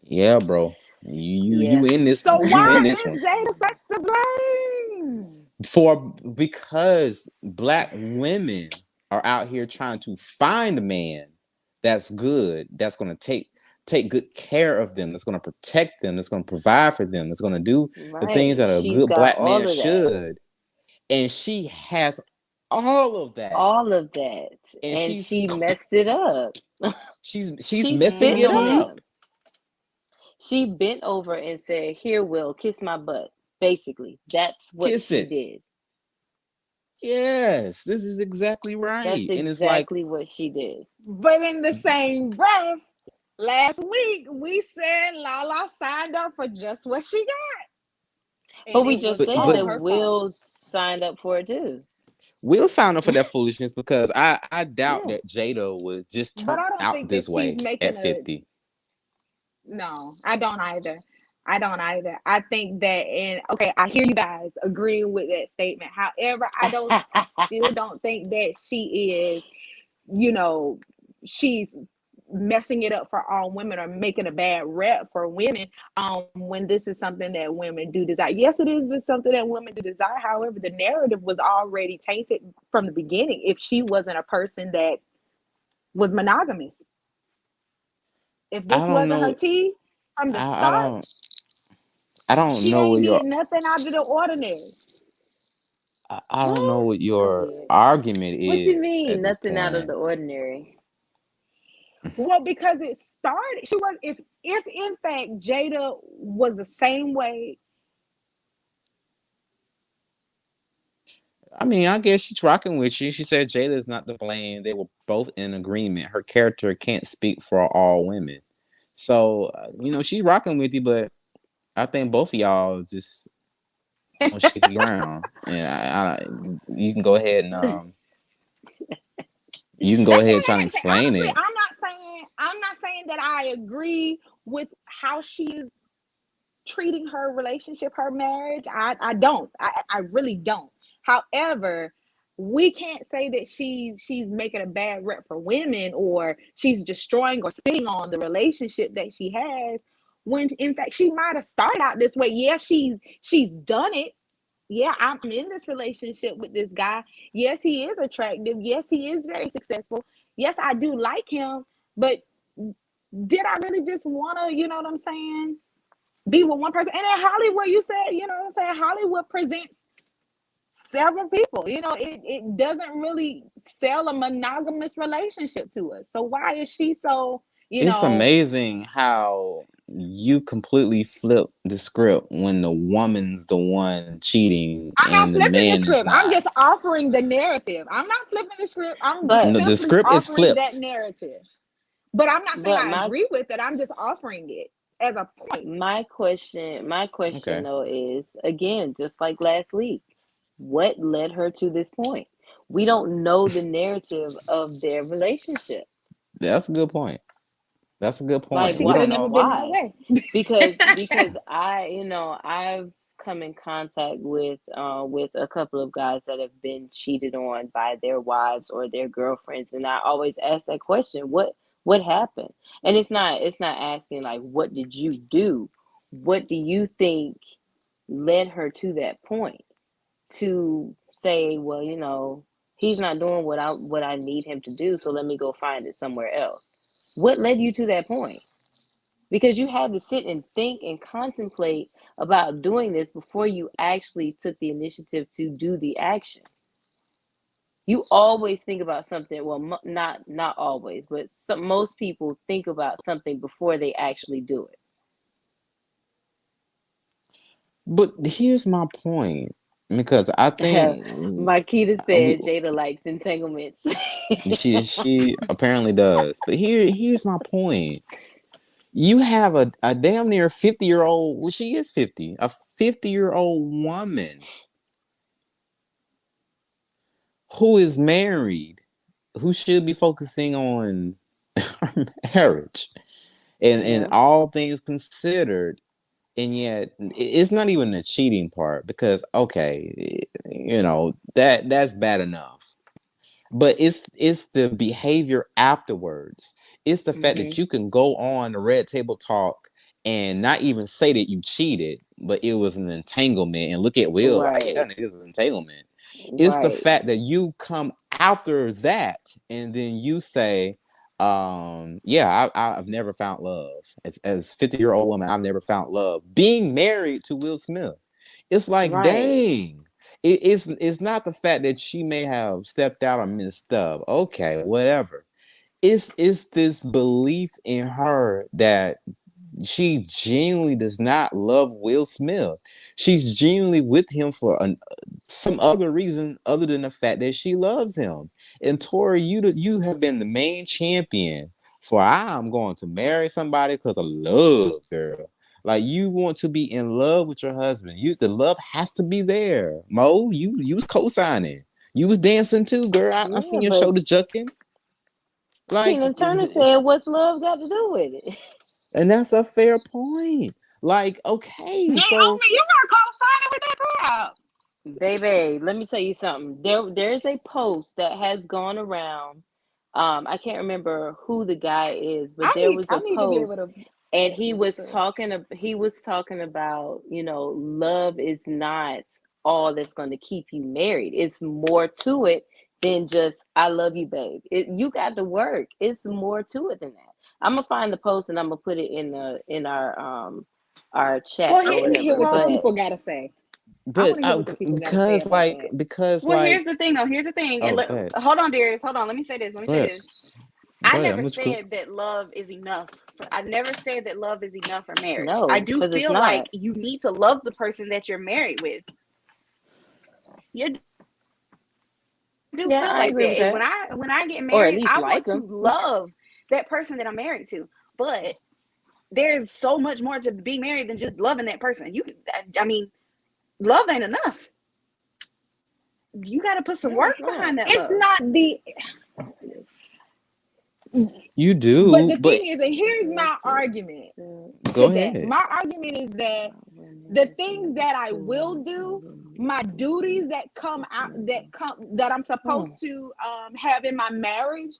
yeah, bro. Yeah. You in this So you in why this is one. Jada such the blame? Because black women are out here trying to find a man that's good, that's gonna take good care of them, that's gonna protect them, that's gonna provide for them, that's gonna do the things Right. that a She's good got black all man of that. should. And she has all of that. All of that. And And she messed it up. she's She messing spit it on Mm-hmm. him. up. She bent over and said, "Here, Will, kiss my butt." Basically, that's what Kiss she it. did. Yes, this is exactly That's right. And it's like, exactly what she did. But in the same breath, last week we said Lala signed up for just what she got, But and we it just was said all that but her fault. Will signed up for it too. we'll sign up for that foolishness because I doubt Yeah. that Jada would just But turn I don't out think that this she's way at making a 50. no. I don't either. I don't either. I think that, and okay, I hear you guys agreeing with that statement. However, I still don't think that she is, you know, she's messing it up for all women or making a bad rep for women when this is something that women do desire. Yes, it is something that women do desire. However, the narrative was already tainted from the beginning if she wasn't a person that was monogamous. If I this don't wasn't her know. tea from the I start, don't. I don't she know ain't what your. did nothing out of the ordinary. I don't know What? what So your weird. argument What you is mean? at this Nothing out of point. the ordinary. Well, because it started, she was, if in fact Jada was the same way. I mean, I guess she's rocking with you. She said Jada is not to blame. They were both in agreement. Her character can't speak for all women. So, she's rocking with you, but I think both of y'all just on shaky ground. And you can go ahead and That's all try I and had to say. explain Honestly, it. I'm not saying that I agree with how she is treating her relationship, her marriage. I don't. I really don't. However, we can't say that she's making a bad rep for women or she's destroying or spitting on the relationship that she has when in fact she might have started out this way. Yeah, she's done it. Yeah, I'm in this relationship with this guy. Yes, he is attractive. Yes, he is very successful. Yes, I do like him, but did I really just want to, you know what I'm saying, be with one person? And in Hollywood, you said, you know what I'm saying, Hollywood presents several people. It doesn't really sell a monogamous relationship to us. So why is she so, It's amazing how you completely flip the script when the woman's the one cheating I'm and not the flipping the man is script. I'm not. just offering the narrative. I'm not flipping the script. I'm just But No, the simply script is offering that flipped. narrative. But I'm not saying but I my agree with it. I'm just offering it as a point. my question Okay, though is again, just like last week, what led her to this point? We don't know the narrative of their relationship. that's a good point. That's a good Like point. She We could why have don't know. never been that why? way. Because I've come in contact with a couple of guys that have been cheated on by their wives or their girlfriends, and I always ask that question, what happened? And it's not asking like what did you do? What do you think led her to that point to say, well, he's not doing what I need him to do, so let me go find it somewhere else. What led you to that point? Because you had to sit and think and contemplate about doing this before you actually took the initiative to do the action. You always think about something, well, not always, but most people think about something before they actually do But here's my point, because I it. think Marquita we, said Jada likes entanglements. she apparently does. But here's my point. You have a damn near 50-year-old. Well, she is 50. A 50-year-old woman who is married, who should be focusing on marriage and Yeah, all things considered, and yet it's not even the cheating part because okay, that's bad enough, but it's the behavior afterwards. It's the fact that hmm you can go on the red table talk and not even say that you cheated, but it was an entanglement, and look at Will like, yeah, right, nigga, it was an entanglement. It's the right, fact that you come after that and then you say, yeah, I've never found love. As 50-year-old woman, I've never found love being married to Will Smith. It's like, right, dang, it's not the fact that she may have stepped out or messed up. Okay, whatever. It's this belief in her that she genuinely does not love Will Smith. She's genuinely with him for some other reason other than the fact that she loves him. And Tori, you have been the main champion for I'm going to marry somebody because of love, girl. Like you want to be in love with your husband. The love has to be there. Mo, you was co-signing. You was dancing too, girl. I Yeah, seen your but shoulders jucking. Like, Tina Turner said, "What's love got to do with it?" and that's a fair point. Like, okay, so Naomi, you were co-signing with that crowd. Baby, let me tell you something. There's a post that has gone around. I can't remember who the guy is, but there was I a need to be able post, to and listen. he was talking about, love is not all that's going to keep you married. It's more to it than just "I love you, babe." You got to work. It's more to it than that. I'm gonna find the post and I'm gonna put it in our chat Well, or Let me hear whatever. what the well, But people gotta say. I but want to hear what the people gotta say because about like that. because well, like here's the thing, though. Here's the thing. And oh, look, go ahead. hold on, Darius. Hold on. Let me say this. Let me Go say ahead. this. Go I ahead. I'm never with you. said that love is enough. I never said that love is enough for marriage. I no, do because it's feel like not. you need to love the person that you're married with. You do Yeah, feel I like agree with that. And that. when I get Or at married, least I like want to them. love that person that I'm married to. But there's so much more to being married than just loving that person. I mean, love ain't enough. You got to put some No, work it's not. behind that It's love. not the, You but do, the but thing is, and here's my argument go to that. ahead. My argument is that the things that I will do, my duties that come out, that I'm supposed to have in my marriage,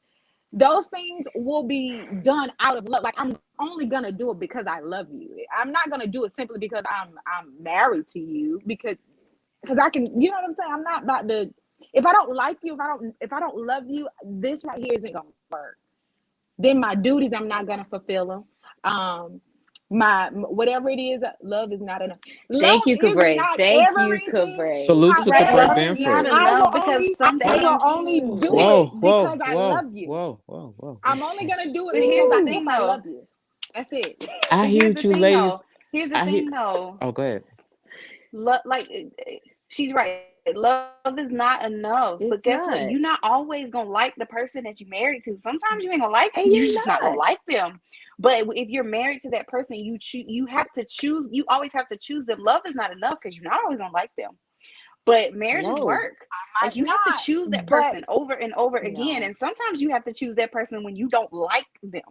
those things will be done out of love. Like I'm only gonna do it because I love you. I'm not gonna do it simply because I'm married to you, because I can, you know what I'm saying? I'm not about to, if I don't like you, if I don't love you, this right here isn't gonna work. Then my duties, I'm not gonna fulfill them. My whatever it is, love is not enough. Thank Love you, is Cabray. not Thank you, everything. Cabray. Salute to Right? Cabray However, Love is not Banford. I will enough because only some I will things. only Ooh. do it Whoa, because whoa, I whoa, love you. whoa, whoa, whoa. I'm only gonna do it But because here's the if thing, I though. love you. That's it. I But hear here's what the you thing, though. ladies. Here's the I hear. thing, though. Oh, go ahead. Like she's right. Love is not enough. But It's guess what? not. You're not always gonna like the person that you married to. Sometimes you ain't gonna like. And You you're just not gonna not. like them. But if you're married to that person, you have to choose. You always have to choose them. Love is not enough because you're not always gonna like them. But marriage is No. work. Like Might you have to not, choose that but person over and over again. No. And sometimes you have to choose that person when you don't like them.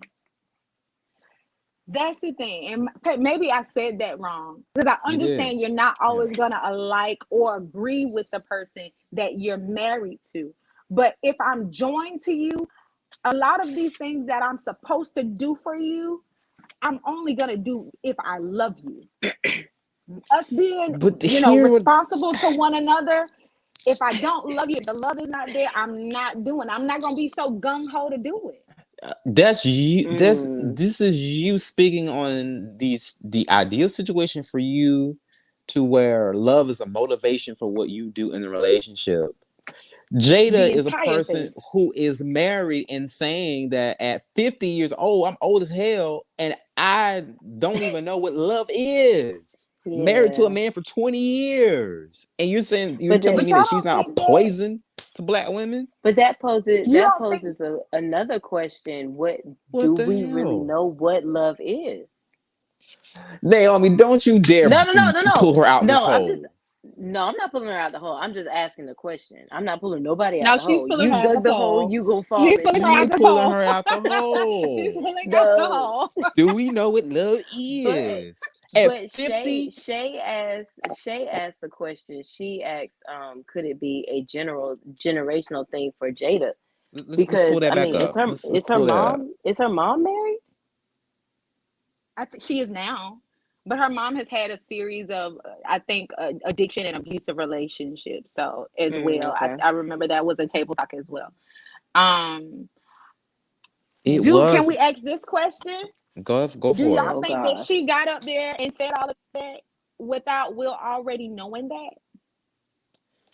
that's the thing. And maybe I said that wrong because I You did. understand you're not Yeah. always gonna like or agree with the person that you're married to. But if I'm joined to you, a lot of these things that I'm supposed to do for you, I'm only gonna do if I love you. Us being, But here, what responsible to one another. If I don't love you, if the love is not there, I'm not doing. I'm not gonna be so gung ho to do it. that's you. Mm. This is you speaking on the ideal situation for you, to where love is a motivation for what you do in the relationship. Jada The is a entire person thing. who is married and saying that at 50 years old, I'm old as hell and I don't even know what love is. Married to a Yeah. man for 20 years. And you're But telling the, But me y'all that she's don't not a think that. poison to black women? but You that don't think poses another question. What What do the we really hell? know what love is? Naomi, don't you dare No, no, no, no, no. pull her out this No, hole. no, I'm not pulling her out the hole. I'm just asking the question. I'm not pulling nobody out no? the She's hole. pulling her You out the dug the hole, hole. you gonna fall She's pulling her into You out it. the pulling hole. her out the She's hole. pulling out the No. hole. Do we know what love But is? At but fifty, Shay asked the question. She asked, could it be a generational thing for Jada? let's pull Because that I back mean, up. Let's is her pull that up. mom married? I think she is now, but her mom has had a series of, I think, addiction and abusive relationships. So as well, I, Okay. I remember that was a table talk as well. Um, It can was we ask this question? go Do for y'all it. Oh think that she gosh. got up there and said all of that without Will already knowing that?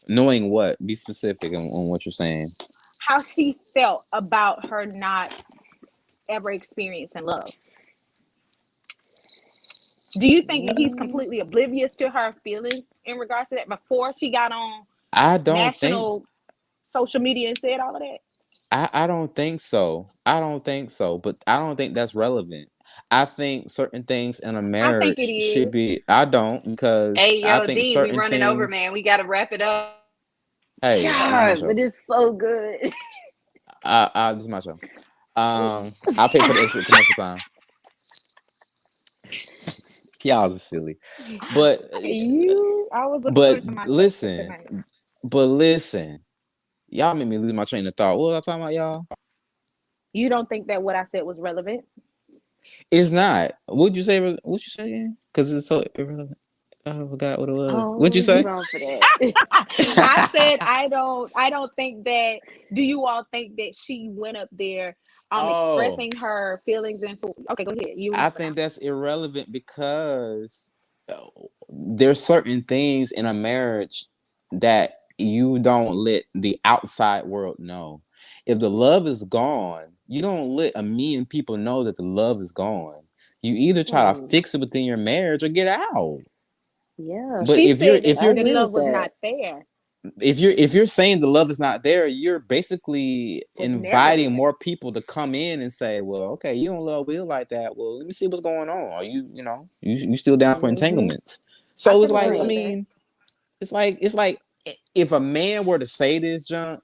Knowing what? Be specific on what you're saying. How she felt about her not ever experiencing love? Do you think that he's Mm, completely oblivious to her feelings in regards to that before she got on I don't think national social media and said all of that? I don't think so. I don't think so. But I don't think that's relevant. I think certain things in a I think it marriage should is. be. I don't because Hey, I yo, think D, we certain running over, things. man. We got to wrap it up. Hey, this is my God, but show. it's so good. This is my show. I'll pay for the extra commercial time. Y'all are silly, but I was looking but forward to my show for listen, tonight. but listen. Y'all made me lose my train of thought. What was I talking about, y'all? You don't think that what I said was relevant? It's not. What'd you say? What you say again? Because it's so irrelevant. I forgot what it was. What'd you Oh, you say? wrong for that. I said I don't think that. Do you all think that she went up there Oh, expressing her feelings into? Okay, go ahead. You I remember now. think that's irrelevant because there's certain things in a marriage that you don't let the outside world know. If the love is gone, you don't let a million people know that the love is gone. You either try to Hmm. fix it within your marriage or get out. Yeah, But She said that if I you're the agree love with was that. not there. if you're saying the love is not there, you're basically Was never inviting there. more people to come in and say, well, okay, you don't love Will like that. Well, let me see what's going on. Are you still down for Hmm. entanglements? I So it's could like, agree I with Right. that. mean, it's like if a man were to say this, John,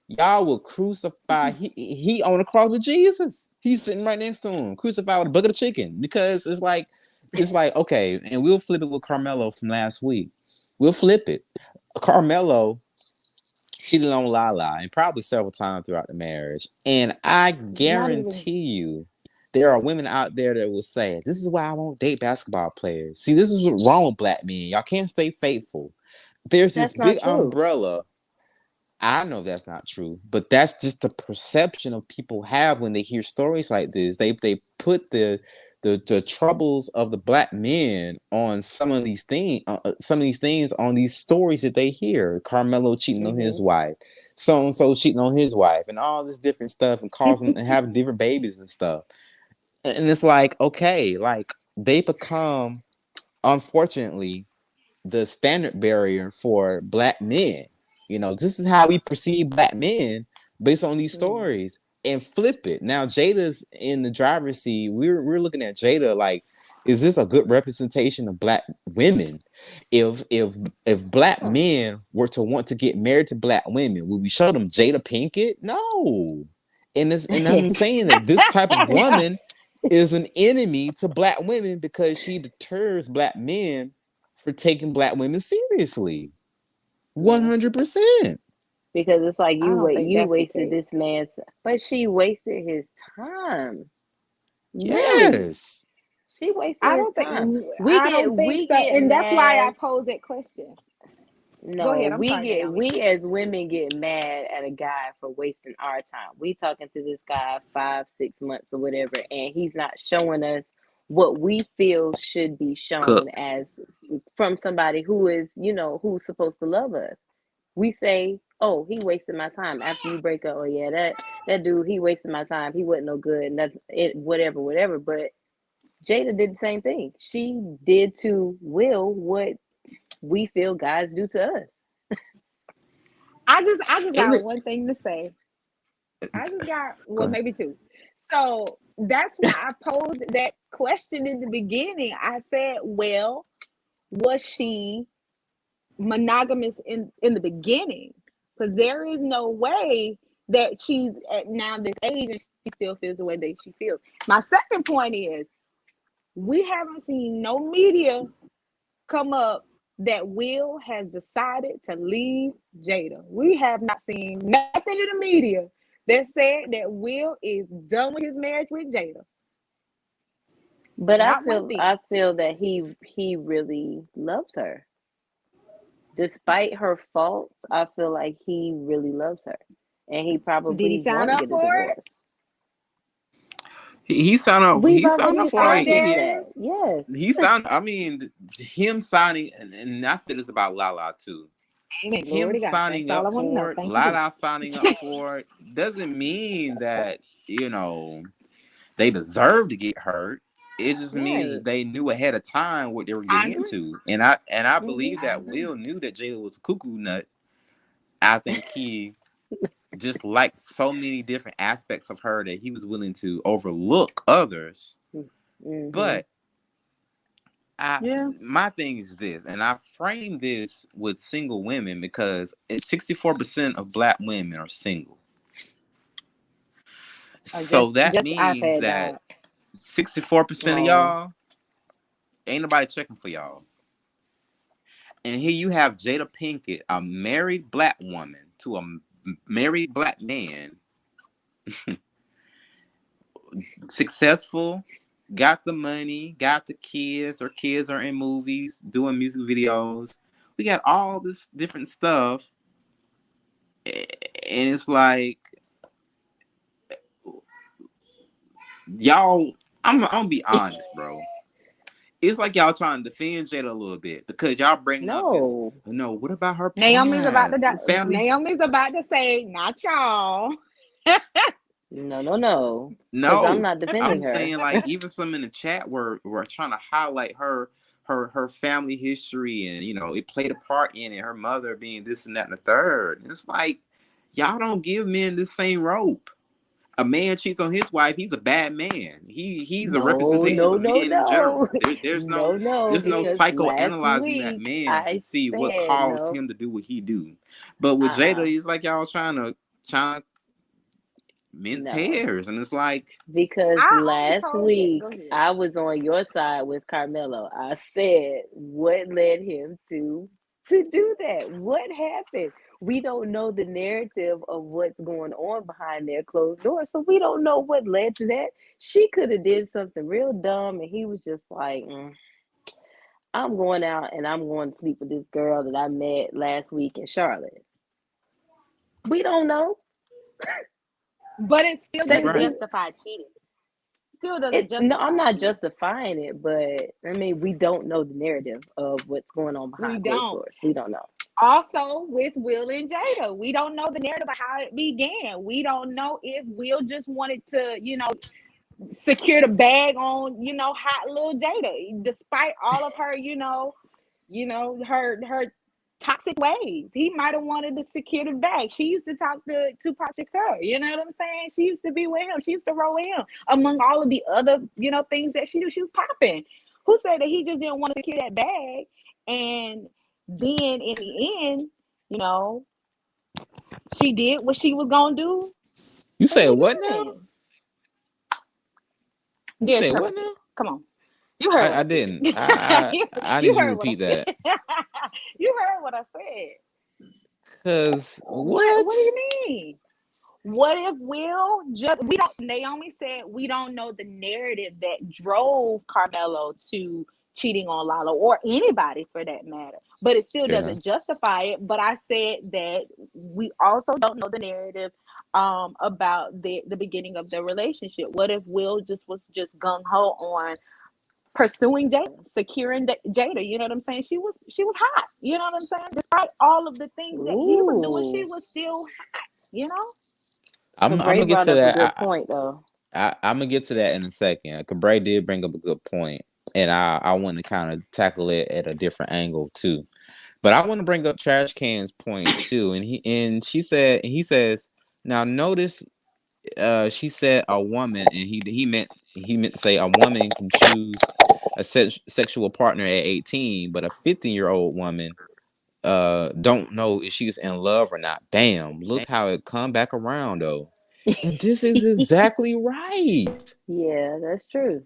y'all would crucify. He on the cross with Jesus. He's sitting right next to him, crucified with a bucket of chicken. Because it's like okay, and we'll flip it with Carmelo from last week. We'll flip it. Carmelo cheated on Lala and probably several times throughout the marriage. And I Not even. guarantee you, there are women out there that will say, "This is why I won't date basketball players." See, this is what's wrong with black men. Y'all can't stay faithful. There's this That's not big true. umbrella. I know that's not true, but that's just the perception of people have when they hear stories like this. They put the troubles of the black men on some of these things on these stories that they hear. Carmelo cheating on his Hmm. wife, so and so cheating on his wife, and all this different stuff, and causing and having different babies and stuff. And it's like okay, like they become unfortunately the standard barrier for black men. This is how we perceive black men based on these Hmm. stories and flip it. Now Jada's in the driver's seat. We're looking at Jada like, is this a good representation of black women? If black Huh. men were to want to get married to black women, would we show them Jada Pinkett? No. And I'm saying that this type of woman is an enemy to black women because she deters black men for taking black women seriously. Yeah. 100%. Because it's like I don't think you that's the wasted case. this man's, but she wasted his time. Really, Yes. she wasted I his don't think. time. I don't think We so, get and that's why I mad. posed that question. Go No, ahead. I'm sorry, Naomi. we as women get mad at a guy for wasting our time. We talking to this guy 5, 6 months or whatever, and he's not showing us what we feel should be Cook. shown as from somebody who is, who's supposed to love us. We say, "Oh, he wasted my time." After you break up, oh yeah, that dude, he wasted my time. He wasn't no good, and that it, whatever, whatever. But Jada did the same thing. She did to Will what we feel guys do to us. I just And got it, one thing to say. I just got, well, maybe two. So that's why I posed that question in the beginning. I said, well, was she monogamous in the beginning? Because there is no way that she's at now this age and she still feels the way that she feels. My second point is we haven't seen no media come up that Will has decided to leave Jada. We have not seen nothing in the media that said that Will is done with his marriage with Jada. But Not one I thing. feel that he really loves her. Despite her faults, I feel like he really loves her. And he Did he probably sign want to up get a for it? divorce. he We've signed up already for it like an established idiot. that. Okay. Yes. He signed. I mean, him signing, and I said this about Lala too. Amen. Glory Him to God. That's signing all I up want to know. for it, Thank you, Jesus. Lala signing up for it, doesn't mean that they deserve to get hurt. It just means Right. that they knew ahead of time what they were I getting agree. into. And I Mm-hmm. believe I that agree. Will knew that Jada was a cuckoo nut. I think he just liked so many different aspects of her that he was willing to overlook others. Mm-hmm. But I Yeah. my thing is this, and I frame this with single women because 64% of black women are single. So that I means said that that. 64% of Oh y'all ain't nobody checking for y'all. And here you have Jada Pinkett, a married black woman to a married black man, successful, got the money, got the kids, her kids are in movies, doing music videos. We got all this different stuff. And it's like, y'all, I'm gonna be honest, bro. It's like y'all trying to defend Jada a little bit because y'all bringing up this. no, No, what about her Naomi's about past to family? Naomi's about to say, not y'all. no, no, no. Because I'm No, not I'm defending her. saying like even some in the chat were trying to highlight her family history, and it played a part in it. Her mother being this and that and the third. And it's like y'all don't give men the same rope. A man cheats on his wife, he's a bad man. He's a No, representation no, of no, men in no, general. There's no no, no. there's no Because last psychoanalyzing that week man to I see what said caused no. him to do what he do. But with Jada, Uh-uh. it's like y'all trying to mince No. hairs, and it's like Because I only last told it. Go week ahead. I was on your side with Carmelo. I said what led him to do that. What happened? We don't know the narrative of what's going on behind their closed doors, so we don't know what led to that. She could have did something real dumb, and he was just like, "I'm going out and I'm going to sleep with this girl that I met last week in Charlotte." We don't know. But it still you're doesn't Same right. thing. justify cheating. Still doesn't It no, I'm justify not cheating. justifying it, but I mean, we don't know the narrative of what's going on We behind closed don't. doors. We don't know. Also, with Will and Jada, we don't know the narrative of how it began. We don't know if Will just wanted to, secure the bag on, hot little Jada, despite all of her, her toxic ways. He might have wanted to secure the bag. She used to talk to Tupac Shakur. You know what I'm saying? She used to be with him. She used to roll with him. Among all of the other, things that she do, she was popping. Who said that he just didn't want to secure that bag? And then in the end, you know, she did what she was gonna do You and say he what now? didn't. You Dead say what purpose. now? Come on. You heard what I I didn't. said. I You need you to heard what I repeat that. said. You heard what I said. Cause What do what? you mean? What if Will just we don't Naomi said we don't know the narrative that drove Carmelo to cheating on Lala or anybody for that matter. But it still Yeah. doesn't justify it. But I said that we also don't know the narrative about the beginning of the relationship. What if Will just was just gung ho on pursuing Jada, securing Jada. You know what I'm saying? She was hot. You know what I'm saying? Despite all of the things that he was doing, she Ooh, was still hot. You know? I'm Cabray gonna get brought to up a that. good point though. I'm gonna get to that in a second. Cabray did bring up a good point, and I want to kind of tackle it at a different angle too. But I want to bring up Trash Can's point too, and he says, now notice, she said a woman, and he meant to say a woman can choose a sexual partner at 18, but a 50-year-old woman don't know if she's in love or not. Damn, look how it come back around though. And this is exactly right. Yeah, that's true.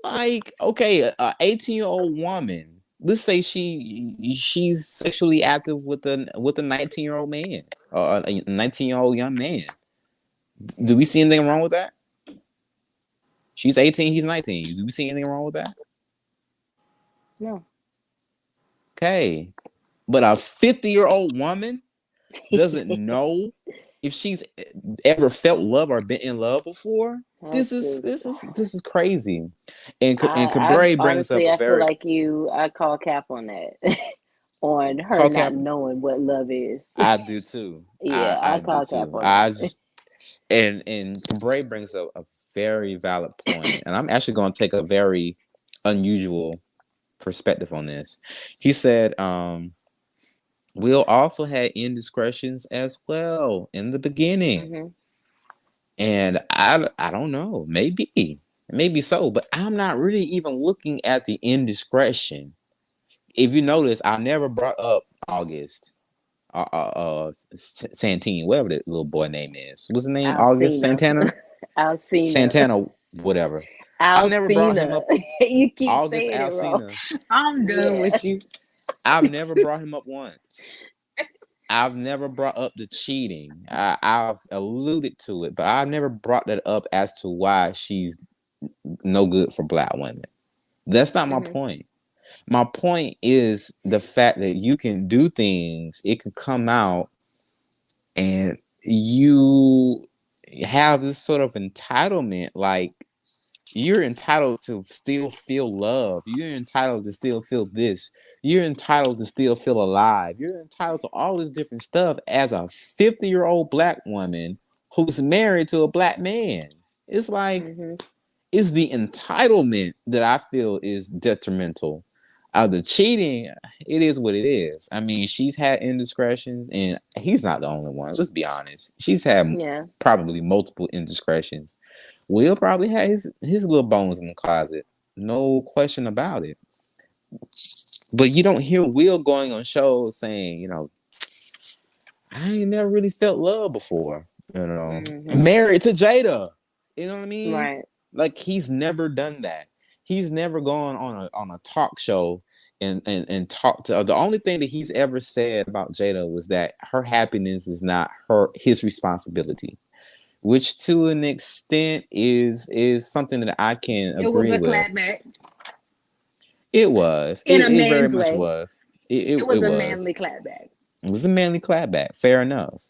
Like, okay, a 18-year-old woman, let's say she's sexually active with a 19-year-old man, or a 19-year-old young man. Do we see anything wrong with that? She's 18, he's 19. Do we see anything wrong with that? No. Okay. But a 50-year-old woman doesn't know if she's ever felt love or been in love before. This That's is just this is this is crazy. And I Cabray brings up honestly a I feel very like I call cap on that. On her call not cap. knowing what love is. I do too. Yeah, I I do call cap too. on that. And Bray brings up a very valid point, and I'm actually going to take a very unusual perspective on this. He said, Will also had indiscretions as well in the beginning. Mm-hmm. And I don't know, maybe so, but I'm not really even looking at the indiscretion. If you notice, I never brought up August, Santine, whatever the little boy name is. What's his name? August Alcina. Santana, Alcina. Santana, whatever. I never brought him Alcina. up. You keep August saying it wrong. Alcina. I'm done Yeah. with you. I've never brought him up once. I've never brought up the cheating. I've alluded to it, but I've never brought that up as to why she's no good for black women. That's not my Mm-hmm. point. My point is the fact that you can do things, it can come out, and you have this sort of entitlement, like you're entitled to still feel love. You're entitled to still feel this. You're entitled to still feel alive. You're entitled to all this different stuff as a 50-year-old black woman who's married to a black man. It's like, Mm-hmm. it's the entitlement that I feel is detrimental. The cheating, it is what it is. I mean, she's had indiscretions, and he's not the only one. Let's be honest. She's had Yeah. probably multiple indiscretions. Will probably had his little bones in the closet. No question about it. But you don't hear Will going on shows saying, I ain't never really felt love before. Mm-hmm. Married to Jada. You know what I mean? Right. Like, he's never done that. He's never gone on a talk show and talked to. The only thing that he's ever said about Jada was that her happiness is not his responsibility, which to an extent is something that I can It was agree a with. clapback It was. in a It very man's much way. was. It It was a was. manly clapback. It was a manly clapback. Fair enough.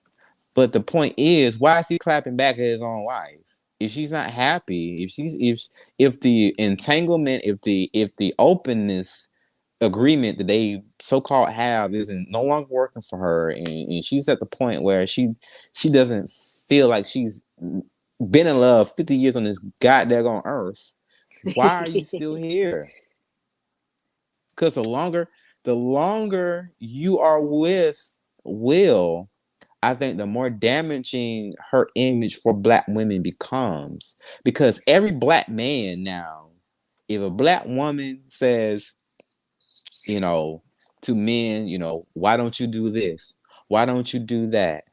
But the point is, why is he clapping back at his own wife? If she's not happy, if the entanglement, if the openness agreement that they so-called have isn't no longer working for her, and she's at the point where she doesn't feel like she's been in love 50 years on this goddamn earth, why are you still here? Because the longer you are with Will, I think the more damaging her image for black women becomes. Because every black man now, if a black woman says, you know, to men, why don't you do this? Why don't you do that?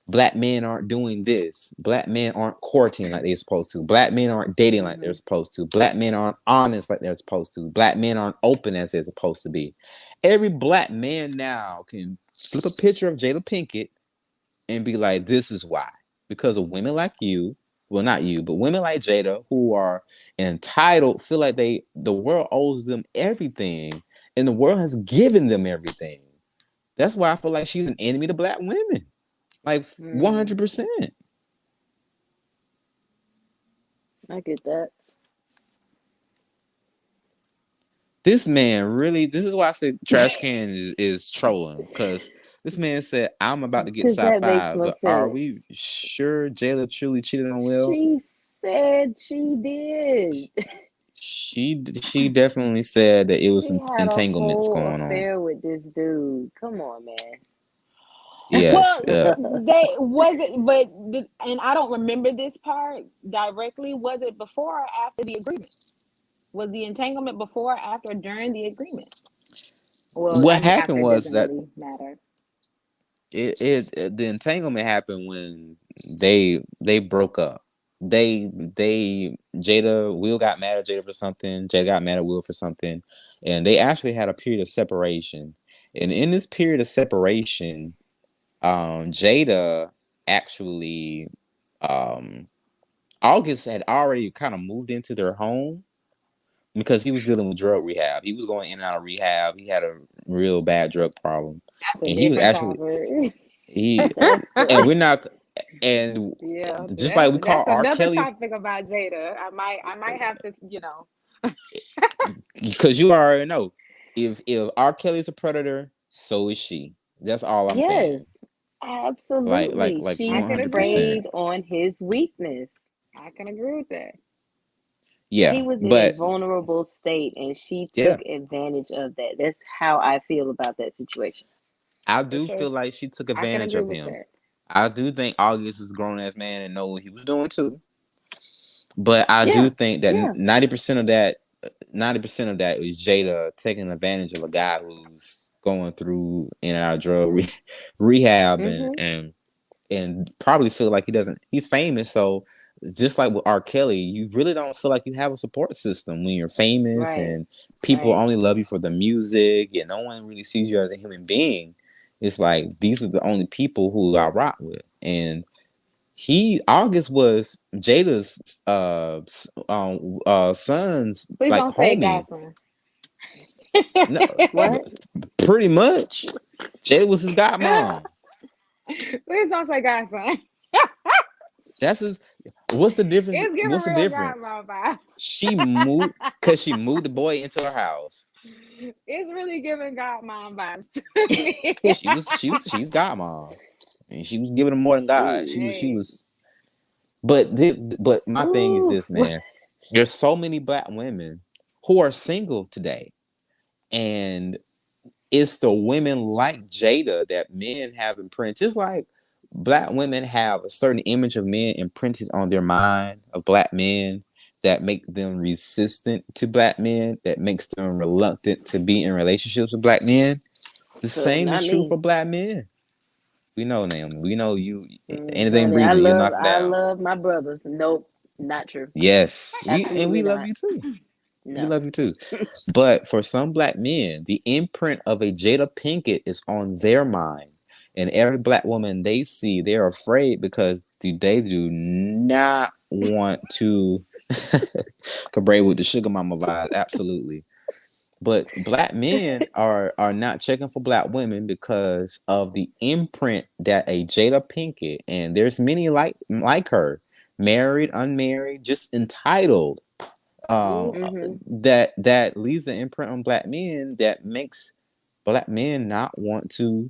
Black men aren't doing this. Black men aren't courting like they're supposed to. Black men aren't dating like they're Mm-hmm. supposed to. Black men aren't honest like they're supposed to. Black men aren't open as they're supposed to be. Every black man now can flip a picture of Jada Pinkett and be like, this is why. Because of women like you, well, not you, but women like Jada who are entitled, feel like the world owes them everything, and the world has given them everything. That's why I feel like she's an enemy to black women. Like Mm. 100%. I get that. This man really, this is why I said Trash Can is trolling. Because this man said, I'm about to get Because that makes sci-fi, no but are sense. we sure Jayla truly cheated on Will? She said she did. She definitely said that it was She some had a entanglements whole going on. affair with this dude. Come on, man. Yes. Well, they was it, but and I don't remember this part directly. Was it before or after the agreement? Was the entanglement before, after, during the agreement? Well, I What mean, happened after was doesn't that really matter. the entanglement happened when they broke up. They Will got mad at Jada for something. Jada got mad at Will for something, and they actually had a period of separation. And in this period of separation, Jada actually, um, August had already kind of moved into their home because he was dealing with drug rehab. He was going in and out of rehab. He had a real bad drug problem, That's a and he was different actually topic. he That's and we're not and Yeah, just like we that's call R. another Kelly, topic about Jada. I might have to, because you already know, if R. Kelly's a predator, so is she. That's all I'm yes. saying. Absolutely. like She I can agree with 100%. preyed that. on his weakness. I can agree with that. Yeah, He was in a but vulnerable state and she yeah, took advantage of that. That's how I feel about that situation. I For do sure. feel like she took I can advantage agree of with him. that. I do think August is a grown ass man and know what he was doing too. But I do Yeah. think that Yeah. 90% of that 90% of that is Jada taking advantage of a guy who's going through in and out of rehab Mm-hmm. and probably feel like he's famous. So just like with R. Kelly, you really don't feel like you have a support system when you're famous Right. and people Right. only love you for the music and no one really sees you as a human being. It's like these are the only people who I rock with. And August was Jada's son's Please like don't say homie. godson. No, What? pretty much. Jada was his godmom. Please don't say godson. That's his. What's the difference? It's giving What's the real difference? godmom vibes. She moved because she moved the boy into her house. It's really giving godmom vibes to me. She's godmom, and she was giving him more than God. Ooh. She Hey, was. But my thing is Ooh. this, man. There's so many black women who are single today, and it's the women like Jada that men have imprinted. Just like black women have a certain image of men imprinted on their mind of black men that make them resistant to black men, that makes them reluctant to be in relationships with black men. The same is Not true me. for black men. We know, Naomi. We know you. Anything Honey, I breathing, you'll love knock it I down. love my brothers. Nope. Not true. Yes, we Absolutely love not. you too. We No. love you too. But for some black men, the imprint of a Jada Pinkett is on their mind. And every black woman they see, they're afraid because they do not want to cabaret with the sugar mama vibe. Absolutely. But black men are not checking for black women because of the imprint that a Jada Pinkett, and there's many like her, married, unmarried, just entitled, um Mm-hmm. that leaves an imprint on black men that makes black men not want to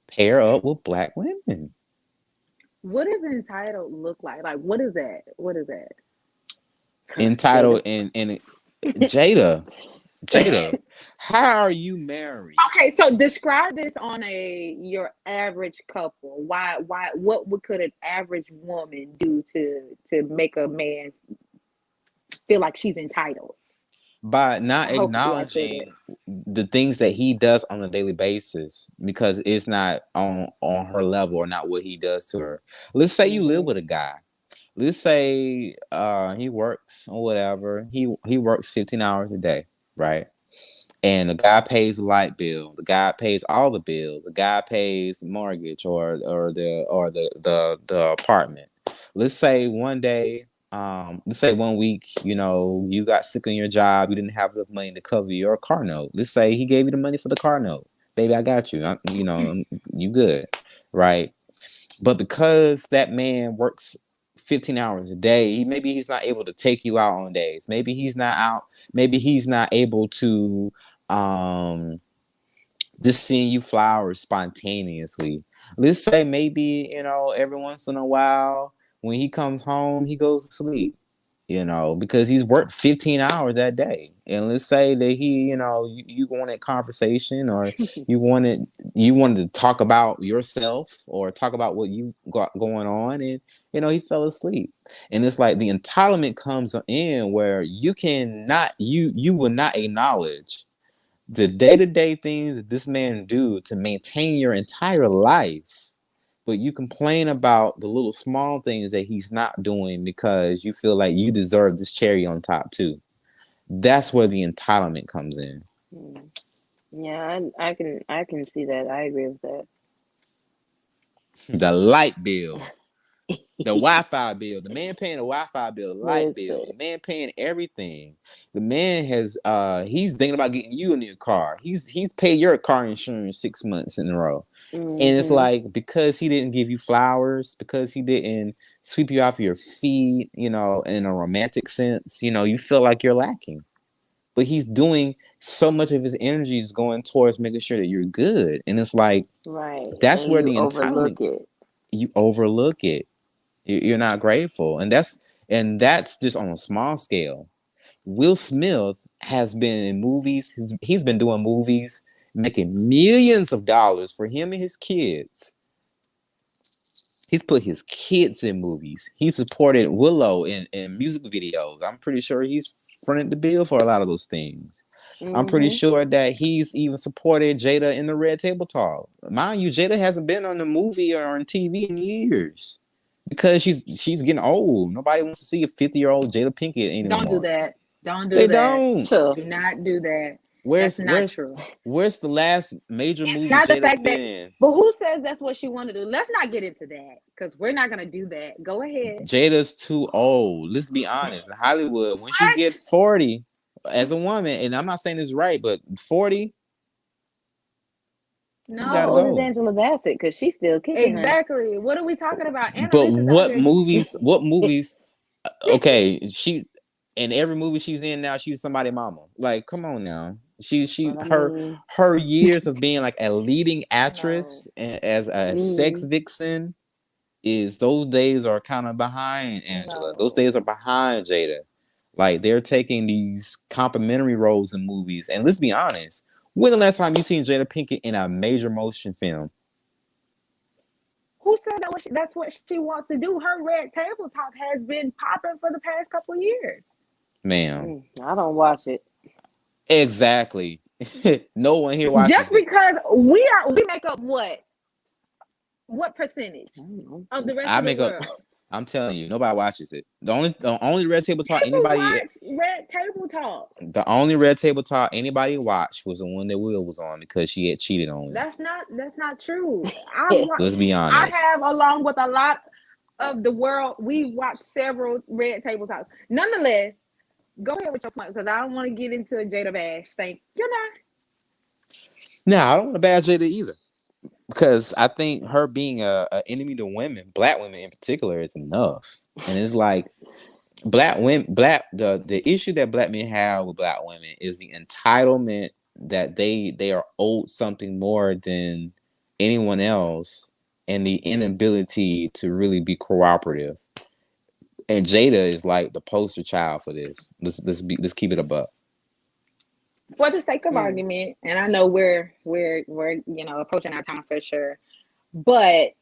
pair up with black women. what does entitled look like? Like, what is that? What is that? Entitled Jada. and Jada, how are you married? Okay, so describe this on a your average couple. Why could an average woman do to make a man feel like she's entitled? By not Hopefully I said that. acknowledging the things that he does on a daily basis because it's not on her level or not what he does to her. Let's say you live Mm-hmm. with a guy. Let's say he works or whatever. He works 15 hours a day, right? And the guy pays the light bill, the guy pays all the bills, the guy pays mortgage or the apartment. Let's say one day, let's say one week, you got sick on your job, you didn't have enough money to cover your car note. Let's say he gave you the money for the car note. Baby, I got you. You good, right? But because that man works 15 hours a day, maybe he's not able to take you out on days. Maybe he's not out. Maybe he's not able to um just seeing you flowers spontaneously. Let's say maybe, every once in a while when he comes home, he goes to sleep, because he's worked 15 hours that day. And let's say that you wanted conversation or you wanted you wanted to talk about yourself or talk about what you got going on and he fell asleep. And it's like the entitlement comes in where you will not acknowledge the day-to-day things that this man do to maintain your entire life, but you complain about the little small things that he's not doing because you feel like you deserve this cherry on top too. That's where the entitlement comes in. Mm. Yeah, I can see that. I agree with that. The light bill, the Wi-Fi bill, the man paying the Wi-Fi bill, the light bill, Listen. the man paying everything. The man he's thinking about getting you a new car. He's paid your car insurance 6 months in a row. And it's Mm-hmm. like because he didn't give you flowers, because he didn't sweep you off your feet, in a romantic sense, you feel like you're lacking. But he's doing so much of his energy is going towards making sure that you're good. And it's like, Right. that's And where you the entitlement, overlook it. you overlook it. You're not grateful. And that's just on a small scale. Will Smith has been in movies. He's been doing movies, making millions of dollars for him and his kids. He's put his kids in movies. He supported Willow in music videos. I'm pretty sure he's fronted the bill for a lot of those things. I'm pretty Mm-hmm. sure that he's even supported Jada in the Red Table Talk. Mind you, Jada hasn't been on the movie or on TV in years because she's getting old. Nobody wants to see a 50-year-old Jada Pinkett Don't do anymore. that. Don't do They that. don't. So, Do not do that. Where's That's not where's true. where's the last major It's movie not the Jada's fact been that, in? but who says that's what she wanted to do? Let's not get into that because we're not gonna do that. Go ahead. Jada's too old. Let's be honest. In Hollywood, once you get What? 40 as a woman, and I'm not saying this right, but 40, you how gotta old No. is go. Angela Bassett? Because she's still kicking her. Exactly. What are we talking about? But Annalisa's out here. what movies, okay, she in every movie she's in now, she's somebody mama. Like, come on now. She But I her mean, her years of being like a leading No. actress as a sex mm, vixen is those days are kind of behind Angela. Those No. days are behind Jada. Like they're taking these complimentary roles in movies. And let's be honest, when the last time you seen Jada Pinkett in a major motion film? Who said that? That's what she wants to do. Her red table talk has been popping for the past couple of years. Ma'am. I don't watch it. Exactly. No one here Just watches it. because we make up what percentage I don't know. of the rest I of the make up. world? I'm telling you, nobody watches it. The only red table talk People anybody watch red table talk. the only red table talk anybody watched was the one that Will was on because she had cheated on him. That's not true. I've Let's be I honest. have, along with a lot of the world, we watched several red table talks. Nonetheless, go ahead with your point because I don't want to get into a Jada bash. Thank you. Now I don't want to bash Jada either. Because I think her being a enemy to women, black women in particular, is enough. And it's like black women, the issue that black men have with black women is the entitlement that they are owed something more than anyone else, and the inability to really be cooperative. And Jada is like the poster child for this. Let's keep it a buck. For the sake of Mm. argument, and I know we're approaching our time for sure, but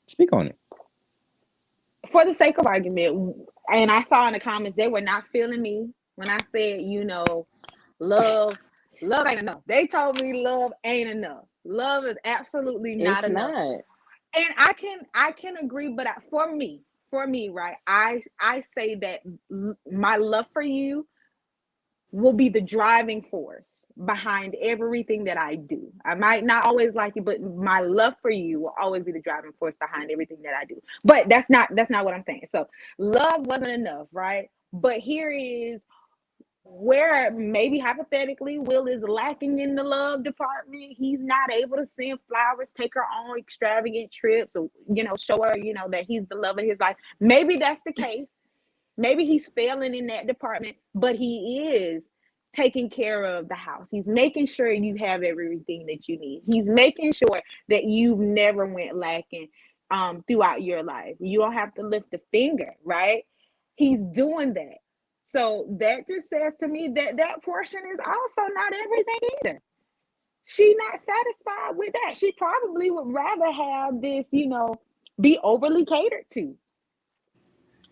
Speak on it. for the sake of argument, and I saw in the comments they were not feeling me when I said, love ain't enough. They told me love ain't enough. Love is absolutely not It's enough. not. And I can agree, but for me, right, I say that my love for you will be the driving force behind everything that I do. I might not always like you, but my love for you will always be the driving force behind everything that I do. But that's not what I'm saying. So love wasn't enough, right? But here is where maybe hypothetically Will is lacking in the love department. He's not able to send flowers, take her on extravagant trips, or show her that he's the love of his life. Maybe that's the case. Maybe he's failing in that department, but he is taking care of the house. He's making sure you have everything that you need. He's making sure that you've never went lacking throughout your life. You don't have to lift a finger, right? He's doing that. So that just says to me that that portion is also not everything either. She's not satisfied with that. She probably would rather have this, be overly catered to.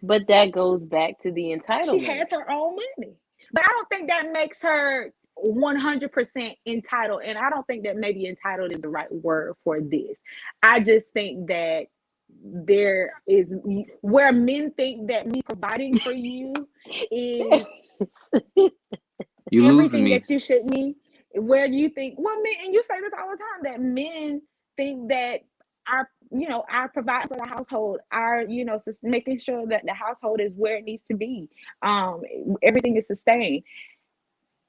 But that goes back to the She entitlement. has her own money. But I don't think that makes her 100% entitled. And I don't think that maybe entitled is the right word for this. I just think that there is where men think that me providing for you is You losing everything me. that you should need. Where you think, well, men, and you say this all the time, that men think that our provide for the household, just making sure that the household is where it needs to be. Everything is sustained.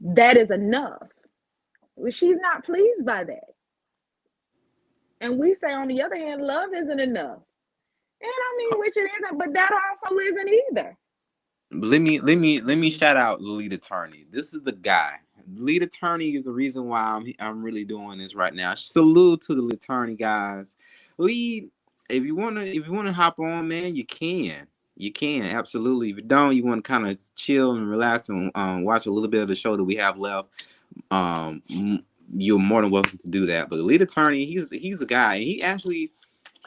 That is enough. Well, she's not pleased by that. And we say, on the other hand, love isn't enough. And I mean, which it isn't, but that also isn't either. Let me shout out Lolita Turney. This is the guy Lead attorney is the reason why I'm really doing this right now. Salute to the lead attorney guys. Lead, if you wanna hop on, man, you can. You can absolutely. If you don't, you want to kind of chill and relax and watch a little bit of the show that we have left. You're more than welcome to do that. But the lead attorney, he's a guy, and he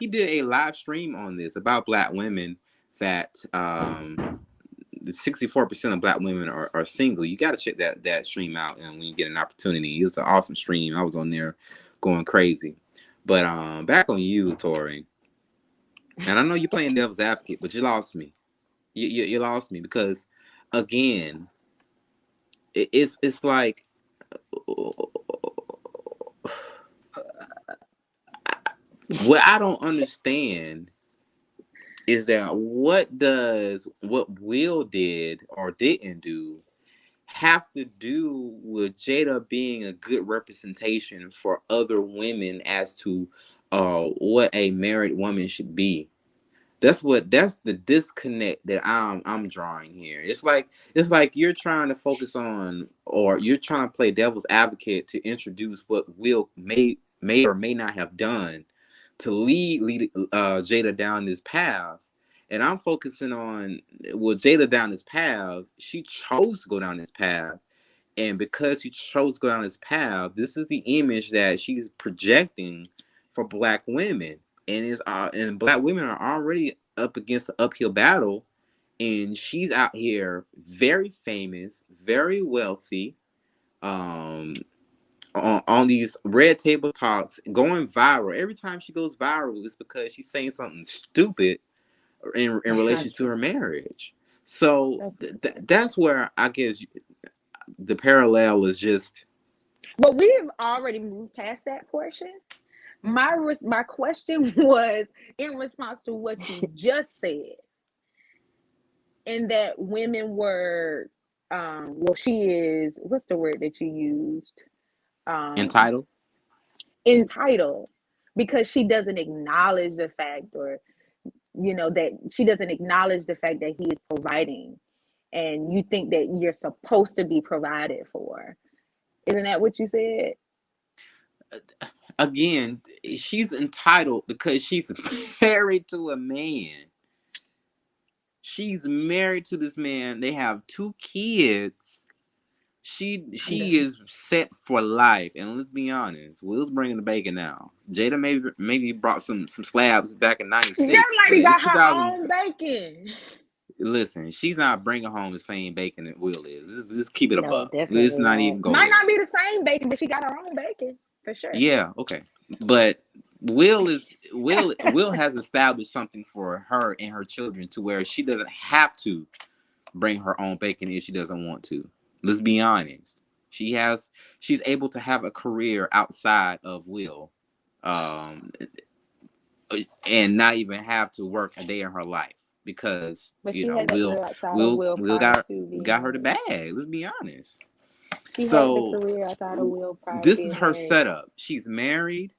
did a live stream on this about Black women that 64% of Black women are single. You got to check that stream out, and when you get an opportunity, it's an awesome stream. I was on there going crazy. But back on you, Tori, and I know you're playing devil's advocate, but you lost me. You lost me because, again, it's like what I don't understand is that what Will did or didn't do have to do with Jada being a good representation for other women as to what a married woman should be. That's the disconnect that I'm drawing here. It's like you're trying to focus on, or you're trying to play devil's advocate to introduce what Will may or may not have done to lead Jada down this path. And I'm focusing on, well, Jada down this path. She chose to go down this path, and because she chose to go down this path, this is the image that she's projecting for Black women. And Black women are already up against an uphill battle, and she's out here very famous, very wealthy, on these red table talks, going viral. Every time she goes viral, it's because she's saying something stupid in relation to her marriage. So that's where I guess the parallel is just. But we've already moved past that portion. My question was in response to what you just said, and that women were, well, she is, what's the word that you used? Entitled. Entitled, because she doesn't acknowledge the fact, or that she doesn't acknowledge the fact that he is providing, and you think that you're supposed to be provided for. Isn't that what you said? Again, she's entitled because she's married to a man. She's married to this man. They have 2 kids. She is set for life. And let's be honest, Will's bringing the bacon now. Jada maybe brought some slabs back in '96. That lady got her own bacon. Listen, she's not bringing home the same bacon that Will is. Just keep it above. Definitely Let's not even go. Might not be the same bacon, but she got her own bacon for sure. Yeah, okay. But Will has established something for her and her children to where she doesn't have to bring her own bacon if she doesn't want to. Let's be honest. She's able to have a career outside of Will, and not even have to work a day in her life because Will got her the bag. Let's be honest. So this is her setup. She's married,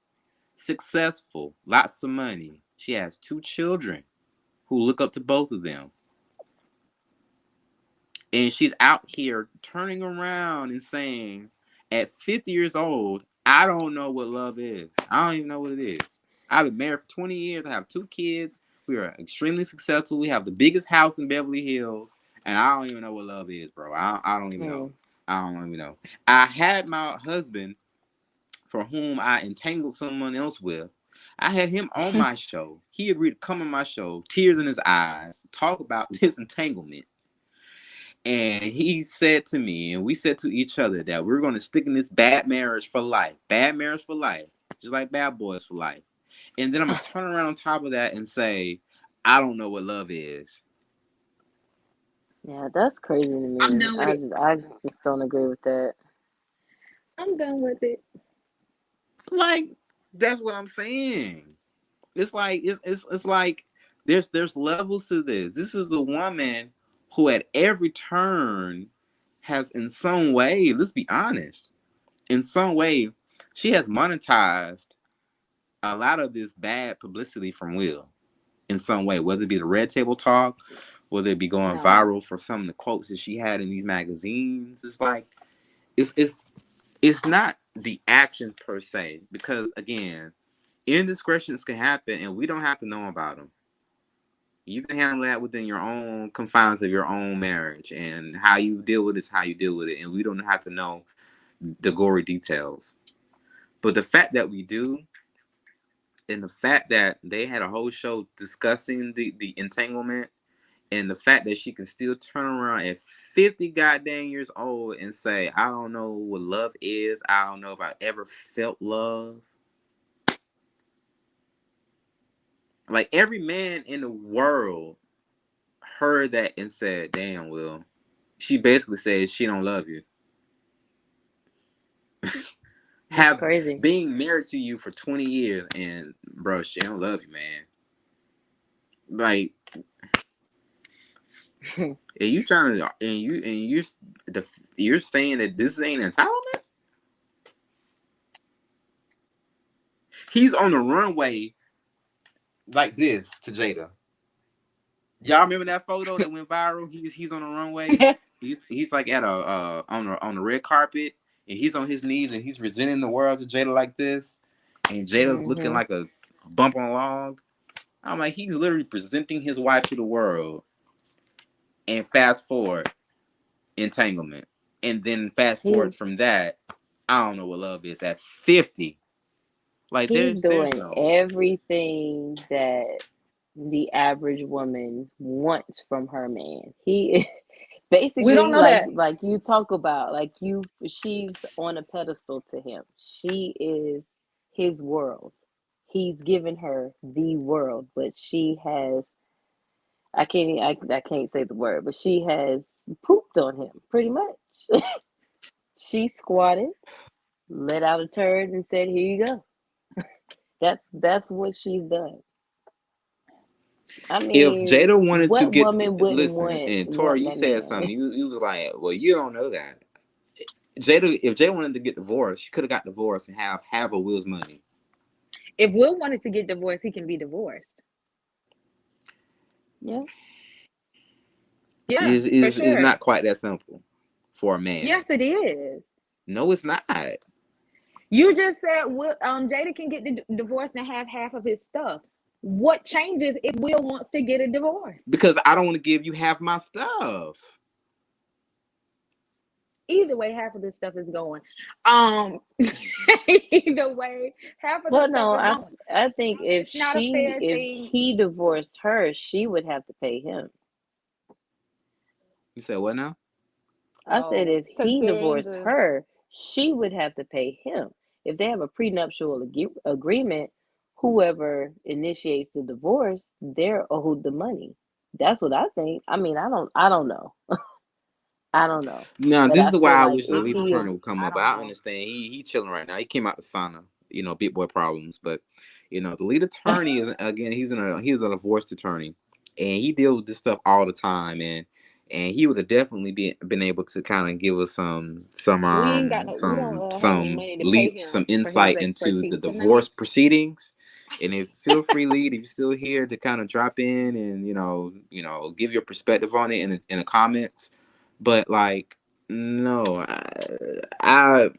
successful, lots of money. She has 2 children who look up to both of them. And she's out here turning around and saying, at 50 years old, I don't know what love is. I don't even know what it is. I've been married for 20 years. I have 2 kids. We are extremely successful. We have the biggest house in Beverly Hills. And I don't even know what love is, bro. I don't even know. I don't even know. I had my husband, for whom I entangled someone else with. I had him on my show. He agreed to come on my show, tears in his eyes, talk about his entanglement. And he said to me, and we said to each other, that we're going to stick in this bad marriage for life. Bad marriage for life. Just like Bad Boys for life. And then I'm going to turn around on top of that and say, I don't know what love is. Yeah, that's crazy to me. I'm done with it. I just don't agree with that. I'm done with it. Like, that's what I'm saying. It's like it's like there's levels to this. This is the woman who at every turn has, in some way, let's be honest, in some way, she has monetized a lot of this bad publicity from Will in some way, whether it be the red table talk, whether it be going viral for some of the quotes that she had in these magazines. It's like it's not the action per se, because again, indiscretions can happen and we don't have to know about them. You can handle that within your own confines of your own marriage, and how you deal with it is how you deal with it, and we don't have to know the gory details. But the fact that we do, and the fact that they had a whole show discussing the entanglement, and the fact that she can still turn around at 50 goddamn years old and say, I don't know what love is, I don't know if I ever felt love. Like, every man in the world heard that and said, damn, Will. She basically says she don't love you. Have crazy. being married to you for 20 years and bro, she don't love you, man. Like, and you trying to, you're saying that this ain't entitlement? He's on the runway like this to Jada. Y'all remember that photo that went viral? He's on the runway. He's like at a on the red carpet, and he's on his knees and he's presenting the world to Jada like this, and Jada's looking like a bump on a log. I'm like, he's literally presenting his wife to the world, and fast forward, entanglement, and then fast forward from that, I don't know what love is at 50. Like, He's there's doing no. everything that the average woman wants from her man. He We don't basically, know that. like you talk about, she's on a pedestal to him. She is his world. He's given her the world, but she has, I can't say the word, but she has pooped on him pretty much. She squatted, let out a turd, and said, "Here you go." That's what she's done. I If mean, Jada wanted to what get, woman wouldn't listen, want and Tori, want you that said man? something. You was like, well, you don't know that. If Jada wanted to get divorced, she could have got divorced and have half of Will's money. If Will wanted to get divorced, he can be divorced. Yeah. Yeah, for Is sure. not quite that simple for a man. Yes, it is. No, it's not. You just said Will, Jada can get the divorce and have half of his stuff. What changes if Will wants to get a divorce? Because I don't want to give you half my stuff. Either way, half of this stuff is going. Um, either way, half of the Well, stuff no, is going. I think It's not a fair if thing. he divorced her, she would have to pay him. You said what now? I said Oh, if he considering divorced the her, she would have to pay him. If they have a prenuptial agreement, whoever initiates the divorce, they're owed the money. That's what I think. I mean, I don't know. I don't know. Now, But this I is why feel I like wish the if lead he attorney is, would come I up. But don't I know. understand he chilling right now. He came out the sauna, big boy problems. But the lead attorney is, again, he's a divorce attorney, and he deals with this stuff all the time. And he would have definitely been able to kind of give us We ain't got no. We don't have any money to pay some him for his insight into the expertise divorce tonight. proceedings. And if feel free, lead, if you're still here, to kind of drop in and give your perspective on it in the comments. But like, no, I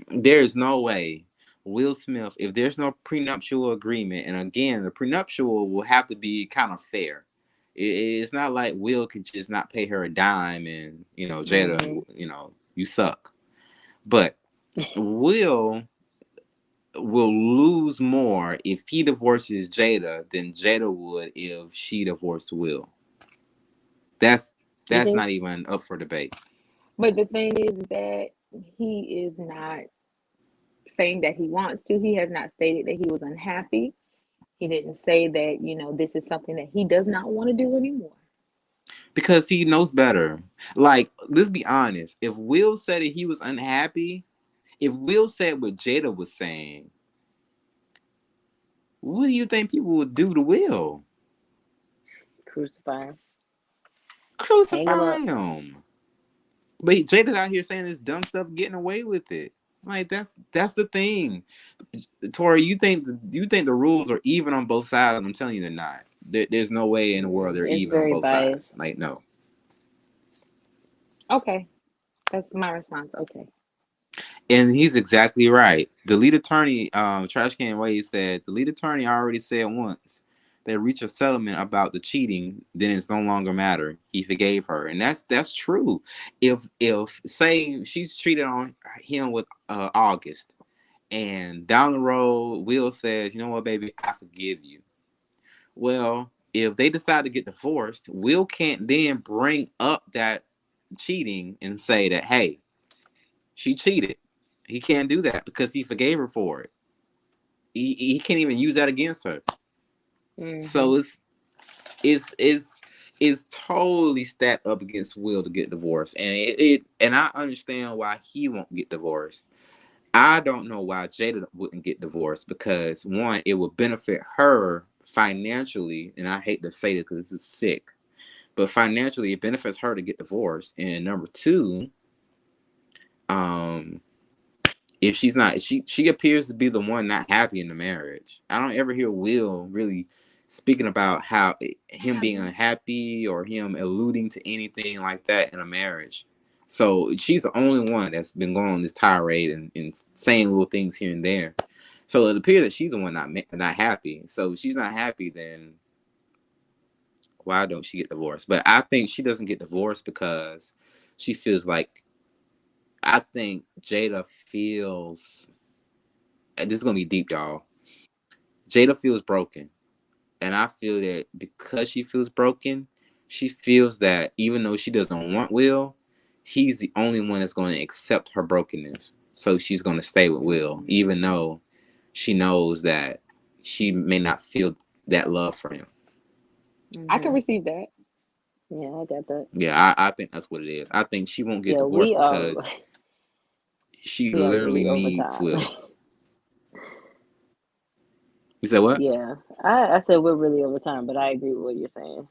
there's no way Will Smith, if there's no prenuptial agreement, and again, the prenuptial will have to be kind of fair. It's not like Will could just not pay her a dime and Jada, you suck. But Will lose more if he divorces Jada than Jada would if she divorced Will. That's you think? not even up for debate. But the thing is that he is not saying that he wants to. He has not stated that he was unhappy. He didn't say that, this is something that he does not want to do anymore. Because he knows better. Like, let's be honest. If Will said that he was unhappy, if Will said what Jada was saying, what do you think people would do to Will? Crucify him. Hang him Crucify up. him. But Jada's out here saying this dumb stuff, getting away with it. Like, that's the thing. Tori, you think the rules are even on both sides? I'm telling you, they're not. There's no way in the world they're It's even on very both sides. biased. Like, no. Okay. That's my response. Okay. And he's exactly right. The lead attorney, Trash Can Wade said, the lead attorney already said once they reach a settlement about the cheating, then it's no longer matter. He forgave her, and that's true. If say she's cheated on him with August, and down the road Will says, you know what, baby, I forgive you. Well, if they decide to get divorced, Will can't then bring up that cheating and say that, hey, she cheated. He can't do that because he forgave her for it. He can't even use that against her. So it's totally stacked up against Will to get divorced, and and I understand why he won't get divorced. I don't know why Jada wouldn't get divorced, because one, it would benefit her financially, and I hate to say this because this is sick, but financially it benefits her to get divorced. And number two, um, if she's not, she appears to be the one not happy in the marriage. I don't ever hear Will really speaking about how him being unhappy or him alluding to anything like that in a marriage. So she's the only one that's been going on this tirade and saying little things here and there. So it appears that she's the one not happy. So if she's not happy, then why don't she get divorced? But I think she doesn't get divorced because she feels like, I think Jada feels, and this is gonna be deep, y'all. Jada feels broken, and I feel that because she feels broken, she feels that even though she doesn't want Will, he's the only one that's going to accept her brokenness. So she's going to stay with Will, even though she knows that she may not feel that love for him. I can receive that. Yeah, I got that. Yeah, I think that's what it is. I think she won't get Yeah, divorced because she we are literally really needs overtime. Will. You said what? Yeah, I said we're really overtime, but I agree with what you're saying.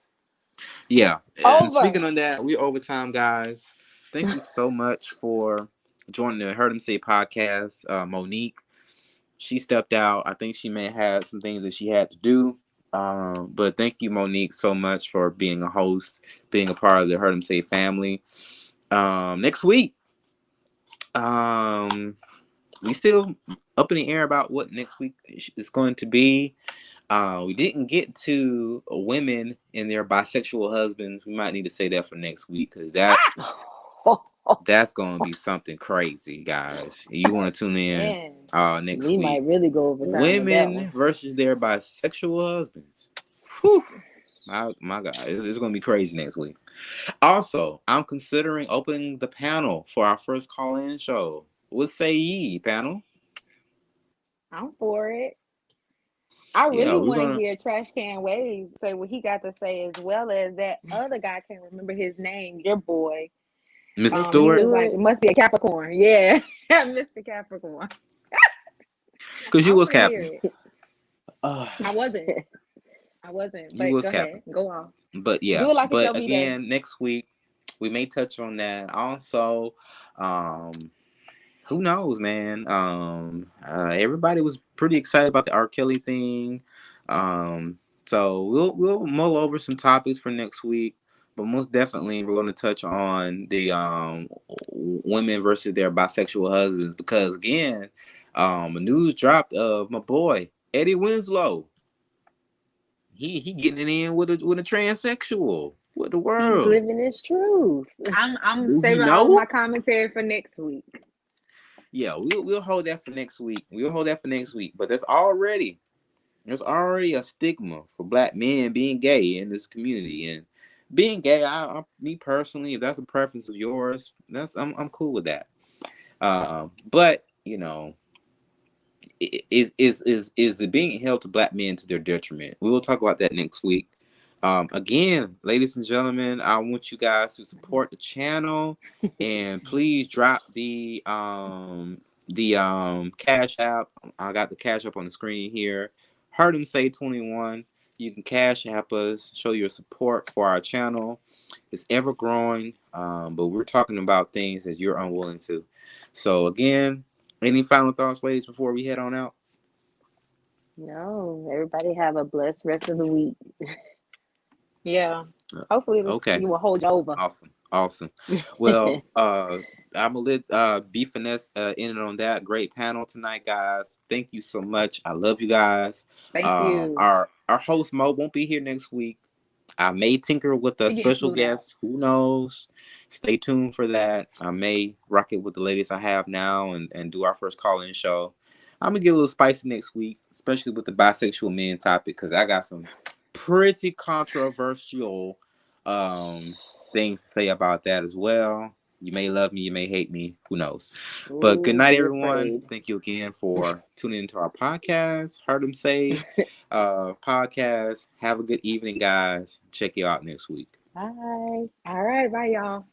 Yeah. And Over. speaking on that, we're overtime, guys. Thank you so much for joining the Heard Him Say podcast. Monique, she stepped out. I think she may have had some things that she had to do. But thank you, Monique, so much for being a host, being a part of the Heard Him Say family. Next week, we still up in the air about what next week is going to be. We didn't get to women and their bisexual husbands. We might need to say that for next week, because that's going to be something crazy, guys. You want to tune in Man, next We week. might really go overtime with that Women one. versus their bisexual husbands. Whew. My God, it's going to be crazy next week. Also, I'm considering opening the panel for our first call-in show. What say ye, panel? I'm for it. I Yeah, really we're want to gonna. hear Trash Can Waves say what he got to say, as well as that other guy. I can't remember his name. Your boy. Mrs. He Stewart, was like, it must be a Capricorn. Yeah, Mr. Capricorn. because I you was want to hear capping. it. I wasn't. I wasn't. You But was go ahead. capping. Go on. But Do yeah, it like it's your but B-day. again, next week we may touch on that. Also, who knows, man? Everybody was pretty excited about the R. Kelly thing. So we'll mull over some topics for next week. But most definitely, we're going to touch on the women versus their bisexual husbands, because again, news dropped of my boy Eddie Winslow. He getting it in with a transsexual. What the He's world? living his truth. I'm Do we saving all know? my commentary for next week. Yeah, we'll hold that for next week. We'll hold that for next week. But there's already a stigma for Black men being gay in this community, and being gay. Me personally, if that's a preference of yours, I'm cool with that. But you know, is it being held to Black men to their detriment? We will talk about that next week. Again, ladies and gentlemen, I want you guys to support the channel, and please drop the cash app. I got the cash app on the screen here. Heard him say 21. You can cash app us, show your support for our channel. It's ever growing, but we're talking about things that you're unwilling to. So again, any final thoughts, ladies, before we head on out? No, everybody have a blessed rest of the week. Yeah. Hopefully Okay. you will hold you over. Awesome. Well, I'm gonna let B Finesse end it on that. Great panel tonight, guys. Thank you so much. I love you guys. Thank you. Our host Mo won't be here next week. I may tinker with a He getting special flued out. guest. Who knows? Stay tuned for that. I may rock it with the ladies I have now and do our first call-in show. I'm gonna get a little spicy next week, especially with the bisexual men topic, because I got some pretty controversial um things to say about that as well. You may love me, you may hate me, who knows? But good Ooh, night, be everyone. afraid. Thank you again for tuning into our podcast. Heard them say podcast. Have a good evening, guys. Check you out next week. Bye. All right, bye, y'all.